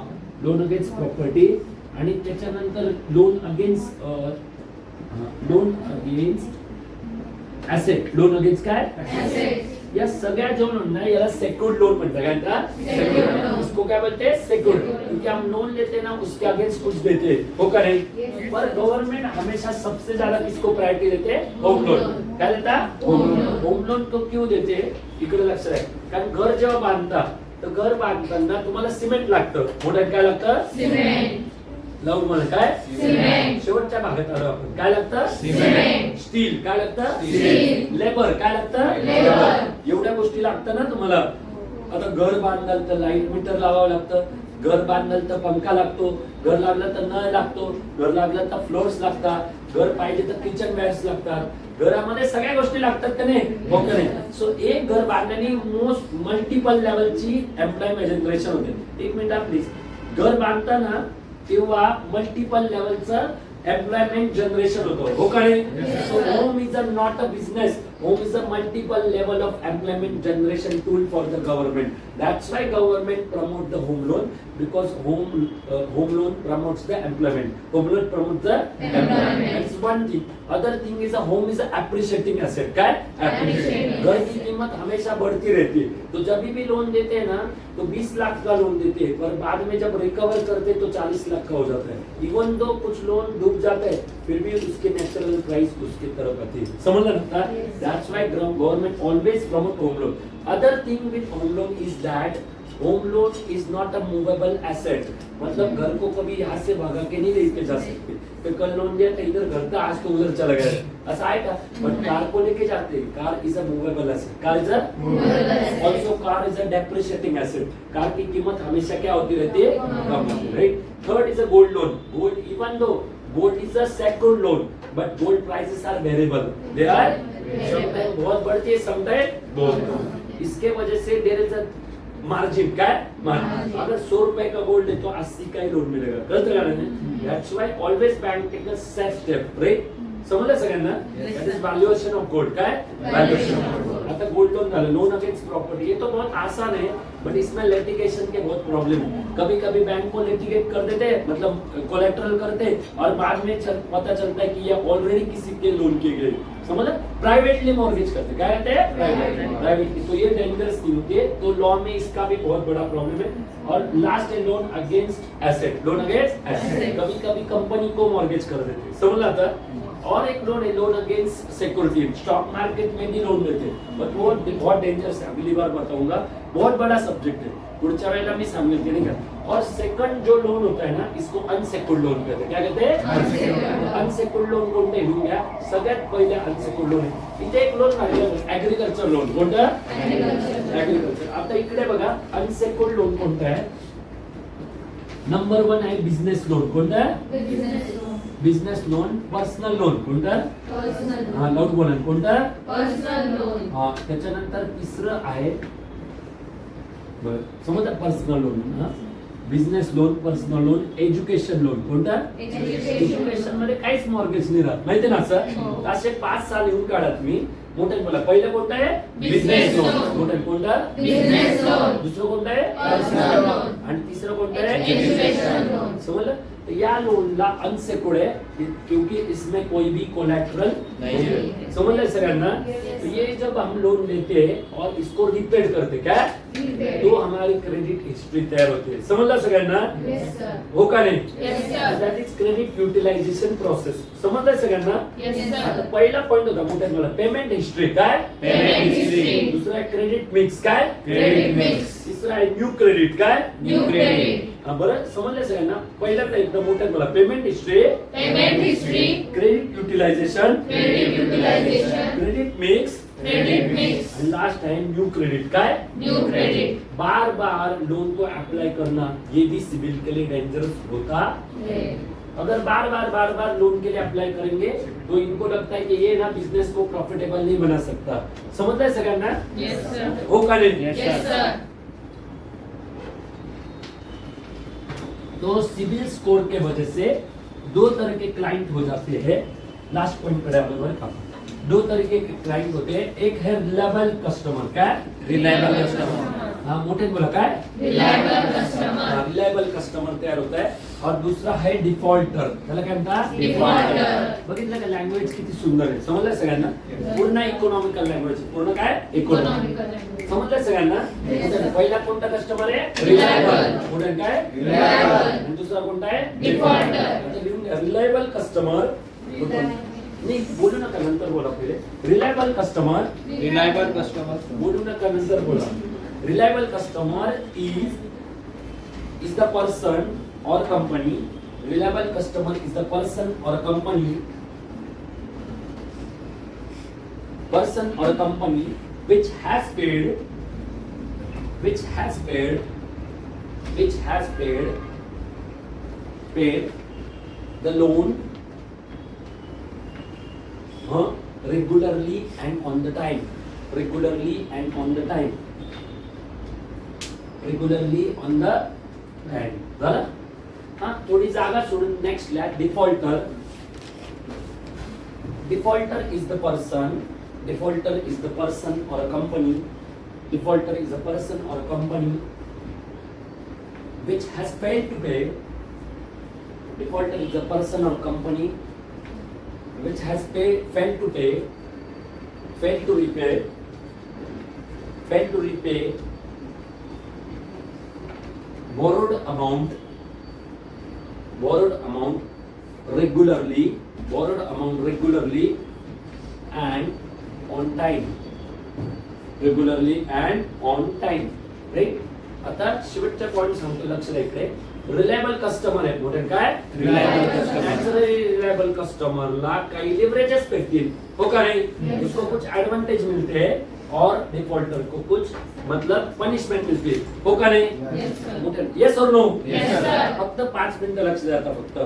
लोन अगेन्स्ट प्रॉपर्टी. आणि त्याच्यानंतर loan against asset. Loan against काय? Assets. या सगळ्या जो लोन है याला सेक्योर्ड लोन म्हणतात. काय म्हणतात? Secured loan. इसको क्या बोलते हैं? सेक्योर्ड. क्योंकि हम लोन लेते हैं ना उसके अगेंस्ट कुछ देते हैं. हो का नहीं? Yes. पर गवर्नमेंट हमेशा सबसे ज्यादा किसको प्रायोरिटी देते हैं? Home loan. क्या देता? Home loan. होम लोन को क्यों देते हैं? इकडे लक्ष आहे. कारण घर जेव्हा बांधता तर घर बांधताना तुम्हाला सिमेंट लागतं. मोठ्यात काय लागतं? Cement. लावून म्हणा काय? Cement. शेवटच्या भागात आलो आपण. काय लागतं? Cement. स्टील. काय लागतं? Steel. लेबर. काय लागतं? Labor. एवढ्या गोष्टी लागतात ना तुम्हाला. आता घर बांधाल तर लाईट मीटर लावावं लागतं. घर बांधाल तर पंखा लागतो. घर लागलं तर नळ लागतो. घर लागलं तर फ्लोर्स लागतात. घर पाहिजे तर किचन वेअर्स लागतात. घरामध्ये सगळ्या गोष्टी लागतात का नाही? हो का नाही? सो एक घर बांधण्याने मोस्ट मल्टिपल लेवलची एम्प्लॉयमेंट जनरेशन होते. एक मिनिट प्लीज. घर बांधताना तेव्हा मल्टिपल लेवलचं एम्प्लॉयमेंट जनरेशन होतो. हो का नाही? So home is not a business. Home is a multiple level of employment generation tool for the government. That's why government promote the home loan because home loan promotes the employment. Home loan promotes the employment. That's one thing. Other thing is a home is a appreciating asset. क्या? Appreciating. घर की कीमत हमेशा बढ़ती रहती है. तो जब भी लोन देते हैं ना तो 20 लाख का लोन देते हैं पर बाद में जब रिकवर करते तो 40 लाख का हो जाता है. इवन दो कुछ लोन डूब जाते हैं फिर भी उसके नेचुरल प्राइस उसकी तरफ आती है. समझ लगता है? That's why government always promote home loan. Other thing with home loan is that home loan is not a movable asset. मतलब घर को कभी यहाँ से भगा के नहीं लेके जा सकते. तो कल लोन दिया था इधर घर था आज तो उधर चला गया. ऐसा है का? बट कार को लेके जाते हैं. Car is a movable asset. Car is a also car is a depreciating asset. Car की कीमत हमेशा क्या होती रहती है? कम होती है. Right. Third is a gold loan. Gold even though gold is a secured loan but gold prices are variable. They are sometimes बहुत बढ़ती है sometimes बहुत. इसके वजह से there is a margin. क्या है? मार्जिन. अगर 100 रुपए का गोल्ड है तो 80 का ही लोन मिलेगा. गलत कारण है. That's why always bank take a safe step. Right? समजलं सगळ्यांना? That is valuation of gold. काय? Valuation of gold. आता गोल्ड लोन झालं. Loan against property. ये तो बहुत आसान है बट इसमें लिटिगेशन के बहुत प्रॉब्लम है. कभी कभी बैंक को लिटिगेट कर देते हैं मतलब कोलेटरल करते और बाद में पता चलता है कि ये ऑलरेडी किसी के लोन किए गए. समझ? प्राइवेटली मॉर्गेज करते. क्या कहते हैं? प्राइवेटली. तो ये डेंजरस नहीं होती है. तो लॉ में इसका भी बहुत बड़ा प्रॉब्लम है. और लास्ट है loan against asset. Loan against asset. कभी कभी कंपनी को मॉर्गेज कर देते. समझ आता? और एक लोन है loan against security. Stock market में भी लोन देते हैं बट वो बहुत डेंजरस है. अगली बार बताऊंगा. बहुत बड़ा सब्जेक्ट है. पुढच्या वेळेला मी सांगेल नाही का. और सेकंड जो लोन होता है ना इसको अनसेक्योर्ड लोन कहते हैं. क्या कहते हैं? अनसेक्योर्ड लोन कोणते लिहून घ्या. सगळ्यात पहिले अनसेक्योर्ड लोन आहे. इथे एक लोन आहे ऍग्रीकल्चर लोन. कोणतं? ऍग्रीकल्चर. आता इकडे बघा अनसेक्योर्ड लोन कोणतं आहे? नंबर 1 आहे बिझनेस लोन. कोणतं? Business loan. Personal loan. कोणतं? हा लाऊड बोला. कोणतं? Personal loan. हा त्याच्यानंतर तिसरं आहे समजा personal loan. Business loan, personal loan, education loan. कोणता? Education. एज्युकेशन मध्ये काहीच मॉर्गेज नाही राहत, माहिती ना सर. हो. असे 5 साल येऊन काढा तुम्ही. मोठे बोला, पहिलं कोणतं आहे? Business loan. मोठे कोणतं? Business loan. दुसरं कोणतं आहे? Personal loan. आणि तिसरं कोणतं आहे? Education loan. समझलं. तो या लोनला अनसेक्योर्ड है क्योंकि इसमें कोई भी कोलैटरल नहीं है. समझ सगळ्यांना. तो ये जब हम लोन लेते हैं और इसको रिपेड करते क्या Repaid. तो हमारी क्रेडिट हिस्ट्री तैयार होती है. समझला सगळ्यांना. Yes, sir. हो का नाही? Yes, sir. That is credit utilization process. समजलं सगळ्यांना. Yes, आता sir. पहिला पॉइंट होता मोठ्या मला पेमेंट हिस्ट्री काय. Payment history. दुसरा आहे क्रेडिट मिक्स काय. Credit mix. तिसरा आहे न्यू क्रेडिट काय. New credit. हा बरं समजलं सगळ्यांना. पहिल्यांदा एकदा मोठ्यात मला payment history, Payment history. Credit utilization, Credit utilization. Credit mix Credit mix. आणि लास्ट टाइम न्यू क्रेडिट काय. New credit. बार बार लोन को अप्लाई करना ये भी सिविल के लिए डेंजरस होता. अगर बार बार लोन के लिए अप्लाई करेंगे तो इनको लगता है कि ये ना बिजनेस को प्रॉफिटेबल नहीं बना सकता. समझता है सगळ्यांना. Yes, sir. हो का नहीं. Yes, Yes, sir. तो सिविल स्कोर के वजह से दो तरह के क्लाइंट हो जाते हैं. लास्ट पॉइंट पर आपण बरं का. दो तरीके के क्लाइंट होते हैं. एक है रिलायबल कस्टमर काय. Reliable customer. हाँ मोठे बोला काय. Reliable customer. रिलायबल कस्टमर तयार होत आहे. और दूसरा है डिफॉल्टर. त्याला काय म्हणतात. Defaulter. बघितलं का लँग्वेज किती सुंदर आहे. समजलं सगळ्यांना. पूर्ण इकॉनॉमिकल लँग्वेज. पूर्ण काय. Economical language. समजलं सगळ्यांना. Yes, sir. पहिला कोणता कस्टमर आहे. Reliable. पुढे काय. Reliable. आणि दुसरा कोणता आहे. Defaulter. आता लिहून घ्या. Reliable customer. नाही बोलू नका नंतर बोला पहिले. Reliable customer. Reliable customer. बोलू नका नंतर बोला. Reliable customer is the person or company. Reliable customer is the person or company. Person or company which has paid the loan regularly and on the time. Regularly on the time. झालं. हा थोडी जागा सोडून next ला defaulter. Defaulter is the person or a company. Defaulter is a person or a company which has failed to pay. Defaulter is a person or company which has failed to repay borrowed amount regularly and on time. Right. आता शेवटचा point सांगतो, लक्ष द्या इकडे. Reliable customer आहे मोठे काय. Reliable customer. Reliable कस्टमरला काही लिव्हरेजेस भेटतील. हो का नाही. Yes. उसको कुछ एडवांटेज मिलते हैं और डिफॉल्टर को कुछ मतलब पनिशमेंट मिलती है. हो का नाही. Yes, sir. मोठे येस और नो. Yes, sir. फक्त 5 मिनिटं लक्ष द्या आता फक्त.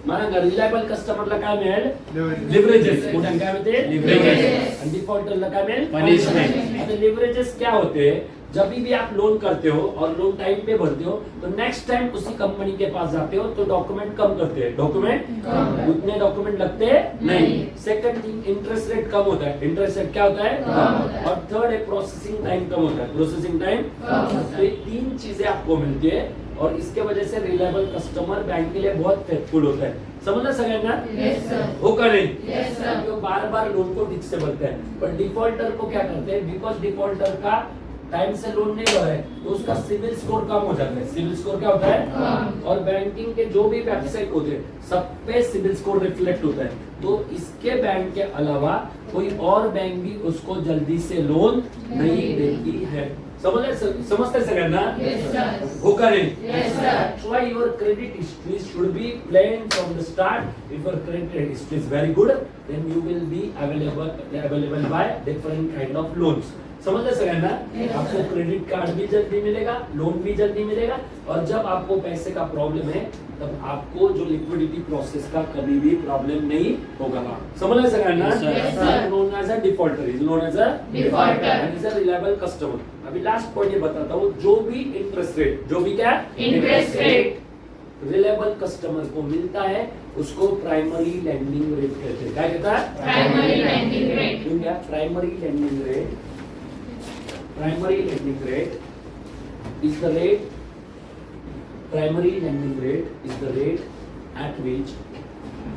मला रिलायबल कस्टमरला काय मिळेल. Leverage. लिव्हरेजेस. मोठ्या काय होते. Leverages. आणि डिफॉल्टरला काय मिळेल. Punishment. आता लिवरेजेस क्या होते हैं. जब भी आप लोन करते हो और लोन टाइम पे भरते हो तो नेक्स्ट टाइम उसी कंपनी के पास जाते हो तो डॉक्यूमेंट कम करते हैं. डॉक्यूमेंट कम. उतने डॉक्यूमेंट लगते नहीं. नहीं. सेकंड थिंग इंटरेस्ट रेट कम होता है. इंटरेस्ट रेट क्या होता है. कम होता है. और थर्ड है प्रोसेसिंग टाइम कम होता है. प्रोसेसिंग टाइम कम होता है. तो ये 3 चीजें आपको मिलती है और इसके वजह से रिलायबल कस्टमर बैंक के लिए बहुत फेथफुल होता है. समझना सगळ्यांना. Yes, sir. हो का नहीं. Yes, sir. जो बार बार लोन को ठीक से भरते हैं. पर डिफॉल्टर को क्या करते हैं. बिकॉज डिफॉल्टर का टाइम से लोन नहीं भरा है तो उसका सिविल स्कोर कम हो जाता है. सिविल स्कोर क्या होता है. कम. और बैंकिंग के जो भी वेबसाइट होते हैं सब पे सिविल स्कोर रिफ्लेक्ट होता है. तो इसके बैंक के अलावा कोई और बैंक भी उसको जल्दी से लोन नहीं देती है. समझते सगळ्यांना. Yes, sir. हो का नहीं. Yes, sir. That's why your credit history should be plain from the start. If your credit history is very good, then you will be available by different kind of loans. समझ सगळ्यांना? आपको credit card भी जल्दी मिलेगा, loan भी जल्दी मिलेगा, और जब आपको पैसे का प्रॉब्लम है तब आपको जो लिक्विडिटी प्रोसेस का कभी भी प्रॉब्लम नहीं होगा। समझ सगळ्यांना? Yes, sir. Yes, sir. Non as a defaulter is known as a Defaulter. End is a reliable customer. अभी लास्ट पॉइंट ये बताता हूँ, जो भी इंटरेस्ट रेट, जो भी क्या Interest rate. रिलायबल कस्टमर को मिलता है उसको प्राइमरी लैंडिंग रेट कहते हैं। क्या कहता है? Primary lending rate. क्यों क्या? Primary landing rate, primary landing rate is the rate, primary landing rate is the rate at which,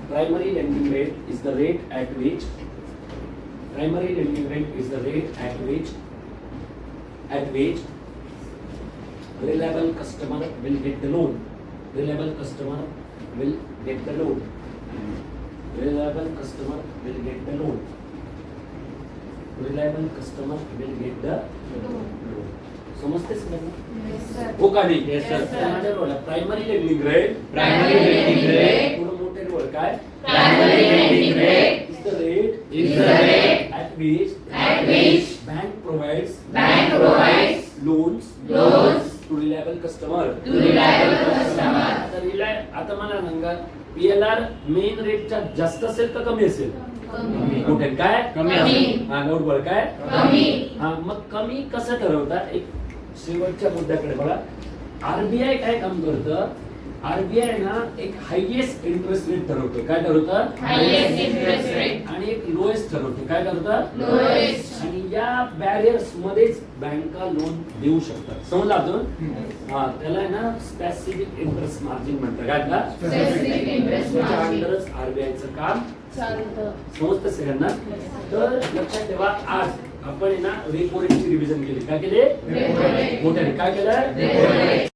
primary landing rate is the rate at which, primary landing rate is the rate at which reliable customer will get the loan, reliable customer will get the loan, reliable customer will get the loan, reliable customer will get the loan। समजते सगळ्यांना? Yes, sir. हो का नाही? Yes, sir. माझ्या role primary lending rate, Primary lending rate थोडं मोठे role काय? Primary lending rate is the rate is the rate at which at which bank provides bank provides loans to reliable customer। to reliable customer. आता मला सांगा, PLR main रेटच्या जास्त असेल का कमी असेल? मोठे काय? कमी कमी. असेल। हा नोट बळ काय? कमी. हा मग कमी कसं ठरवता? एक शेवटच्या मुद्द्याकडे बघा, आरबीआय काय काम करतं? आरबीआय ना एक हायएस्ट इंटरेस्ट रेट ठरवतो। काय ठरवतं? Highest interest rate. आणि एक लोएस्ट ठरवतो। काय ठरवतं? Lowest. आणि या बॅरियर्स मध्येच बँका लोन देऊ शकतात। समजलं अजून? हा त्याला आहे ना स्पेसिफिक इंटरेस्ट मार्जिन म्हणतात। काय का? Specific interest त्याच्या margin. अंडरच आरबीआयचं काम चालतं. समजतं सगळ्यांना? तर लक्षात ठेवा, आज आपण आहे ना रेपो रेटची रिव्हिजन केली। काय केले? Repo rate. मोठ्याने काय केलं? Repo rate.